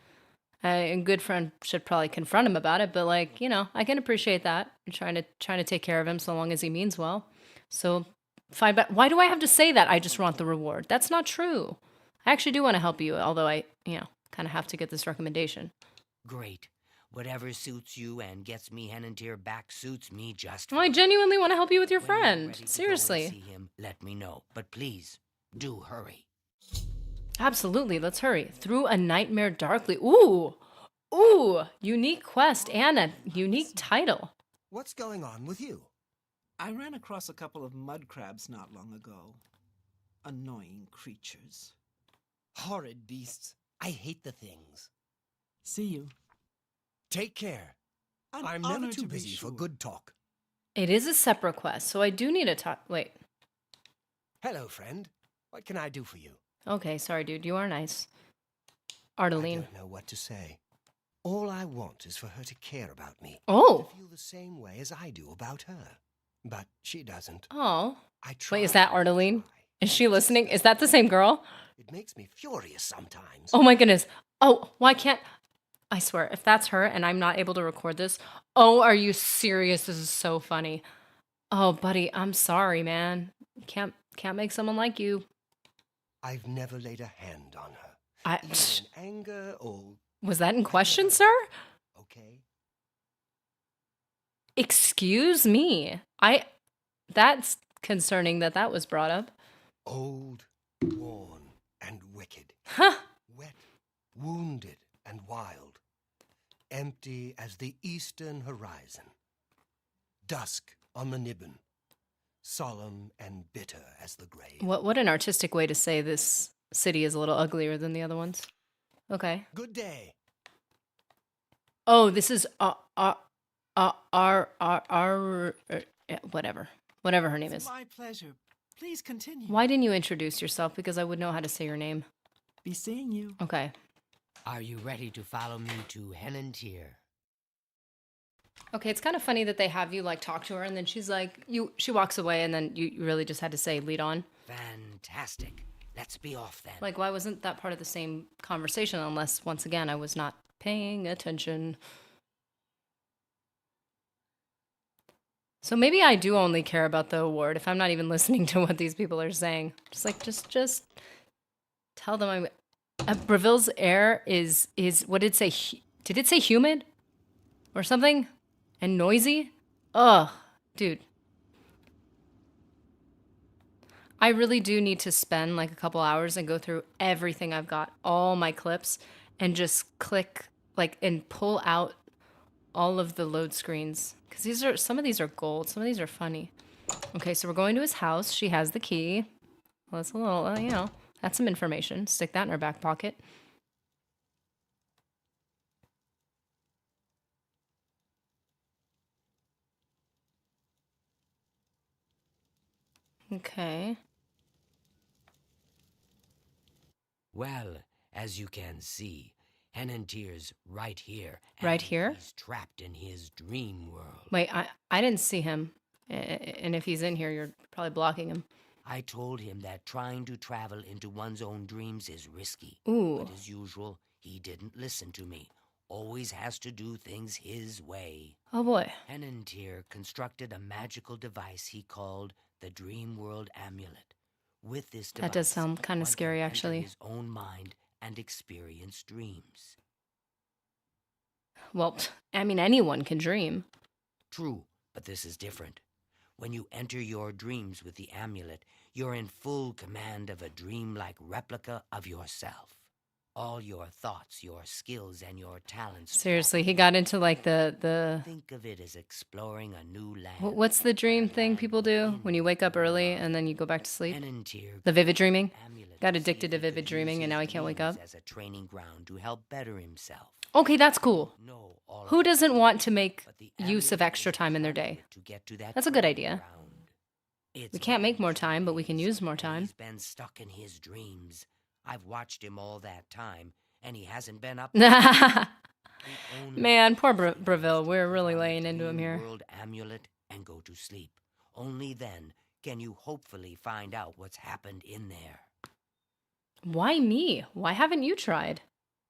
A good friend should probably confront him about it, but like, I can appreciate that. I'm trying to take care of him so long as he means well. So fine, but why do I have to say that I just want the reward? That's not true. I actually do want to help you, although I, kind of have to get this recommendation. Great. Whatever suits you and gets me Henantier back suits me just Well, I fine. genuinely want to help you with your When you're friend. ready to go and Seriously. see him, let me know. But please, do hurry. Absolutely. Let's hurry. Through a nightmare darkly. Ooh. Unique quest and a unique title. What's going on with you? I ran across a couple of mud crabs not long ago. Annoying creatures. Horrid beasts. I hate the things. See you. Take care. An I'm never honor too to be busy for sure. good talk. It is a separate quest, so I do need to talk. Wait. Hello, friend. What can I do for you? Okay, sorry, dude. You are nice. I Ardeline. don't know what to say. All I want is for her to care about me. Oh. To feel the same way as I do about her. But she doesn't. Oh. I try. Wait, is that and Ardeline? try. Is she listening? Is that the same girl? It makes me furious sometimes. Oh my goodness. Oh, why can't... I swear, if that's her and I'm not able to record this... Oh, are you serious? This is so funny. Oh, buddy, I'm sorry, man. Can't make someone like you. I've never laid a hand on her. I... Either in anger or... Was that in question, sir? Okay. Excuse me. That's concerning that was brought up. Old, worn, and wicked. Huh. Wet, wounded, and wild. Empty as the eastern horizon. Dusk on the Nibbin. Solemn and bitter as the grave. What an artistic way to say this city is a little uglier than the other ones. Okay. Good day. Oh, this is whatever her name It's is. my pleasure. Please continue. Why didn't you introduce yourself? Because I would know how to say your name. Be seeing you. Okay. Are you ready to follow me to Henantier? Okay, it's kind of funny that they have you like talk to her and then she's like she walks away and then you really just had to say lead on. Fantastic. Let's be off then. Like, why wasn't that part of the same conversation unless once again I was not paying attention? So maybe I do only care about the award if I'm not even listening to what these people are saying. Just tell them I'm... Bravil's air is what did it say? Did it say humid? Or something? And noisy? Ugh, dude. I really do need to spend like a couple hours and go through everything I've got, all my clips, and just click like and pull out all of the load screens. Because some of these are gold. Some of these are funny. Okay, so we're going to his house. She has the key. Well, that's a little, you know, that's some information. Stick that in her back pocket. Okay. Well, as you can see, Henantier's right here. Right and here? He's trapped in his dream world. Wait, I didn't see him. And if he's in here, you're probably blocking him. I told him that trying to travel into one's own dreams is risky. Ooh. But as usual, he didn't listen to me. Always has to do things his way. Oh boy. Henantier constructed a magical device he called the Dream World Amulet. With this device, That does sound kind one of can scary, enter actually. his own mind and experience dreams. Well, I mean, anyone can dream. True, but this is different. When you enter your dreams with the amulet, you're in full command of a dreamlike replica of yourself. All your thoughts, your skills, and your talents. Seriously, he got into like the Think of it as exploring a new land. what's the dream thing people do when you wake up early and then you go back to sleep? Henantier The vivid dreaming? amulet Got to see addicted if to he vivid could dreaming use and now his he can't wake dreams up. as a training ground to help better himself. Okay, that's cool. No, all Who of it, doesn't want to make but the use of amulet extra is time in their the day? amulet to get to that That's a good training idea. ground. It's We can't make more been time, but we can days, use more and time. He's been stuck in his dreams. I've watched him all that time, and he hasn't been up. Man, poor Bravil. We're really laying into him here. World amulet and go to sleep. Only then can you hopefully find out what's happened in there. Why me? Why haven't you tried?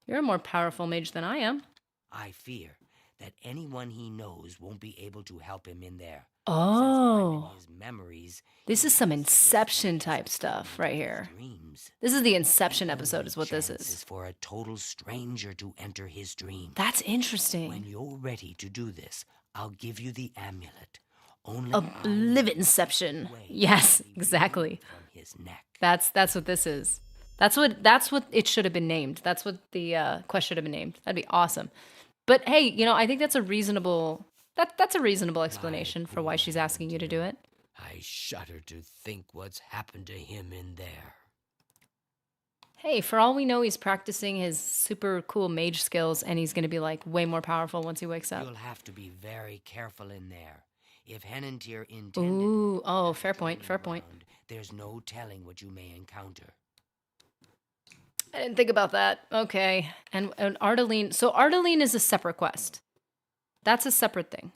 You're a more powerful mage than I am. I fear that anyone he knows won't be able to help him in there. Oh. Since I'm in his memories, This he is some has Inception listed type as a stuff element right of his here. dreams. This is the Inception The episode only is what this chance is. for a total stranger to enter his dream. That's When interesting. you're ready to do this, I'll give you the amulet. Only Oblivionception. Yes, exactly. From his neck. That's what this is. That's what it should have been named. That's what the quest should have been named. That'd be awesome. But hey, you know, I think that's a reasonable explanation for why she's asking you to do it. I shudder to think what's happened to him in there. Hey, for all we know, he's practicing his super cool mage skills, and he's going to be like way more powerful once he wakes up. You'll have to be very careful in there. If Henantier intended Ooh, oh, that fair point, fair training point. ground, there's no telling what you may encounter. I didn't think about that. Okay, and Ardaline. So Ardaline is a separate quest. That's a separate thing.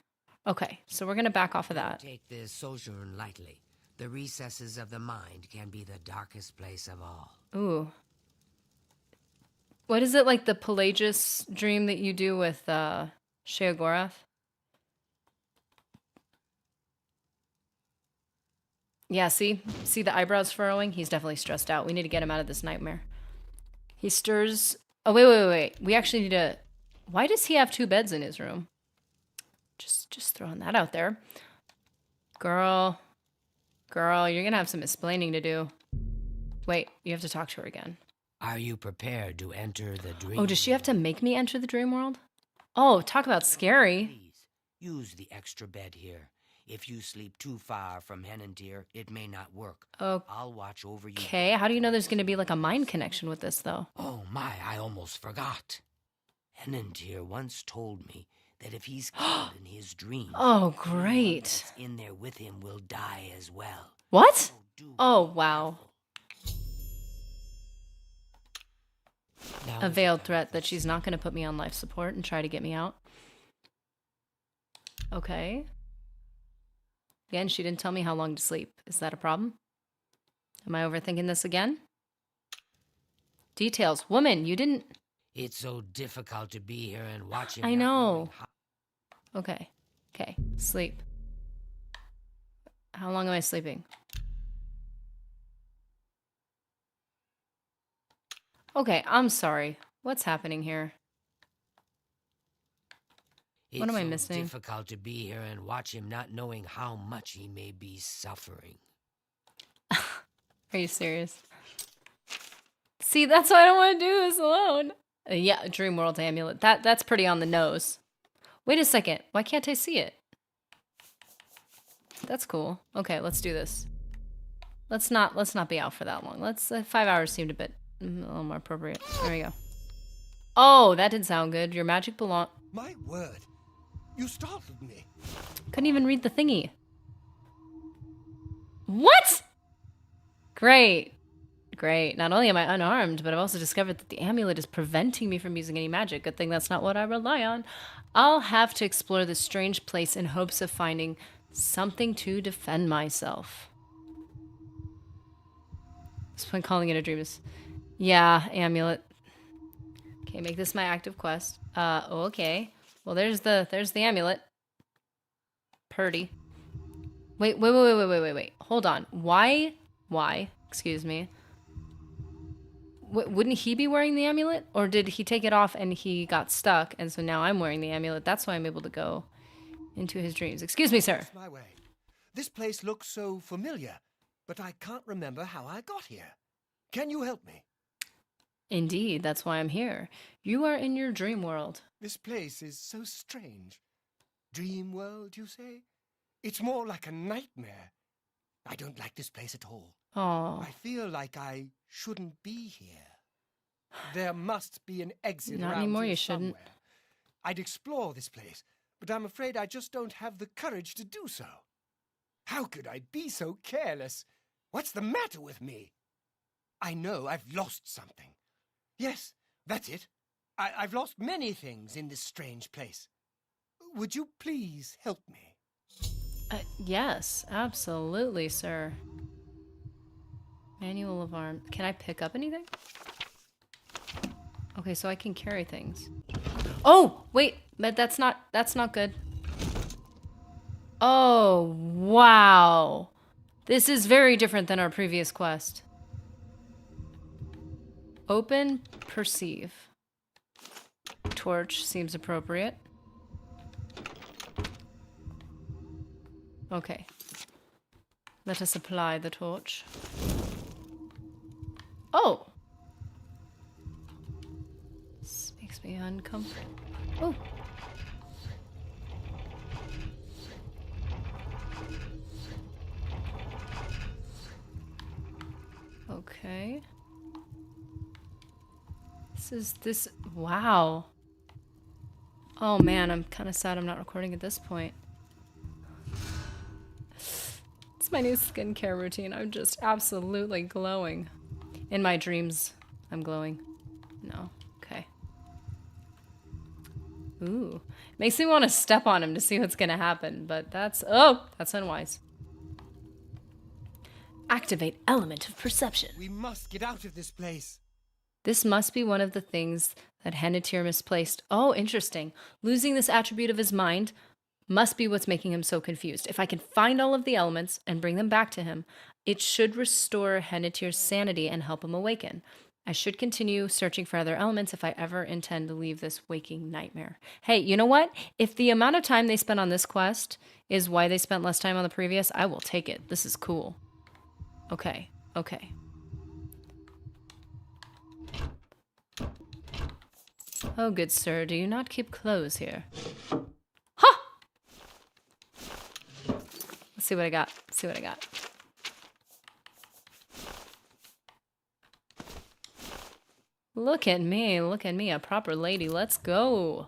Okay, so we're gonna back off of that. Take this sojourn lightly. The recesses of the mind can be the darkest place of all. Ooh. What is it, like the Pelagius dream that you do with Sheogorath? Yeah, see the eyebrows furrowing? He's definitely stressed out. We need to get him out of this nightmare. He stirs. Oh, wait. We actually need to. Why does he have 2 beds in his room? Just throwing that out there. Girl, you're gonna have some explaining to do. Wait, you have to talk to her again. Are you prepared to enter the dream? Oh, does she have to make me enter the dream world? Oh, talk about scary. Please, use the extra bed here. If you sleep too far from Henantier, it may not work. I'll watch over you. Okay, how do you know there's gonna be like a mind connection with this, though? Oh my, I almost forgot. Henantier once told me that if he's killed in his dreams, Oh, anyone great. that's in there with him will die as well. What? So do Oh, be wow. careful. Now A is veiled the time threat for that she's not gonna put me on life support and try to get me out. Okay. Again, she didn't tell me how long to sleep. Is that a problem? Am I overthinking this again? Details. Woman, you didn't... It's so difficult to be here and watch him. I not know. knowing how- Okay. Sleep. How long am I sleeping? Okay, I'm sorry. What's happening here? What am I It's so missing? difficult to be here and watch him not knowing how much he may be suffering. Are you serious? See, that's what I don't want to do this alone. Yeah, Dream World Amulet. That's pretty on the nose. Wait a second. Why can't I see it? That's cool. Okay, let's do this. Let's not be out for that long. Let's 5 hours seemed a little more appropriate. There we go. Oh, that didn't sound good. Your magic belong. My word, you startled me. Couldn't even read the thingy. What? Great. Great. Not only am I unarmed, but I've also discovered that the amulet is preventing me from using any magic. Good thing that's not what I rely on. I'll have to explore this strange place in hopes of finding something to defend myself. This point calling it a dream is... Yeah, amulet. Okay, make this my active quest. Okay. Well, there's the amulet. Purdy. Wait. Hold on. Why? Excuse me. Wouldn't he be wearing the amulet? Or did he take it off and he got stuck, and so now I'm wearing the amulet? That's why I'm able to go into his dreams. Excuse me, sir. It's my way. This place looks so familiar, but I can't remember how I got here. Can you help me? Indeed, that's why I'm here. You are in your dream world. This place is so strange. Dream world, you say? It's more like a nightmare. I don't like this place at all. Oh. I feel like I shouldn't be here. There must be an exit Not around anymore, here you shouldn't. somewhere. I'd explore this place, but I'm afraid I just don't have the courage to do so. How could I be so careless? What's the matter with me? I know I've lost something. Yes, that's it. I've lost many things in this strange place. Would you please help me? Yes, absolutely, sir. Manual of arm. Can I pick up anything? Okay, so I can carry things. Oh, wait, but that's not good. Oh, wow. This is very different than our previous quest. Open, perceive. Torch seems appropriate. Okay. Let us apply the torch. Oh! This makes me uncomfortable. Oh! Okay. Wow. Oh man, I'm kind of sad I'm not recording at this point. It's my new skincare routine. I'm just absolutely glowing. In my dreams, I'm glowing. No. Okay. Ooh. Makes me want to step on him to see what's gonna happen, but that's unwise. Activate element of perception. We must get out of this place. This must be one of the things that Hennetir misplaced. Oh, interesting. Losing this attribute of his mind must be what's making him so confused. If I can find all of the elements and bring them back to him, it should restore Hennetir's sanity and help him awaken. I should continue searching for other elements if I ever intend to leave this waking nightmare. Hey, you know what? If the amount of time they spent on this quest is why they spent less time on the previous, I will take it. This is cool. Okay. Oh, good sir, do you not keep clothes here? Ha! Let's see what I got. Look at me, a proper lady. Let's go.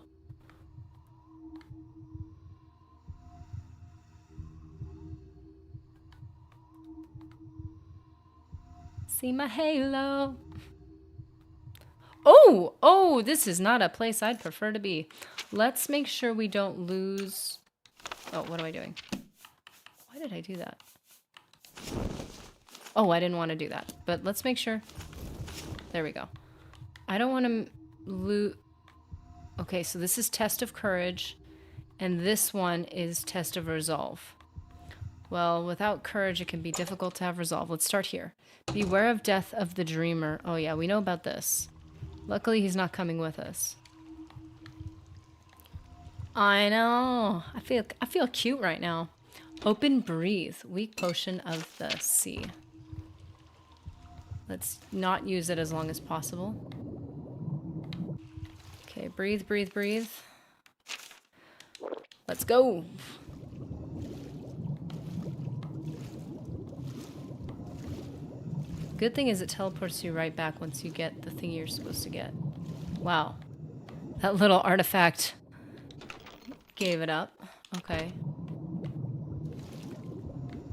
See my halo. Oh, this is not a place I'd prefer to be. Let's make sure we don't lose... Oh, what am I doing? Why did I do that? Oh, I didn't want to do that. But let's make sure... There we go. I don't want to lose... Okay, so this is Test of Courage. And this one is Test of Resolve. Well, without courage, it can be difficult to have resolve. Let's start here. Beware of death of the dreamer. Oh yeah, we know about this. Luckily, he's not coming with us. I know. I feel cute right now. Open breathe. Weak potion of the sea. Let's not use it as long as possible. Okay, breathe. Let's go. Good thing is it teleports you right back once you get the thing you're supposed to get. Wow. That little artifact gave it up. Okay.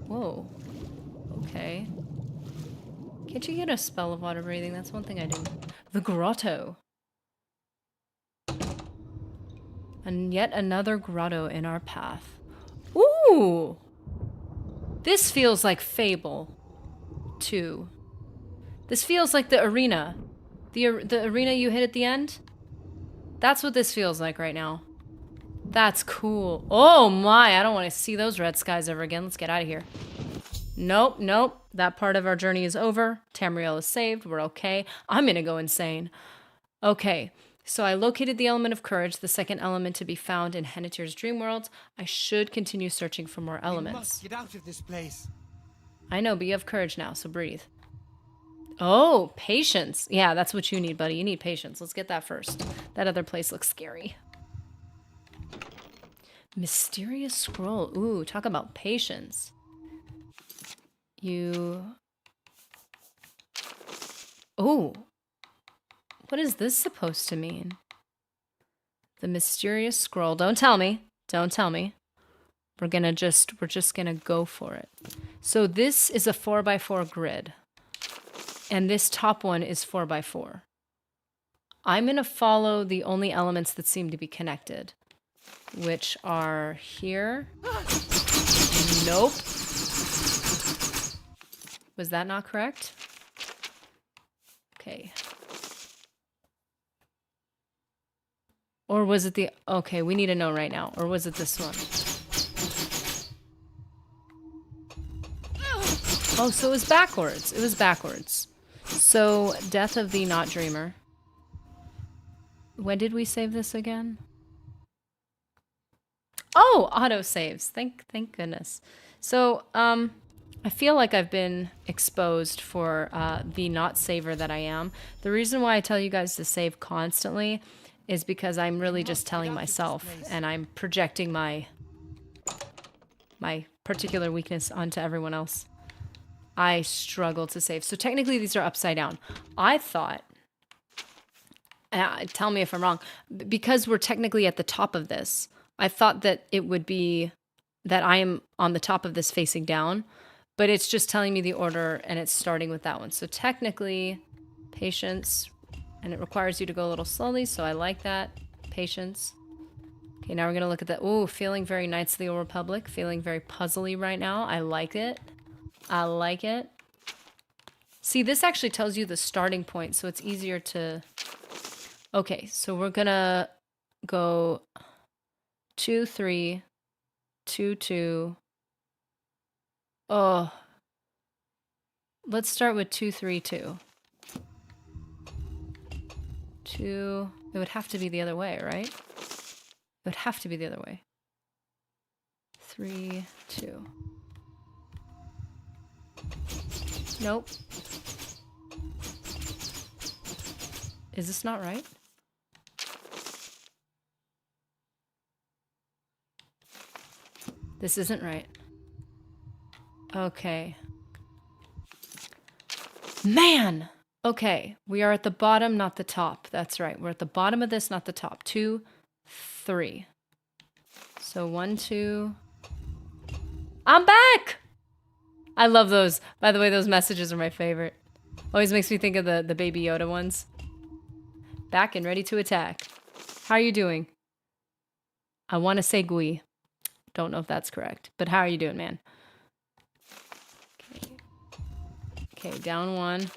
Whoa. Okay. Can't you get a spell of water breathing? That's one thing I didn't. The grotto. And yet another grotto in our path. Ooh! This feels like Fable 2. This feels like the arena. The arena you hit at the end? That's what this feels like right now. That's cool. Oh my, I don't want to see those red skies ever again. Let's get out of here. Nope, nope. That part of our journey is over. Tamriel is saved. We're okay. I'm gonna go insane. Okay, so I located the element of courage, the second element to be found in Hennetir's dream world. I should continue searching for more elements. We must get out of this place. I know, but you have courage now, so breathe. Oh, patience. Yeah, that's what you need, buddy. You need patience. Let's get that first. That other place looks scary. Mysterious scroll. Ooh, talk about patience. Oh. What is this supposed to mean? The mysterious scroll. Don't tell me. Don't tell me. We're just gonna go for it. So this is a 4x4 grid. And this top one is 4x4. I'm gonna follow the only elements that seem to be connected, which are here. Nope. Was that not correct? Okay. Or was it the... Okay, we need to know right now. Or was it this one? Oh, so it was backwards. It was backwards. So, Death of the Not Dreamer. When did we save this again? Oh, auto saves. Thank goodness. So, I feel like I've been exposed for the not saver that I am. The reason why I tell you guys to save constantly is because I'm really just telling myself, and I'm projecting my particular weakness onto everyone else. I struggle to save. So technically these are upside down. I thought, tell me if I'm wrong, because we're technically at the top of this, I thought that it would be that I am on the top of this facing down, but it's just telling me the order and it's starting with that one. So technically, patience, and it requires you to go a little slowly, so I like that. Patience. Okay, now we're gonna look at the, ooh, feeling very Knights of the Old Republic, feeling very puzzly right now. I like it. I like it. See, this actually tells you the starting point, so it's easier to... Okay, so we're gonna go 2, 3, 2, 2. Oh. Let's start with 2, 3, 2. 2. It would have to be the other way, right? It would have to be the other way. 3, 2. Nope. Is this not right? This isn't right. Okay. Man! Okay, we are at the bottom, not the top. That's right. We're at the bottom of this, not the top. 2, 3. So 1, 2. I'm back! I love those. By the way, those messages are my favorite. Always makes me think of the Baby Yoda ones. Back and ready to attack. How are you doing? I want to say Gui. Don't know if that's correct, but how are you doing, man? Okay. Okay, down 1.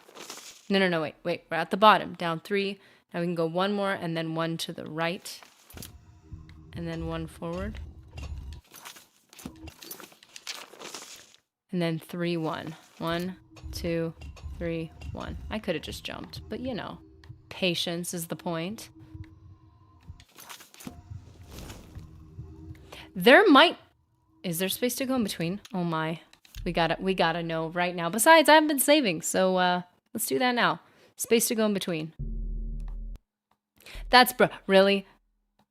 No, wait. We're at the bottom. Down 3. Now we can go 1 more and then 1 to the right. And then 1 forward. And then 3, 1. 1, 2, 3, 1. I could have just jumped, but you know, patience is the point. Is there space to go in between? Oh my, we gotta know right now. Besides, I haven't been saving, so let's do that now. Space to go in between. That's really?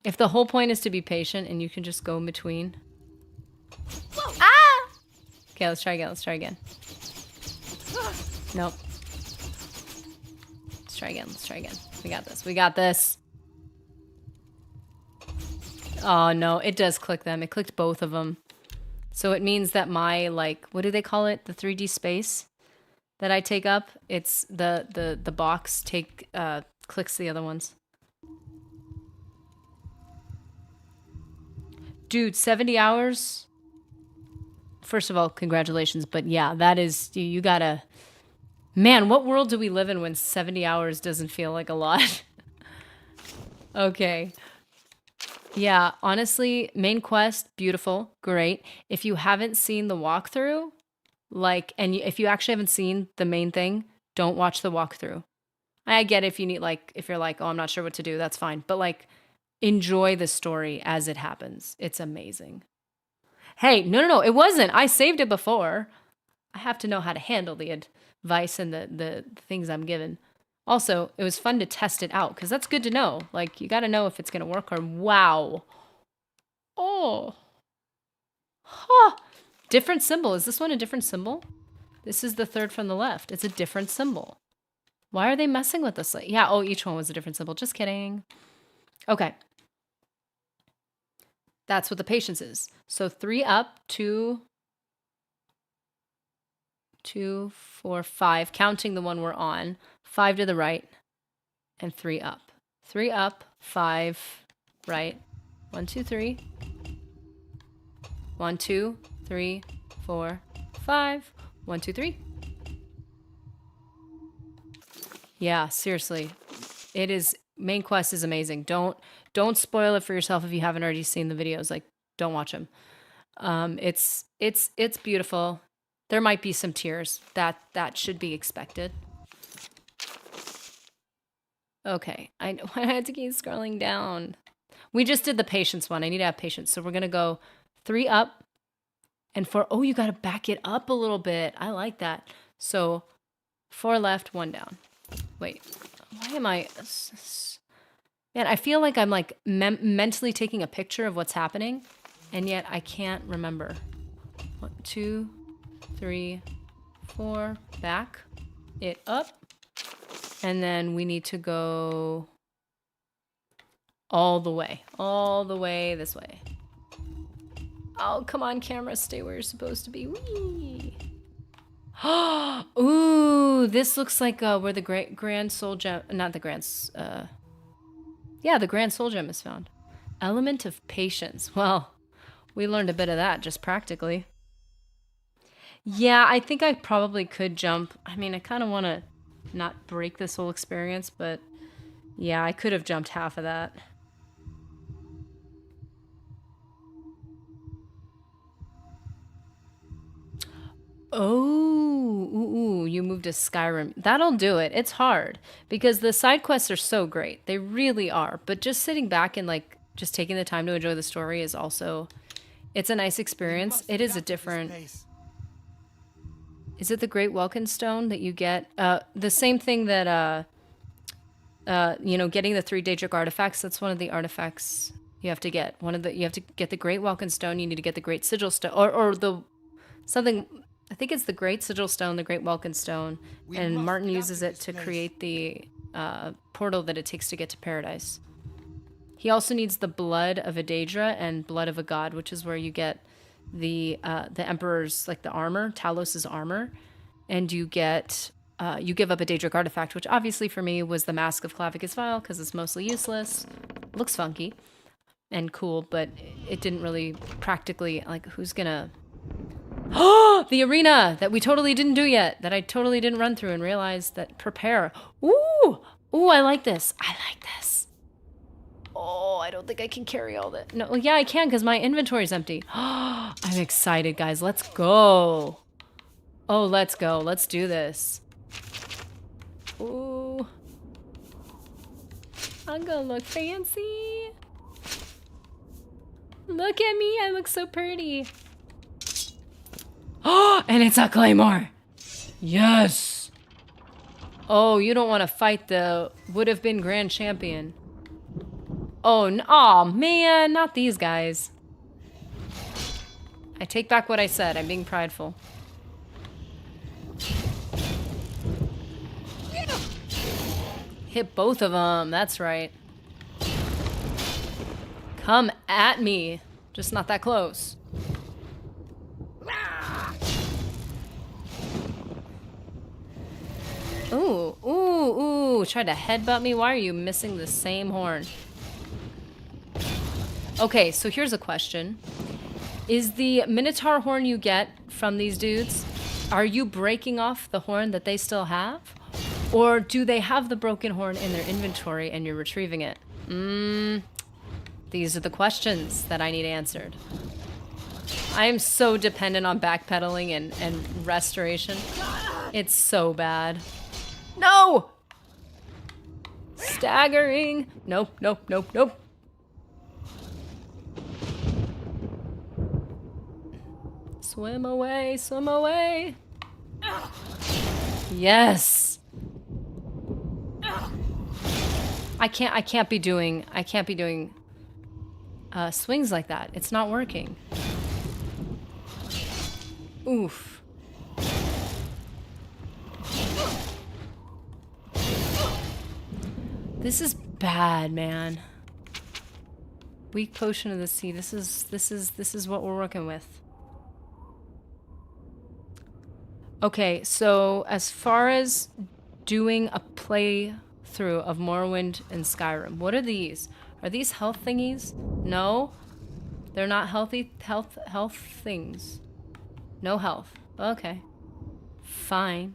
If the whole point is to be patient and you can just go in between. Whoa. Ah! Okay, let's try again. Let's try again. Nope. Let's try again. Let's try again. We got this. We got this. Oh, no. It does click them. It clicked both of them. So it means that my, like, what do they call it? The 3D space that I take up. It's the box clicks the other ones. Dude, 70 hours. First of all, congratulations. But yeah, that is, you gotta, man, what world do we live in when 70 hours doesn't feel like a lot? Okay. Yeah, honestly, main quest, beautiful, great. If you haven't seen the walkthrough, like, and if you actually haven't seen the main thing, don't watch the walkthrough. I get if you need, like, if you're like, oh, I'm not sure what to do, that's fine. But, like, enjoy the story as it happens. It's amazing. Hey, no, it wasn't. I saved it before. I have to know how to handle the advice and the things I'm given. Also, it was fun to test it out, because that's good to know. Like, you got to know if it's going to work or... Wow. Oh. Huh. Different symbol. Is this one a different symbol? This is the third from the left. It's a different symbol. Why are they messing with this? Yeah, oh, each one was a different symbol. Just kidding. Okay. That's what the patience is. So 3 up, 2, 4, 5, counting the one we're on. 5 to the right, and 3 up. 3 up, 5 right. 1, 2, 3. 1, 2, 3, 4, 5. 1, 2, 3. Yeah, seriously. It is, main quest is amazing. Don't spoil it for yourself if you haven't already seen the videos. Like, don't watch them. It's beautiful. There might be some tears. That should be expected. Okay, I had to keep scrolling down. We just did the patience one. I need to have patience. So we're gonna go 3 up and 4. Oh, you gotta back it up a little bit. I like that. So 4 left, 1 down. Wait, why am I... Man, I feel like I'm like mentally taking a picture of what's happening, and yet I can't remember. 1, 2, 3, 4, back it up, and then we need to go all the way this way. Oh, come on, camera, stay where you're supposed to be. Whee! Ooh, this looks like where the Grand Soul Gem, not the Grand, yeah, the Grand Soul Gem is found. Element of patience. Well, we learned a bit of that just practically. Yeah, I think I probably could jump. I mean, I kind of want to not break this whole experience, but yeah, I could have jumped half of that. Oh, ooh, you moved to Skyrim. That'll do it. It's hard because the side quests are so great. They really are. But just sitting back and like just taking the time to enjoy the story is also, it's a nice experience. It is a different... Is it the Great Welkin Stone that you get? The same thing that, you know, getting the 3 Daedric artifacts. That's one of the artifacts you have to get. You have to get the Great Welkin Stone. You need to get the Great Sigil Stone, or the something. I think it's the Great Sigil Stone, the Great Welkin Stone, and Martin uses it to create the portal that it takes to get to Paradise. He also needs the blood of a Daedra and blood of a god, which is where you get the Emperor's, like the armor, Talos's armor, and you get you give up a Daedric artifact, which obviously for me was the Mask of Clavicus Vile because it's mostly useless. Looks funky and cool, but it didn't really practically, like, who's gonna... Oh, the arena that we totally didn't do yet, that I totally didn't run through and realize that prepare. Ooh, I like this. I like this. Oh, I don't think I can carry all that. No, yeah, I can because my inventory is empty. I'm excited, guys. Let's go. Oh, let's go. Let's do this. Ooh. I'm gonna look fancy. Look at me. I look so pretty. Oh, and it's a claymore. Yes. Oh, you don't want to fight the would have been grand champion. Aw, man, not these guys. I take back what I said. I'm being prideful. Hit both of them. That's right. Come at me. Just not that close. Ooh, ooh, ooh. Tried to headbutt me. Why are you missing the same horn? Okay, so here's a question. Is the Minotaur horn you get from these dudes, are you breaking off the horn that they still have? Or do they have the broken horn in their inventory and you're retrieving it? These are the questions that I need answered. I am so dependent on backpedaling and restoration. It's so bad. No! Staggering. Nope, nope, nope, nope. Swim away, swim away. Yes. I can't be doing swings like that. It's not working. Oof. This is bad, man. Weak potion of the sea. This is what we're working with. Okay, so as far as doing a playthrough of Morrowind and Skyrim, what are these? Are these health thingies? No, they're not health things. No health. Okay, fine.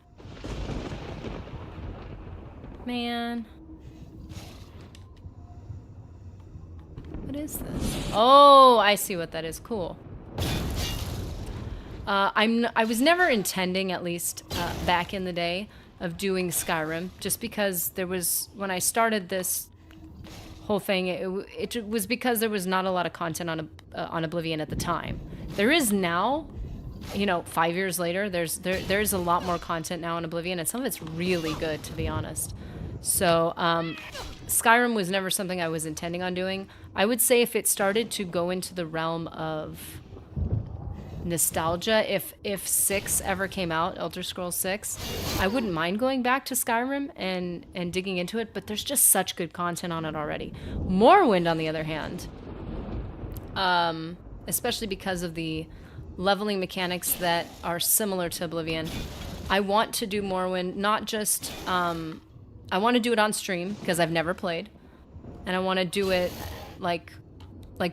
Man, what is this? Oh, I see what that is. Cool. I was never intending, at least back in the day, of doing Skyrim, just because there was, when I started this whole thing, it was because there was not a lot of content on Oblivion at the time. There is now, you know, 5 years later, there's a lot more content now on Oblivion, and some of it's really good, to be honest. So Skyrim was never something I was intending on doing. I would say if it started to go into the realm of nostalgia, if 6 ever came out, Elder Scrolls 6, I wouldn't mind going back to Skyrim and digging into it, but there's just such good content on it already. Morrowind, on the other hand, especially because of the leveling mechanics that are similar to Oblivion, I want to do Morrowind, not just, I want to do it on stream, because I've never played, and I want to do it, like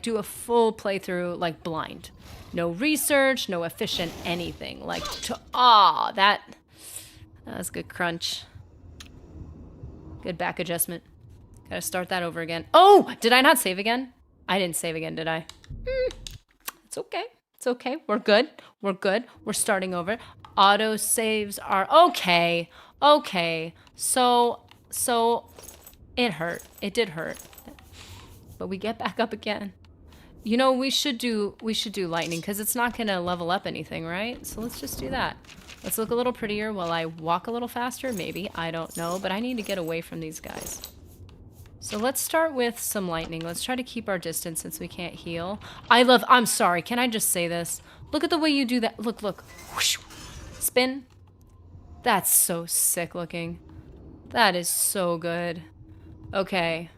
do a full playthrough, like, blind. No research, no efficient anything. Like, that was good crunch. Good back adjustment. Gotta start that over again. Oh, did I not save again? I didn't save again, did I? It's okay. It's okay. We're good. We're good. We're starting over. Auto saves are okay. Okay. So it hurt. It did hurt. But we get back up again. You know, we should do lightning, because it's not going to level up anything, right? So let's just do that. Let's look a little prettier while I walk a little faster, maybe. I don't know, but I need to get away from these guys. So let's start with some lightning. Let's try to keep our distance since we can't heal. I'm sorry, can I just say this? Look at the way you do that. Look. Whoosh. Spin. That's so sick looking. That is so good. Okay.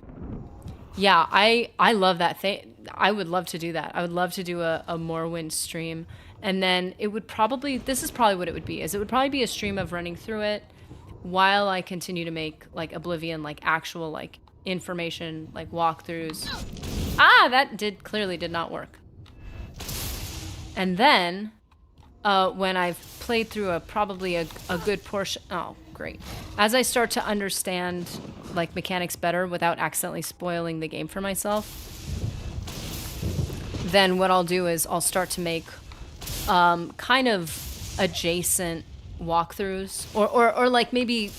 Yeah, I love that thing. I would love to do that. I would love to do a Morrowind stream. And then it would probably, this is probably what it would be, is it would probably be a stream of running through it while I continue to make, like, Oblivion, like, actual, like, information, like, walkthroughs. That clearly did not work. And then, when I've played through probably a good portion, oh, great. As I start to understand, like, mechanics better without accidentally spoiling the game for myself, then what I'll do is I'll start to make kind of adjacent walkthroughs, or like maybe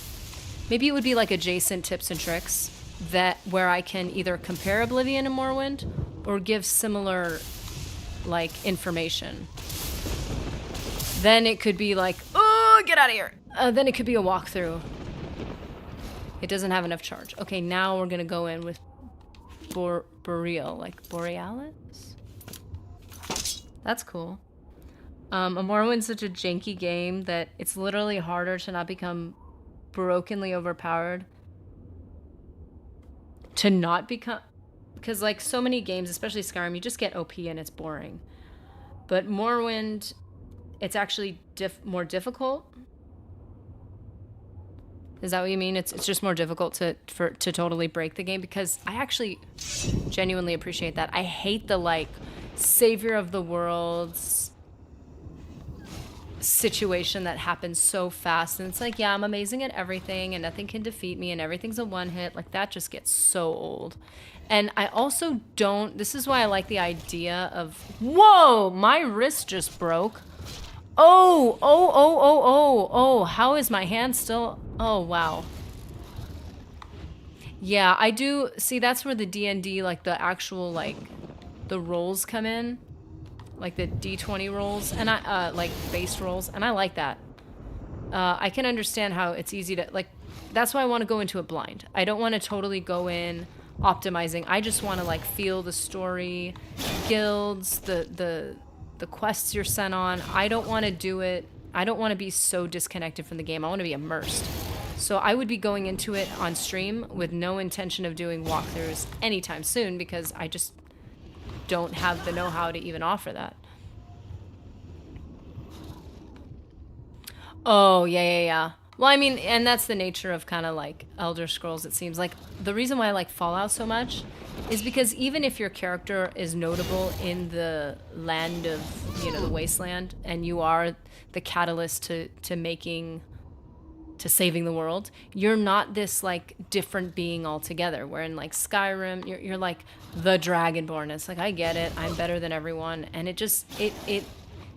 it would be like adjacent tips and tricks where I can either compare Oblivion and Morrowind or give similar, like, information. Then it could be like, oh, get out of here. Then it could be a walkthrough. It doesn't have enough charge. Okay, now we're gonna go in with Boreal, like Borealis? That's cool. Morrowind's such a janky game that it's literally harder to not become brokenly overpowered. To not become... Because, like, so many games, especially Skyrim, you just get OP and it's boring. But Morrowind, it's actually more difficult. Is that what you mean? It's just more difficult to totally break the game? Because I actually genuinely appreciate that. I hate the, like, savior of the world's situation that happens so fast. And it's like, yeah, I'm amazing at everything and nothing can defeat me and everything's a one hit. Like, that just gets so old. And I also don't... This is why I like the idea of... Whoa! My wrist just broke. Oh, how is my hand still... Oh, wow. Yeah, I do... See, that's where the D&D, like, the actual, like, the rolls come in. Like, the D20 rolls. And I, like, base rolls. And I like that. I can understand how it's easy to... Like, that's why I want to go into it blind. I don't want to totally go in optimizing. I just want to, like, feel the story, guilds, the quests you're sent on. I don't want to do it. I don't want to be so disconnected from the game. I want to be immersed. So I would be going into it on stream with no intention of doing walkthroughs anytime soon because I just don't have the know-how to even offer that. Oh, yeah. Well, I mean, and that's the nature of kind of like Elder Scrolls, it seems. Like, the reason why I like Fallout so much is because even if your character is notable in the land of, you know, the wasteland, and you are the catalyst to saving the world, you're not this, like, different being altogether. Where in, like, Skyrim, you're like the Dragonborn. It's like, I get it, I'm better than everyone. And it just, it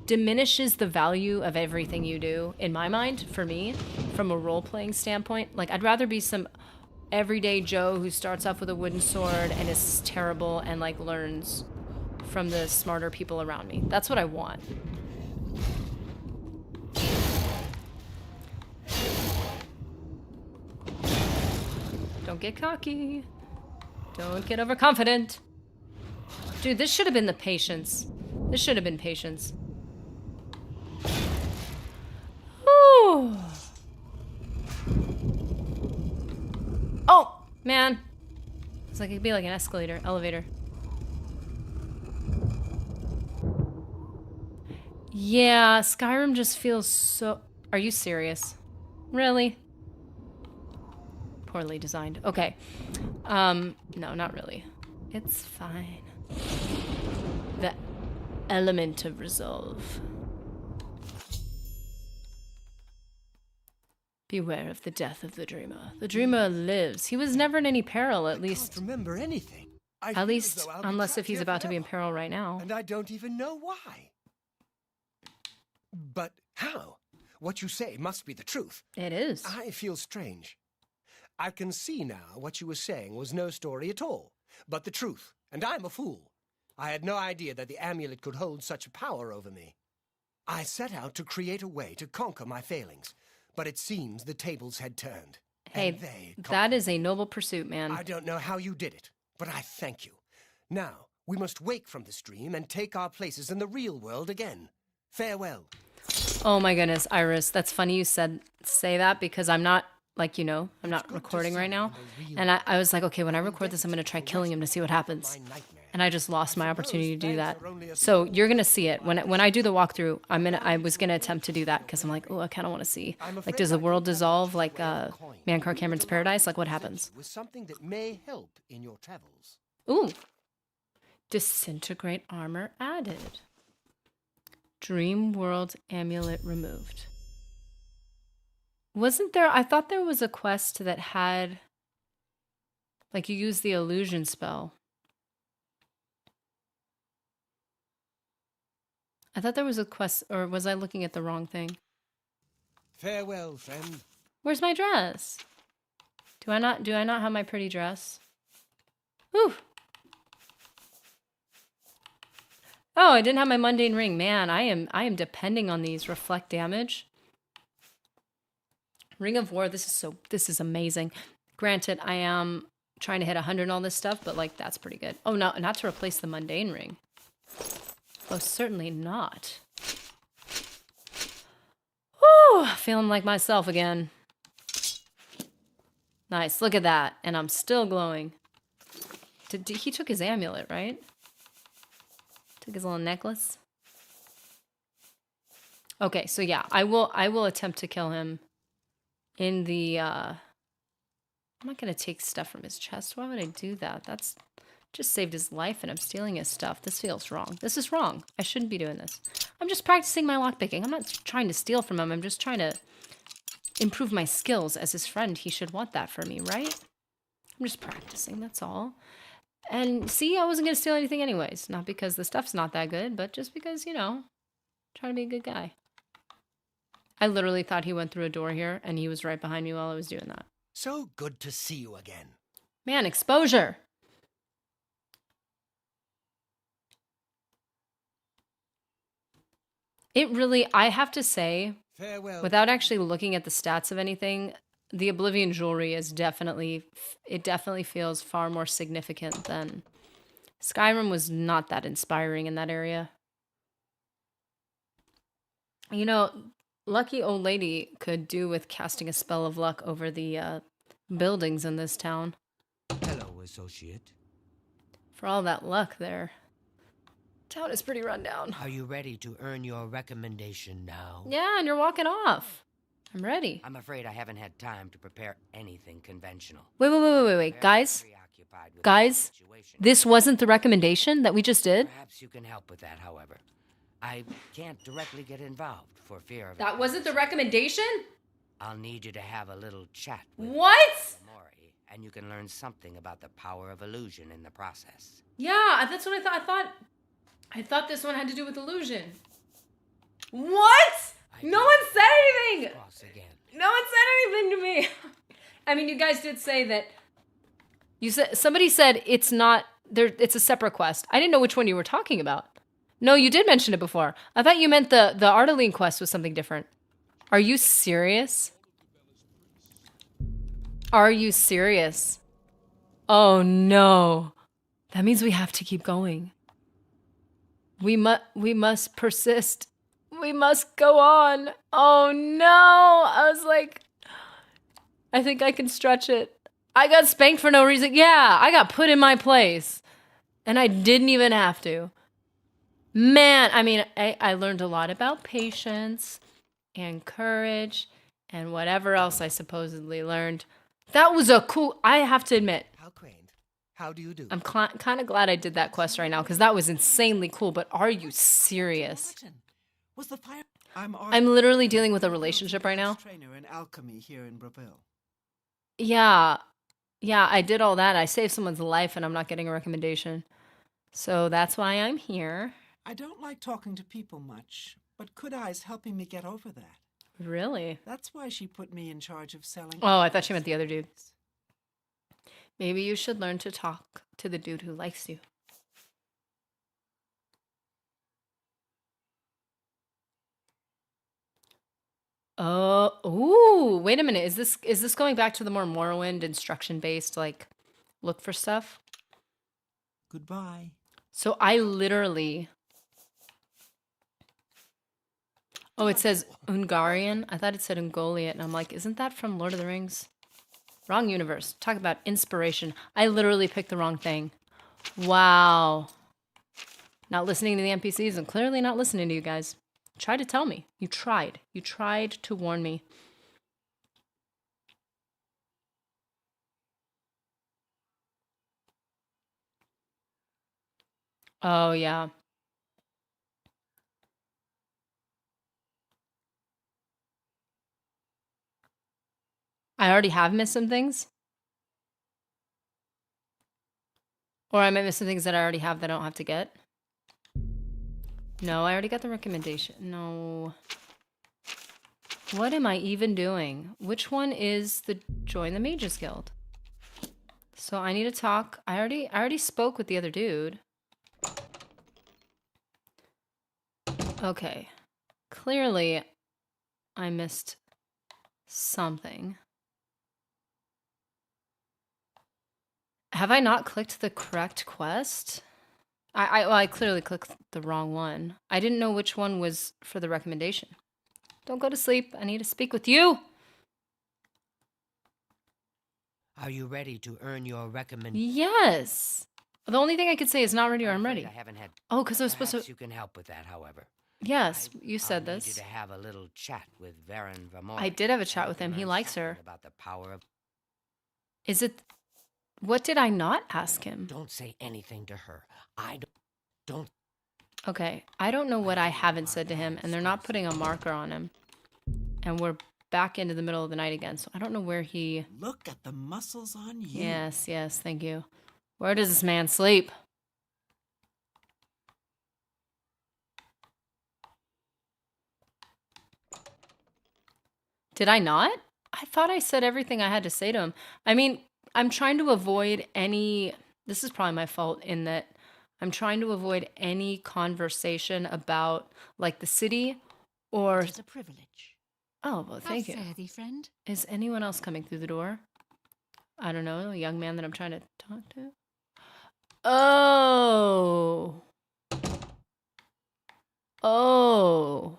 diminishes the value of everything you do, in my mind, for me, from a role-playing standpoint. Like, I'd rather be some everyday Joe who starts off with a wooden sword and is terrible and, like, learns from the smarter people around me. That's what I want. Don't get cocky. Don't get overconfident. Dude, this should have been the patience. This should have been patience. Ooh. Oh, man. It's like, it'd be like an escalator, elevator. Yeah, Skyrim just feels so... Are you serious? Really? Poorly designed. Okay. No, not really. It's fine. The element of resolve. Beware of the death of the dreamer. The dreamer lives. He was never in any peril, at least. I can't remember anything. At least, unless if he's about to be in peril right now. And I don't even know why. But how? What you say must be the truth. It is. I feel strange. I can see now what you were saying was no story at all, but the truth, and I'm a fool. I had no idea that the amulet could hold such a power over me. I set out to create a way to conquer my failings, but it seems the tables had turned. Hey, that is a noble pursuit, man. I don't know how you did it, but I thank you. Now, we must wake from this dream and take our places in the real world again. Farewell. Oh my goodness, Iris, that's funny you say that because I'm not, like, you know, I'm not recording right now. And I was like, okay, when I record this, I'm going to try killing him to see what happens. And I just lost my opportunity to do that. So you're going to see it. When I do the walkthrough, I was going to attempt to do that because I'm like, oh, I kind of want to see. Like, does the world dissolve like Mancar Cameron's Paradise? Like, what happens? With something that may help in your travels. Ooh. Disintegrate armor added. Dream World amulet removed. Wasn't there... I thought there was a quest that had... Like, you use the illusion spell. I thought there was a quest... Or was I looking at the wrong thing? Farewell, friend. Where's my dress? Do I not have my pretty dress? Whew. Oh, I didn't have my mundane ring. Man, I am depending on these reflect damage. Ring of War, this is amazing. Granted, I am trying to hit 100 and all this stuff, but like that's pretty good. Oh, no, not to replace the mundane ring. Oh, certainly not. Whew, feeling like myself again. Nice, look at that. And I'm still glowing. He took his amulet, right? Took his little necklace. Okay, so yeah, I will attempt to kill him in the I'm not gonna take stuff from his chest. Why would I do that? That's just saved his life and I'm stealing his stuff. This feels wrong. This is wrong. I shouldn't be doing this. I'm just practicing my lockpicking. I'm not trying to steal from him. I'm just trying to improve my skills as his friend. He should want that for me, right? I'm just practicing, that's all. And see, I wasn't gonna steal anything anyways. Not because the stuff's not that good, but just because, you know, trying to be a good guy. I literally thought he went through a door here and he was right behind me while I was doing that. So good to see you again. Man, exposure. It really, I have to say, Farewell. without actually looking at the stats of anything, the Oblivion jewelry is definitely, it definitely feels far more significant than Skyrim was not that inspiring in that area. You know, lucky old lady could do with casting a spell of luck over the buildings in this town. Hello, associate. For all that luck there. Town is pretty run down. Are you ready to earn your recommendation now? Yeah, and you're walking off. I'm ready. I'm afraid I haven't had time to prepare anything conventional. Wait. Guys, this wasn't the recommendation that we just did? Perhaps you can help with that, however. I can't directly get involved for fear of... That wasn't the recommendation? I'll need you to have a little chat with What? Mori, and you can learn something about the power of illusion in the process. Yeah, that's what I thought. I thought this one had to do with illusion. What? No one said anything. No one said anything to me. I mean, you guys did say that. You said somebody said it's not there. It's a separate quest. I didn't know which one you were talking about. No, you did mention it before. I thought you meant the Ardaline quest was something different. Are you serious? Are you serious? Oh no. That means we have to keep going. We must persist. We must go on. Oh no. I was like, I think I can stretch it. I got spanked for no reason. Yeah, I got put in my place. And I didn't even have to. Man, I mean, I learned a lot about patience and courage and whatever else I supposedly learned. That was a cool, I have to admit. How quaint. How do you do? I'm kind of glad I did that quest right now because that was insanely cool, but are you serious? Was the fire? I'm literally dealing with a relationship right now. Trainer in alchemy here in Bravil. Yeah, I did all that. I saved someone's life and I'm not getting a recommendation. So that's why I'm here. I don't like talking to people much, but Kudai's helping me get over that. Really? That's why she put me in charge of selling. Oh, I thought she meant the other dude. Maybe you should learn to talk to the dude who likes you. Ooh, wait a minute. Is this going back to the more Morrowind instruction based like look for stuff? Goodbye. So I literally Oh, it says Ungarian. I thought it said Ungoliant and I'm like, isn't that from Lord of the Rings? Wrong universe. Talk about inspiration. I literally picked the wrong thing. Wow. Not listening to the NPCs and clearly not listening to you guys. Try to tell me. You tried. You tried to warn me. Oh, yeah. I already have missed some things. Or I might miss some things that I already have that I don't have to get. No, I already got the recommendation. No. What am I even doing? Which one is the join the Mages Guild? So I need to talk. I already spoke with the other dude. Okay. Clearly, I missed something. Have I not clicked the correct quest? I clearly clicked the wrong one. I didn't know which one was for the recommendation. Don't go to sleep. I need to speak with you. Are you ready to earn your recommendation? Yes. The only thing I could say is not ready or I'm ready. I haven't had. Oh, because I was supposed Perhaps to. you can help with that, however. Yes, you said I'll need this. you to have a little chat with Varen Vamor. I did have a chat with him. He likes her. About the power of. Is it? What did I not ask him? Don't say anything to her. I don't. Okay, I don't know what I haven't said to him, and they're not putting a marker on him. And we're back into the middle of the night again, so I don't know where he... Look at the muscles on you. Yes, thank you. Where does this man sleep? Did I not? I thought I said everything I had to say to him. I mean, I'm trying to avoid any... This is probably my fault in that I'm trying to avoid any conversation about, like, the city or... It is a privilege. Oh, well, thank you. How fare thee, friend? Is anyone else coming through the door? I don't know, a young man that I'm trying to talk to? Oh. Oh.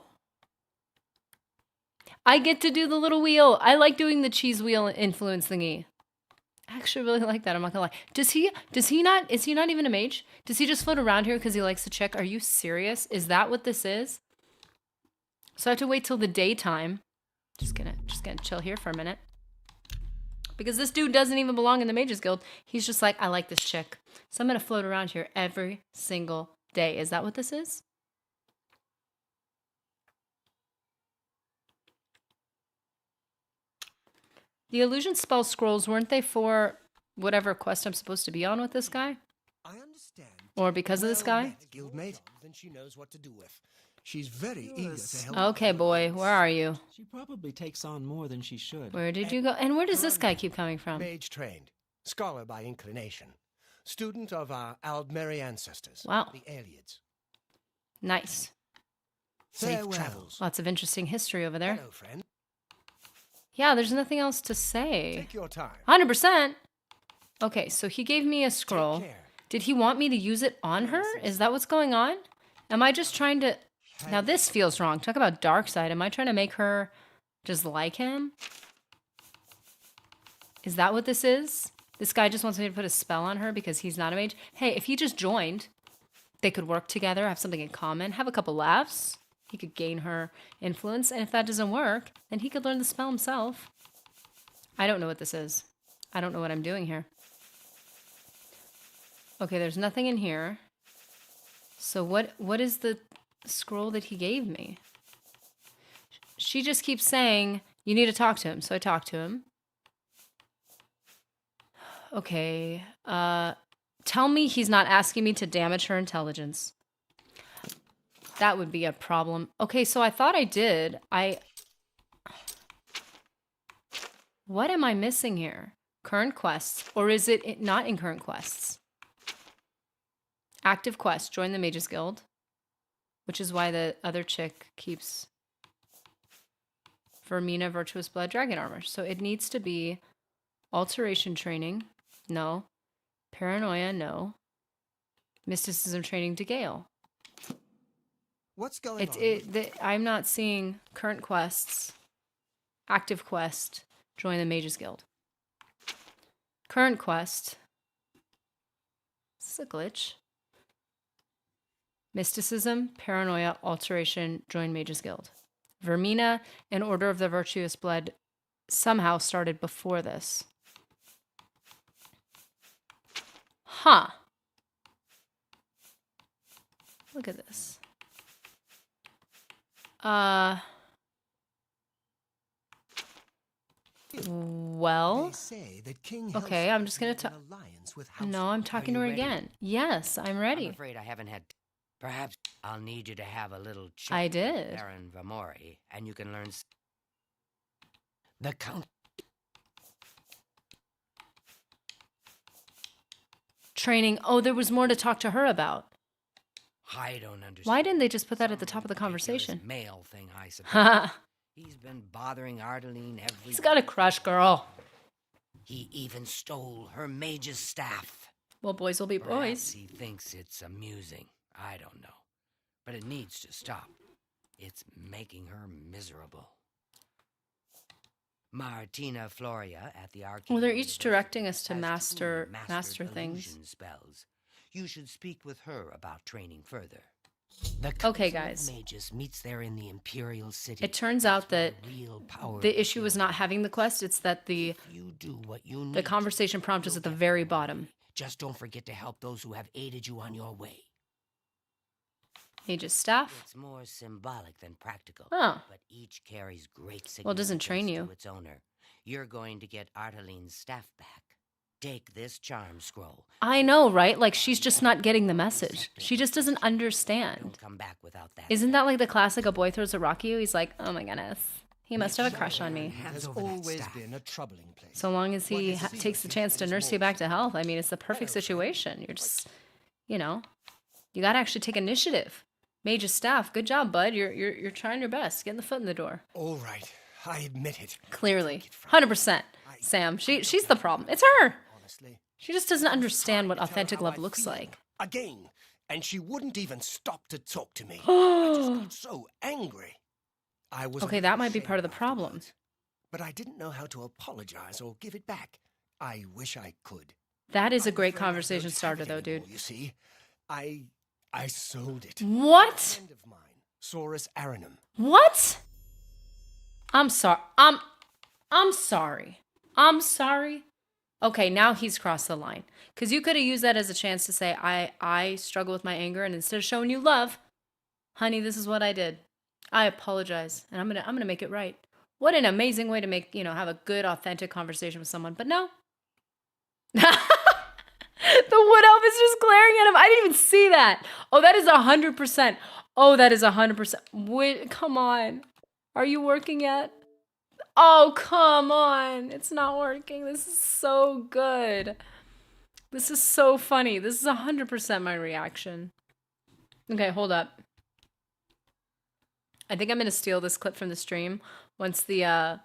I get to do the little wheel. I like doing the cheese wheel influence thingy. I actually really like that. I'm not gonna lie. Is he not even a mage? Does he just float around here because he likes to check? Are you serious? Is that what this is? So I have to wait till the daytime. Just gonna chill here for a minute. Because this dude doesn't even belong in the Mages Guild. He's just like, I like this chick. So I'm gonna float around here every single day. Is that what this is? The illusion spell scrolls, weren't they for whatever quest I'm supposed to be on with this guy? I understand. Or because of this guy? Guildmate, then she knows what to do with. She's very eager to help. Okay, boy, where are you? She probably takes on more than she should. Where did you go? And where does this guy keep coming from? Mage trained, scholar by inclination, student of our Aldmeri ancestors. Wow. The Aelids. Nice. Safe travels. Lots of interesting history over there. Hello, friend. Yeah, there's nothing else to say. Take your time. 100%. Okay, so he gave me a scroll. Take care. Did he want me to use it on her? Is that what's going on? Am I just trying to... Now this feels wrong. Talk about dark side. Am I trying to make her just like him? Is that what this is? This guy just wants me to put a spell on her because he's not a mage? Hey, if he just joined, they could work together, have something in common, have a couple laughs. He could gain her influence. And if that doesn't work, then he could learn the spell himself. I don't know what this is. I don't know what I'm doing here. Okay, there's nothing in here. So what is the scroll that he gave me? She just keeps saying, you need to talk to him. So I talk to him. Okay. Tell me he's not asking me to damage her intelligence. That would be a problem. Okay, so I thought I did. What am I missing here? Current quests. Or is it not in current quests? Active quest. Join the Mages Guild. Which is why the other chick keeps... Vermina, Virtuous Blood, Dragon Armor. So it needs to be Alteration Training. No. Paranoia, no. Mysticism Training to Gail. What's going on? I'm not seeing current quests. Active quest. Join the Mages Guild. Current quest. This is a glitch. Mysticism, Paranoia, Alteration, join Mages Guild. Vermina and Order of the Virtuous Blood somehow started before this. Huh. Look at this. Well, They say that King okay, I'm just gonna talk. No, I'm talking to her again. Yes, I'm ready. I'm afraid I haven't had. Perhaps I'll need you to have a little chat. I did. With Baron Vamori, and you can learn. The Count. Training. Oh, there was more to talk to her about. I don't understand. Why didn't they just put that at the top of the Ridiculous conversation? Male thing, I suppose. He's been bothering Ardeline every. He's got a crush, girl. He even stole her mage's staff. Well, boys will be Perhaps boys. he thinks it's amusing. I don't know. But it needs to stop. It's making her miserable. Martina Floria at the Arcane Well, they're each University directing us to has master truly mastered things. illusion spells. You should speak with her about training further. Okay, guys. Mages meets there in the Imperial City. It turns out that Real power the issue was not having the quest, it's that the you do what you need. the conversation prompt is at the very bottom. Just don't forget to help those who have aided you on your way. Mage's staff. It's more symbolic than practical. Oh. But each carries great significance Well, it doesn't train you. to its owner. You're going to get Arteline's staff back. Take this charm scroll. I know, right? Like, she's just not getting the message. She just doesn't understand. Don't come back without that. Isn't that like the classic, a boy throws a rock at you? He's like, oh my goodness. He must have a crush on me. Has always been a troubling place. So long as he takes the chance to nurse you back to health. I mean, it's the perfect situation. You're just, you know, you got to actually take initiative. Mage's staff, good job, bud. You're trying your best. Getting the foot in the door. All right, I admit it. Clearly. 100%. Sam, she's the problem. It's her. Honestly. She just doesn't understand what authentic love looks like. Again, and she wouldn't even stop to talk to me. I just got so angry. I was Okay, that might be part of the problem. But I didn't know how to apologize or give it back. I wish I could. That is a I'm great afraid I conversation don't have starter, it though, dude. anymore, you see, I sold it. What? A friend of mine, Saurus Aranum. What? I'm sorry. I'm sorry. I'm sorry. Okay, now he's crossed the line. Because you could have used that as a chance to say, I struggle with my anger, and instead of showing you love, honey, this is what I did. I apologize, and I'm gonna make it right. What an amazing way to make, have a good, authentic conversation with someone. But no. The wood elf is just glaring at him. I didn't even see that. Oh, that is 100%. Oh, that is 100%. Wait, come on. Are you working yet? Oh, come on. It's not working. This is so good. This is so funny. This is 100% my reaction. Okay, hold up. I think I'm going to steal this clip from the stream once the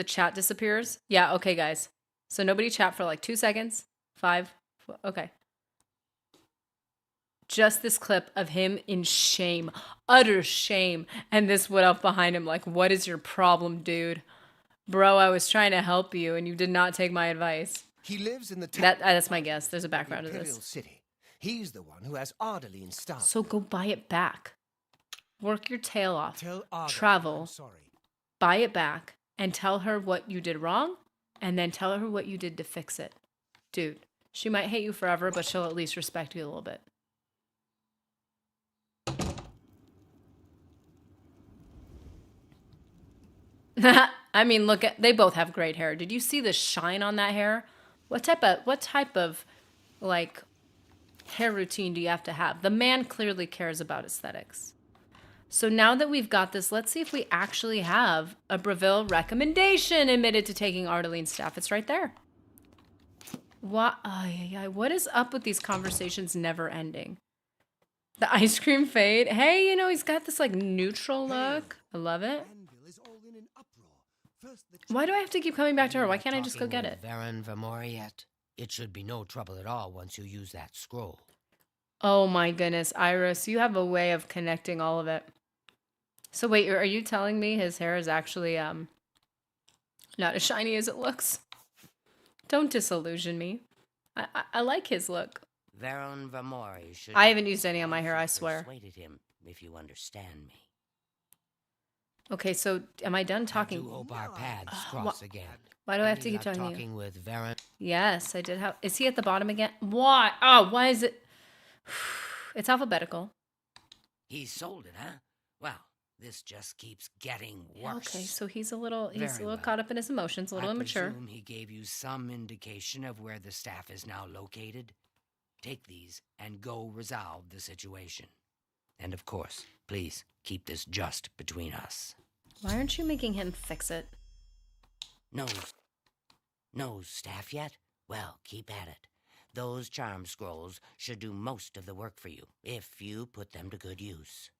chat disappears. Yeah, okay, guys. So nobody chat for like 2 seconds. 5. Okay. Just this clip of him in shame, utter shame, and this wood elf behind him like, what is your problem, dude? Bro, I was trying to help you, and you did not take my advice. He lives in the That's my guess. There's a background to Imperial this. City. He's the one who has Ardeline's staff. So go buy it back. Work your tail off. Tell Ardeline Travel. I'm sorry. Buy it back, and tell her what you did wrong, and then tell her what you did to fix it. Dude, she might hate you forever, but she'll at least respect you a little bit. I mean, they both have great hair. Did you see the shine on that hair? What type of like hair routine do you have to have? The man clearly cares about aesthetics. So now that we've got this, let's see if we actually have a Bravil recommendation admitted to taking Ardeline's staff. It's right there. What is up with these conversations never ending? The ice cream fade. Hey, he's got this like neutral look. I love it. Anvil is all in an uproar. First the Why do I have to keep coming back to her? Why can't I just go get it? Varen Vamori yet? It should be no trouble at all once you use that scroll. Oh my goodness, Iris, you have a way of connecting all of it. So wait, are you telling me his hair is actually not as shiny as it looks? Don't disillusion me. I like his look. Varen Vamori should. I haven't used any on my hair, I swear. Persuaded him, if you understand me. Okay, so am I done talking? I do hope our paths cross again. Why do I have to Ended keep up talking to you? talking with Varen. Yes, I did have. Is he at the bottom again? Why? Oh, why is it? It's alphabetical. He sold it, huh? Well, this just keeps getting worse. Okay, so he's a little Very well. caught up in his emotions, a little immature. I presume he gave you some indication of where the staff is now located. Take these and go resolve the situation. And of course, please keep this just between us. Why aren't you making him fix it? No staff yet? Well, keep at it. Those charm scrolls should do most of the work for you, if you put them to good use.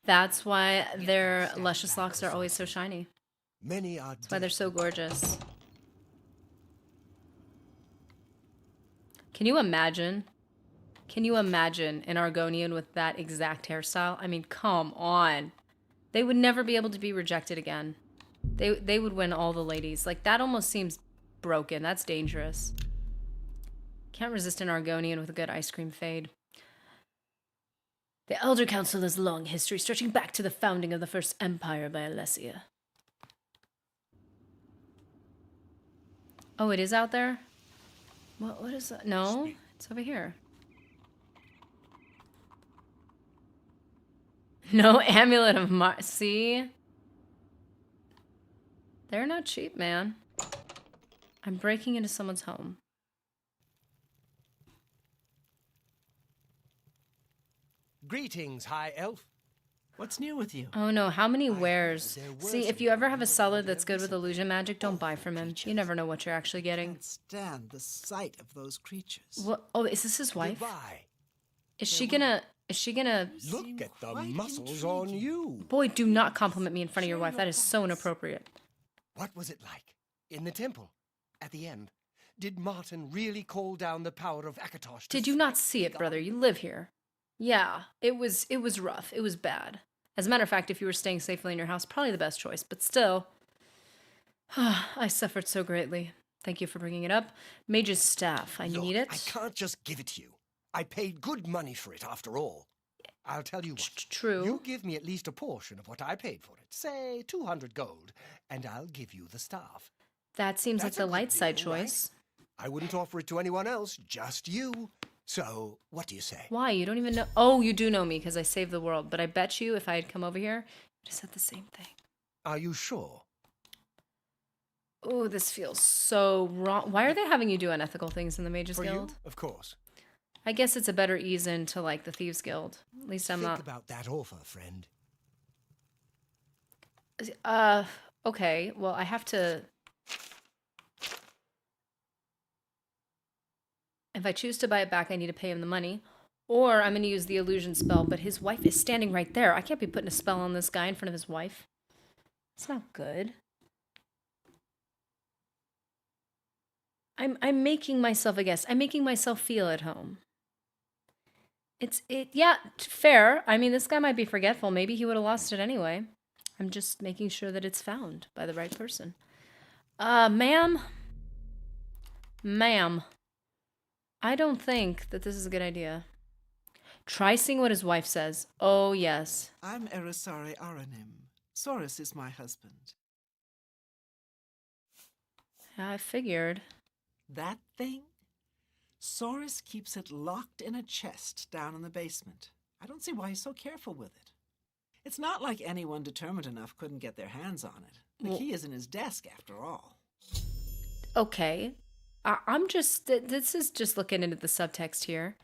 That's why their luscious locks are always so shiny. Many are That's why they're so gorgeous. Can you imagine? Can you imagine an Argonian with that exact hairstyle? I mean, come on. They would never be able to be rejected again. They would win all the ladies. Like, that almost seems broken. That's dangerous. Can't resist an Argonian with a good ice cream fade. The Elder Council has a long history, stretching back to the founding of the First Empire by Alessia. Oh, it is out there? What is that? No, it's over here. No amulet of Mars. See? They're not cheap, man. I'm breaking into someone's home. Greetings, High Elf. What's new with you? Oh no, how many wares? See, if you ever have a seller that's good with illusion magic, don't buy from him. You never know what you're actually I getting. can't stand the sight of those creatures. What? Oh, is this his wife? Goodbye. Is she gonna... Look at the muscles on you. Boy, do not compliment me in front of your wife. That is so inappropriate. What was it like in the temple at the end? Did Martin really call down the power of Akatosh? Did you not see it, brother? You live here. Yeah, it was rough. It was bad. As a matter of fact, if you were staying safely in your house, probably the best choice. But still, I suffered so greatly. Thank you for bringing it up. Mage's staff. I need it. I can't just give it to you. I paid good money for it, after all. I'll tell you what. True. You give me at least a portion of what I paid for it. Say 200 gold, and I'll give you the staff. That seems That's like a the light good side deal, right? choice. I wouldn't offer it to anyone else, just you. So, what do you say? Why? You don't even know. Oh, you do know me because I saved the world. But I bet you if I had come over here, I'd have said the same thing. Are you sure? Oh, this feels so wrong. Why are they having you do unethical things in the Mages For Guild? you, of course. I guess it's a better ease into like the Thieves Guild. At least I'm Think not. about that offer, friend. Okay. Well, I have to. If I choose to buy it back, I need to pay him the money. Or I'm going to use the illusion spell, but his wife is standing right there. I can't be putting a spell on this guy in front of his wife. It's not good. I'm making myself a guess. I'm making myself feel at home. Yeah, fair. I mean, this guy might be forgetful. Maybe he would have lost it anyway. I'm just making sure that it's found by the right person. Ma'am, I don't think that this is a good idea. Try seeing what his wife says. Oh, yes. I'm Erisari Aranim. Soris is my husband. I figured. That thing? Soris keeps it locked in a chest down in the basement. I don't see why he's so careful with it. It's not like anyone determined enough couldn't get their hands on it. The key is in his desk, after all. Okay. I'm just... This is just looking into the subtext here.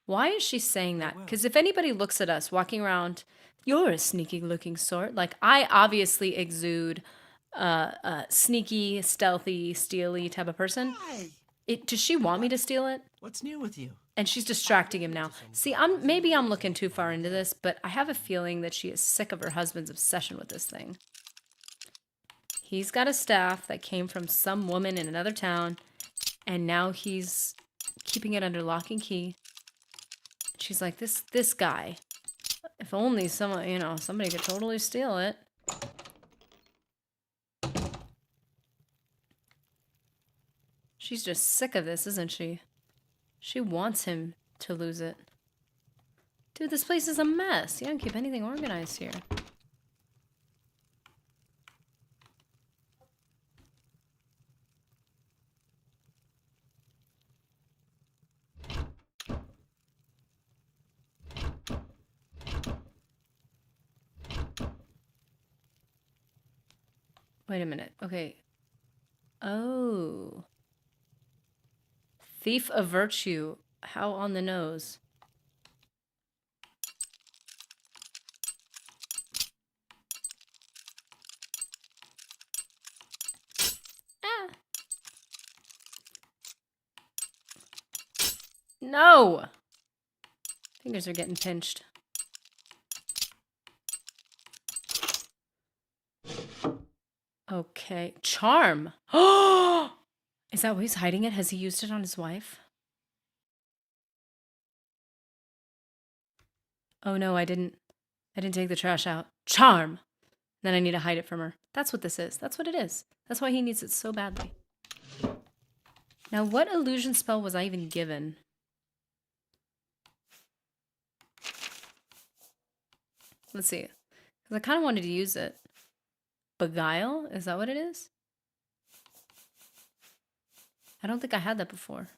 Why is she saying that? Because if anybody looks at us walking around, you're a sneaky-looking sort. Like, I obviously exude sneaky, stealthy, steely type of person. Why? Does she want me to steal it? What's new with you? And she's distracting him now. See, maybe I'm looking too far into this, but I have a feeling that she is sick of her husband's obsession with this thing. He's got a staff that came from some woman in another town, and now he's keeping it under lock and key. She's like, this guy. If only somebody could totally steal it. She's just sick of this, isn't she? She wants him to lose it. Dude, this place is a mess. You don't keep anything organized here. Wait a minute. Okay. Oh. Thief of Virtue. How on the nose. Ah. No! Fingers are getting pinched. Okay. Charm. Oh! Is that why he's hiding it? Has he used it on his wife? Oh no, I didn't take the trash out. Charm. Then I need to hide it from her. That's what this is. That's what it is. That's why he needs it so badly. Now, what illusion spell was I even given? Let's see. Because I kind of wanted to use it. Beguile? Is that what it is? I don't think I had that before.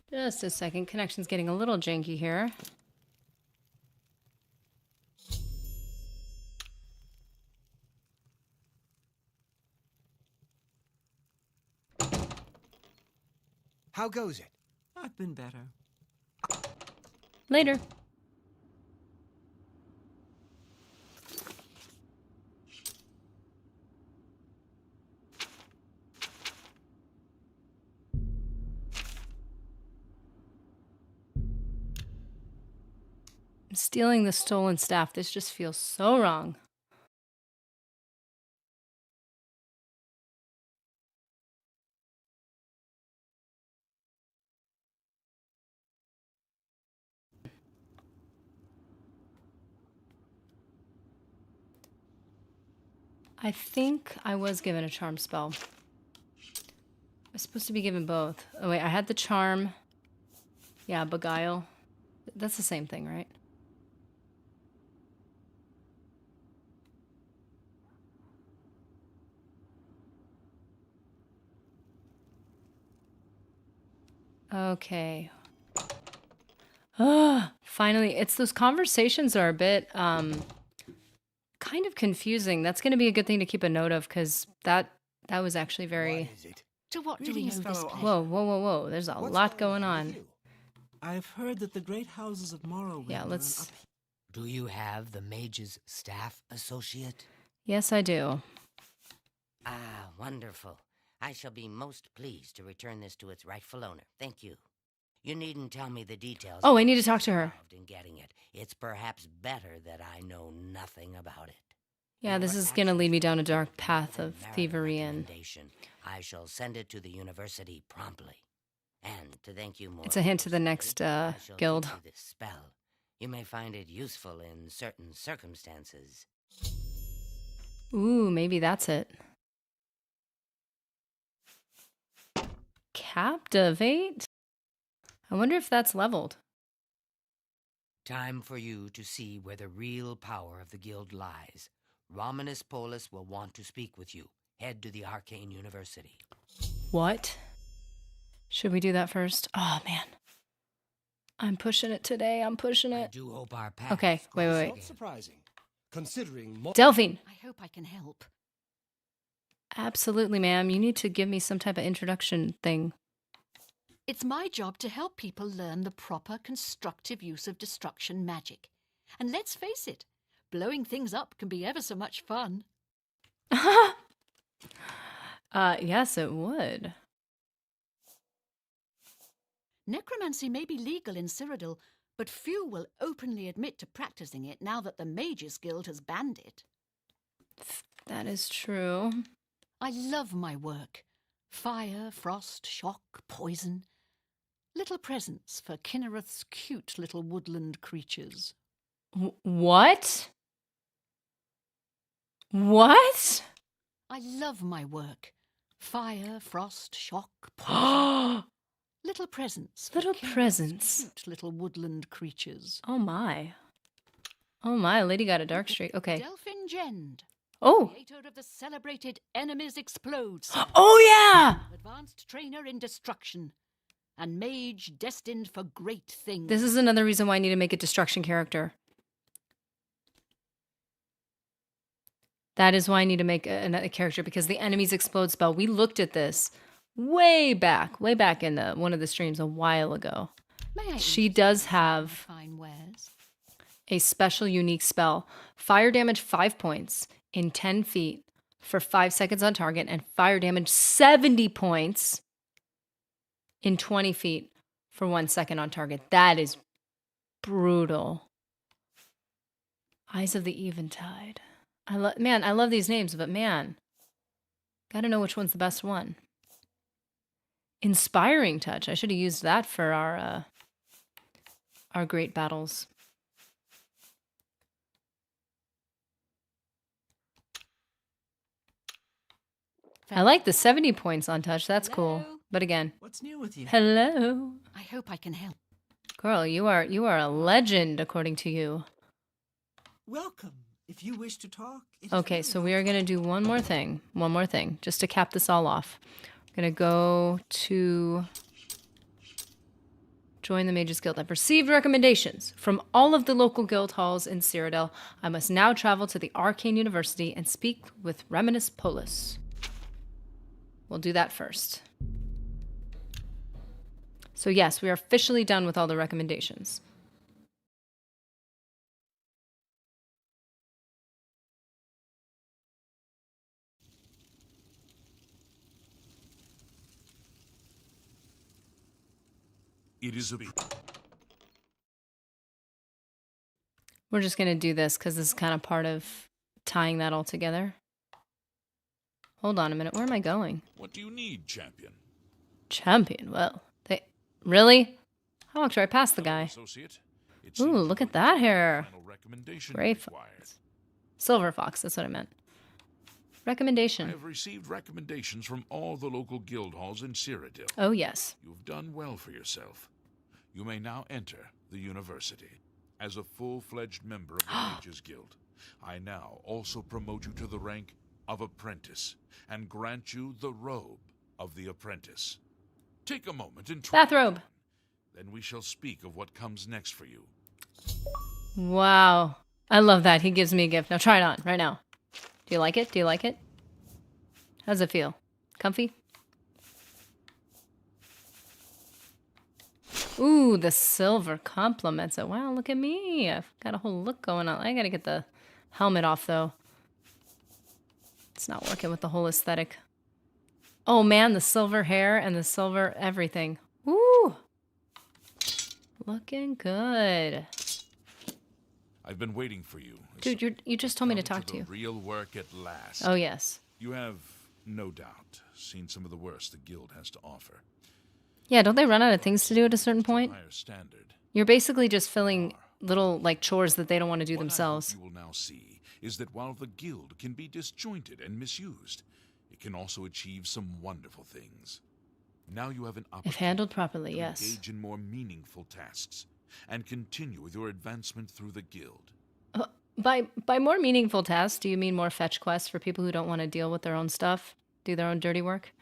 Just a second. Connection's getting a little janky here. How goes it? I've been better. Later. I'm stealing the stolen staff. This just feels so wrong. I think I was given a charm spell. I was supposed to be given both. Oh wait, I had the charm. Yeah, beguile. That's the same thing, right? Okay. Ah, finally, it's those conversations are a bit kind of confusing. That's going to be a good thing to keep a note of because that was actually very. What is it? To what do we Greetings, owe this fellow pleasure? Whoa, whoa, whoa, whoa! There's a What's lot going going on. with you? I've heard that the great houses of Morrowind Yeah, are let's. an up- Do you have the mage's staff associate? Yes, I do. Ah, wonderful. I shall be most pleased to return this to its rightful owner. Thank you. You needn't tell me the details. Oh, I need to talk to her. Involved in getting it. It's perhaps better that I know nothing about it. Yeah, this Your is going to lead me actions down a will dark be path more of than merit a thievery and. recommendation. I shall send it to the university promptly. And to thank you more. It's a hint to the personally, next I shall guild. give you this spell. You may find it useful in certain circumstances. Ooh, maybe that's it. Captivate? I wonder if that's leveled. Time for you to see where the real power of the guild lies. Romanus Polus will want to speak with you. Head to the Arcane University. What? Should we do that first? Oh, man. I'm pushing it today. I'm pushing I it. do hope our paths Okay, wait, cross wait, Not wait. surprising, considering more. Delphine! I hope I can help. Absolutely, ma'am. You need to give me some type of introduction thing. It's my job to help people learn the proper constructive use of destruction magic. And let's face it, blowing things up can be ever so much fun. Yes, it would. Necromancy may be legal in Cyrodiil, but few will openly admit to practicing it now that the Mages Guild has banned it. That is true. I love my work. Fire, frost, shock, poison. Little presents for Kinnereth's cute little woodland creatures. What? What? I love my work. Fire, frost, shock, poison. Little presents. For Little Kinnereth's presents. Cute little woodland creatures. Oh my. Oh my, lady got a dark streak. Okay. Delphine Gend, Oh. creator of the celebrated Enemies Explode, Oh yeah! advanced trainer in destruction, and mage destined for great things. This is another reason why I need to make a destruction character. That is why I need to make another character, because the enemies explode spell. We looked at this way back in the one of the streams a while ago. May I She introduce does you to my have fine wares? a special unique spell. Fire damage 5 points in 10 feet. for 5 seconds on target and fire damage 70 points in 20 feet for 1 second on target. That is brutal. Eyes of the Eventide. I love these names, but man, gotta know which one's the best one. Inspiring Touch. I should have used that for our great battles. I like the 70 points on touch. That's cool. But again, What's new with you? hello. I hope I can help. Girl, you are a legend according to you. Welcome. If you wish to talk. it is Okay, very so we are going to do one more thing, just to cap this all off. We're going to go to join the Mages Guild. I've received recommendations from all of the local guild halls in Cyrodiil. I must now travel to the Arcane University and speak with Reminis Polis. We'll do that first. So yes, we are officially done with all the recommendations. It is a... We're just going to do this because this is kind of part of tying that all together. Hold on a minute. Where am I going? What do you need, champion? Champion? Well, really? I walked right past the guy. Associate, it Ooh, seems look you at that have hair. final recommendation Gray required. fox. Silver fox, that's what I meant. I Recommendation. have received recommendations from all the local guild halls in Cyrodiil. Oh, yes. You've done well for yourself. You may now enter the university. As a full-fledged member of the Mages Guild, I now also promote you to the rank of apprentice and grant you the robe of the apprentice. Take a moment and try. Bathrobe. Then we shall speak of what comes next for you. Wow. I love that. He gives me a gift. Now try it on right now. Do you like it? Do you like it? How does it feel? Comfy? Ooh, the silver compliments it. Wow, look at me. I've got a whole look going on. I gotta get the helmet off, though. It's not working with the whole aesthetic. Oh, man, the silver hair and the silver everything. Ooh. Looking good. I've been waiting for you. Dude, you just told me to Come talk to the you. Real work at last. Oh, yes. You have, no doubt, seen some of the worst the guild has to offer. Yeah, don't they run out of things to do at a certain point? Higher standard. You're basically just filling little, chores that they don't want to do What I themselves. hope you will now see is that while the guild can be disjointed and misused, it can also achieve some wonderful things. Now you have an opportunity If handled properly, to yes. engage in more meaningful tasks and continue with your advancement through the guild. By more meaningful tasks, do you mean more fetch quests for people who don't want to deal with their own stuff? Do their own dirty work?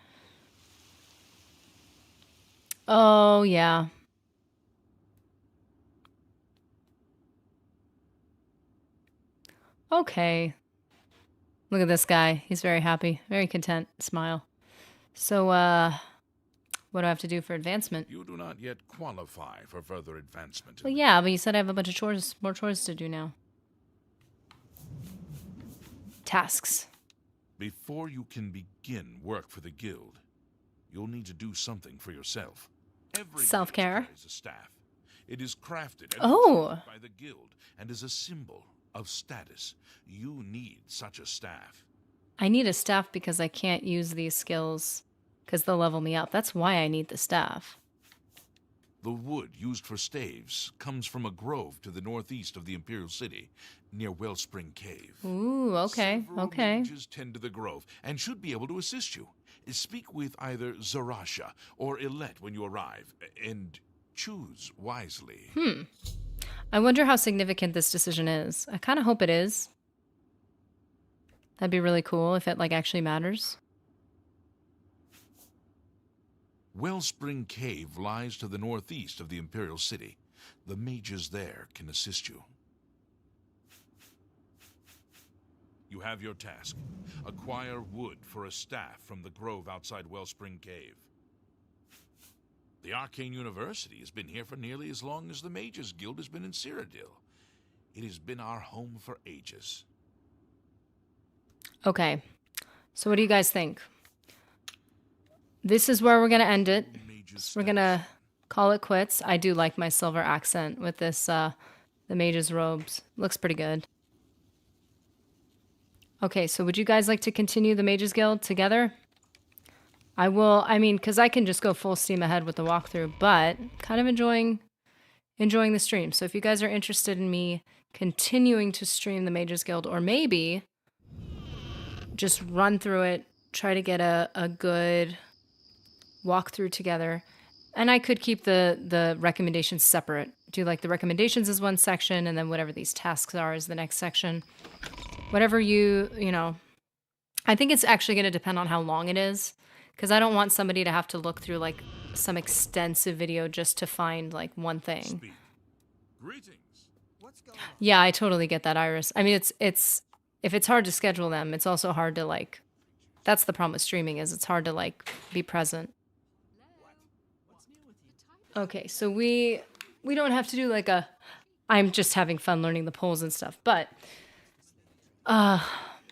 Oh, yeah. Okay. Look at this guy. He's very happy, very content. Smile. So, what do I have to do for advancement? You do not yet qualify for further advancement. Well, yeah, but you said I have a bunch of more chores to do now. Tasks. Before you can begin work for the guild, you'll need to do something for yourself. Every Self-care. mage carries a staff. It is crafted and Oh. protected by the guild and is a symbol of status. You need such a staff. I need a staff because I can't use these skills because they'll level me up. That's why I need the staff. The wood used for staves comes from a grove to the northeast of the Imperial City, near Wellspring Cave. Ooh, okay, Several okay. mages tend to the grove and should be able to assist you. Speak with either Zarasha or Ilette when you arrive, and choose wisely. I wonder how significant this decision is. I kind of hope it is. That'd be really cool if it, actually matters. Wellspring Cave lies to the northeast of the Imperial City. The mages there can assist you. You have your task. Acquire wood for a staff from the grove outside Wellspring Cave. The Arcane University has been here for nearly as long as the Mages Guild has been in Cyrodiil. It has been our home for ages. Okay. So what do you guys think? This is where we're going to end it. We're going to call it quits. I do like my silver accent with this, the mage's robes. Looks pretty good. Okay, so would you guys like to continue the Mages Guild together? I will, I mean, because I can just go full steam ahead with the walkthrough, but kind of enjoying the stream. So if you guys are interested in me continuing to stream the Mages Guild, or maybe just run through it, try to get a good walkthrough together. And I could keep the recommendations separate. Do like the recommendations as one section, and then whatever these tasks are is the next section. Whatever you know. I think it's actually going to depend on how long it is, because I don't want somebody to have to look through like some extensive video just to find like one thing. Greetings. Yeah, I totally get that, Iris. I mean, it's if it's hard to schedule them, it's also hard to like. That's the problem with streaming, is it's hard to like be present. Okay, so we don't have to do like a. I'm just having fun learning the polls and stuff, but.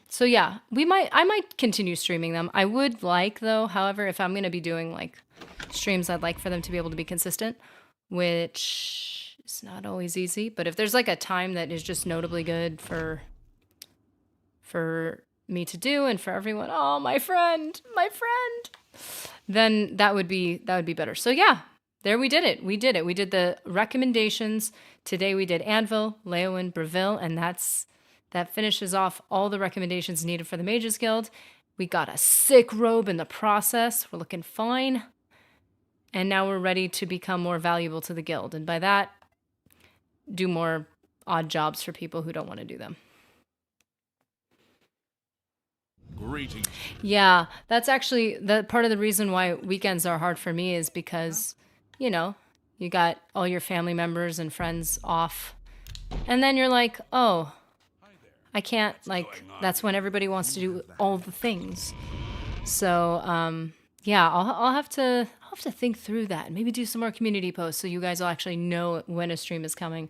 So yeah, I might continue streaming them. I would like, though, however, if I'm going to be doing like streams, I'd like for them to be able to be consistent, which is not always easy. But if there's like a time that is just notably good for me to do and for everyone, oh, my friend, then that would be better. So yeah, there we did it. We did it. We did the recommendations. Today we did Anvil, Leyawiin, Bravil, and that finishes off all the recommendations needed for the Mages Guild. We got a sick robe in the process. We're looking fine. And now we're ready to become more valuable to the guild. And by that, do more odd jobs for people who don't want to do them. Greetings. Yeah, that's actually the part of the reason why weekends are hard for me, is because, you know, you got all your family members and friends off. And then you're like, oh, I can't, like, that's when everybody wants to do all the things. So, yeah, I'll have to think through that and maybe do some more community posts so you guys will actually know when a stream is coming.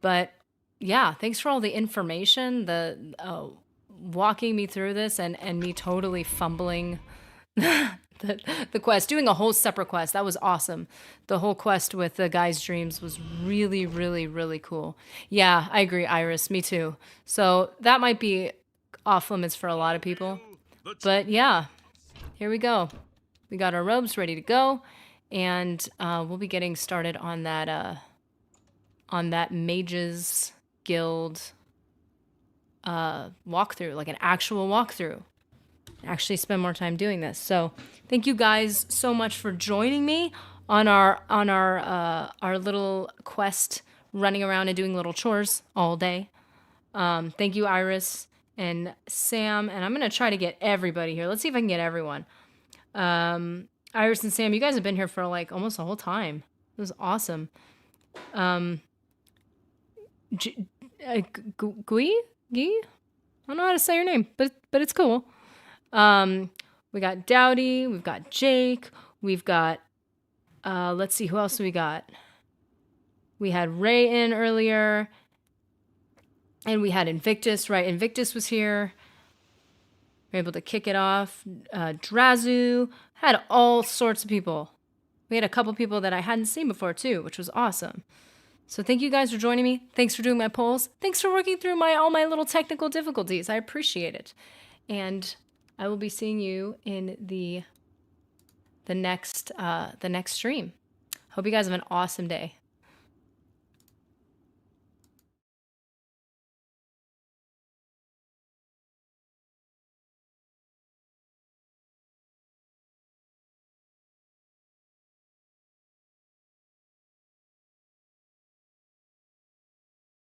But yeah, thanks for all the information, the walking me through this and me totally fumbling the quest, doing a whole separate quest. That was awesome. The whole quest with the guy's dreams was really, really, really cool. Yeah, I agree, Iris. Me too. So that might be off limits for a lot of people. But yeah, here we go. We got our robes ready to go, and we'll be getting started on that Mages Guild walkthrough, like an actual walkthrough. Actually spend more time doing this. So thank you guys so much for joining me on our little quest, running around and doing little chores all day. Thank you, Iris and Sam, and I'm gonna try to get everybody here. Let's see if I can get everyone. Iris and Sam, you guys have been here for like almost the whole time. It was awesome. Gui? I don't know how to say your name, but it's cool. We got Dowdy, we've got Jake, we've got, let's see, who else do we got? We had Ray in earlier, and we had Invictus, right? Invictus was here. We were able to kick it off. Drazu, had all sorts of people. We had a couple people that I hadn't seen before too, which was awesome. So thank you guys for joining me. Thanks for doing my polls. Thanks for working through all my little technical difficulties. I appreciate it. And I will be seeing you in the next stream. Hope you guys have an awesome day.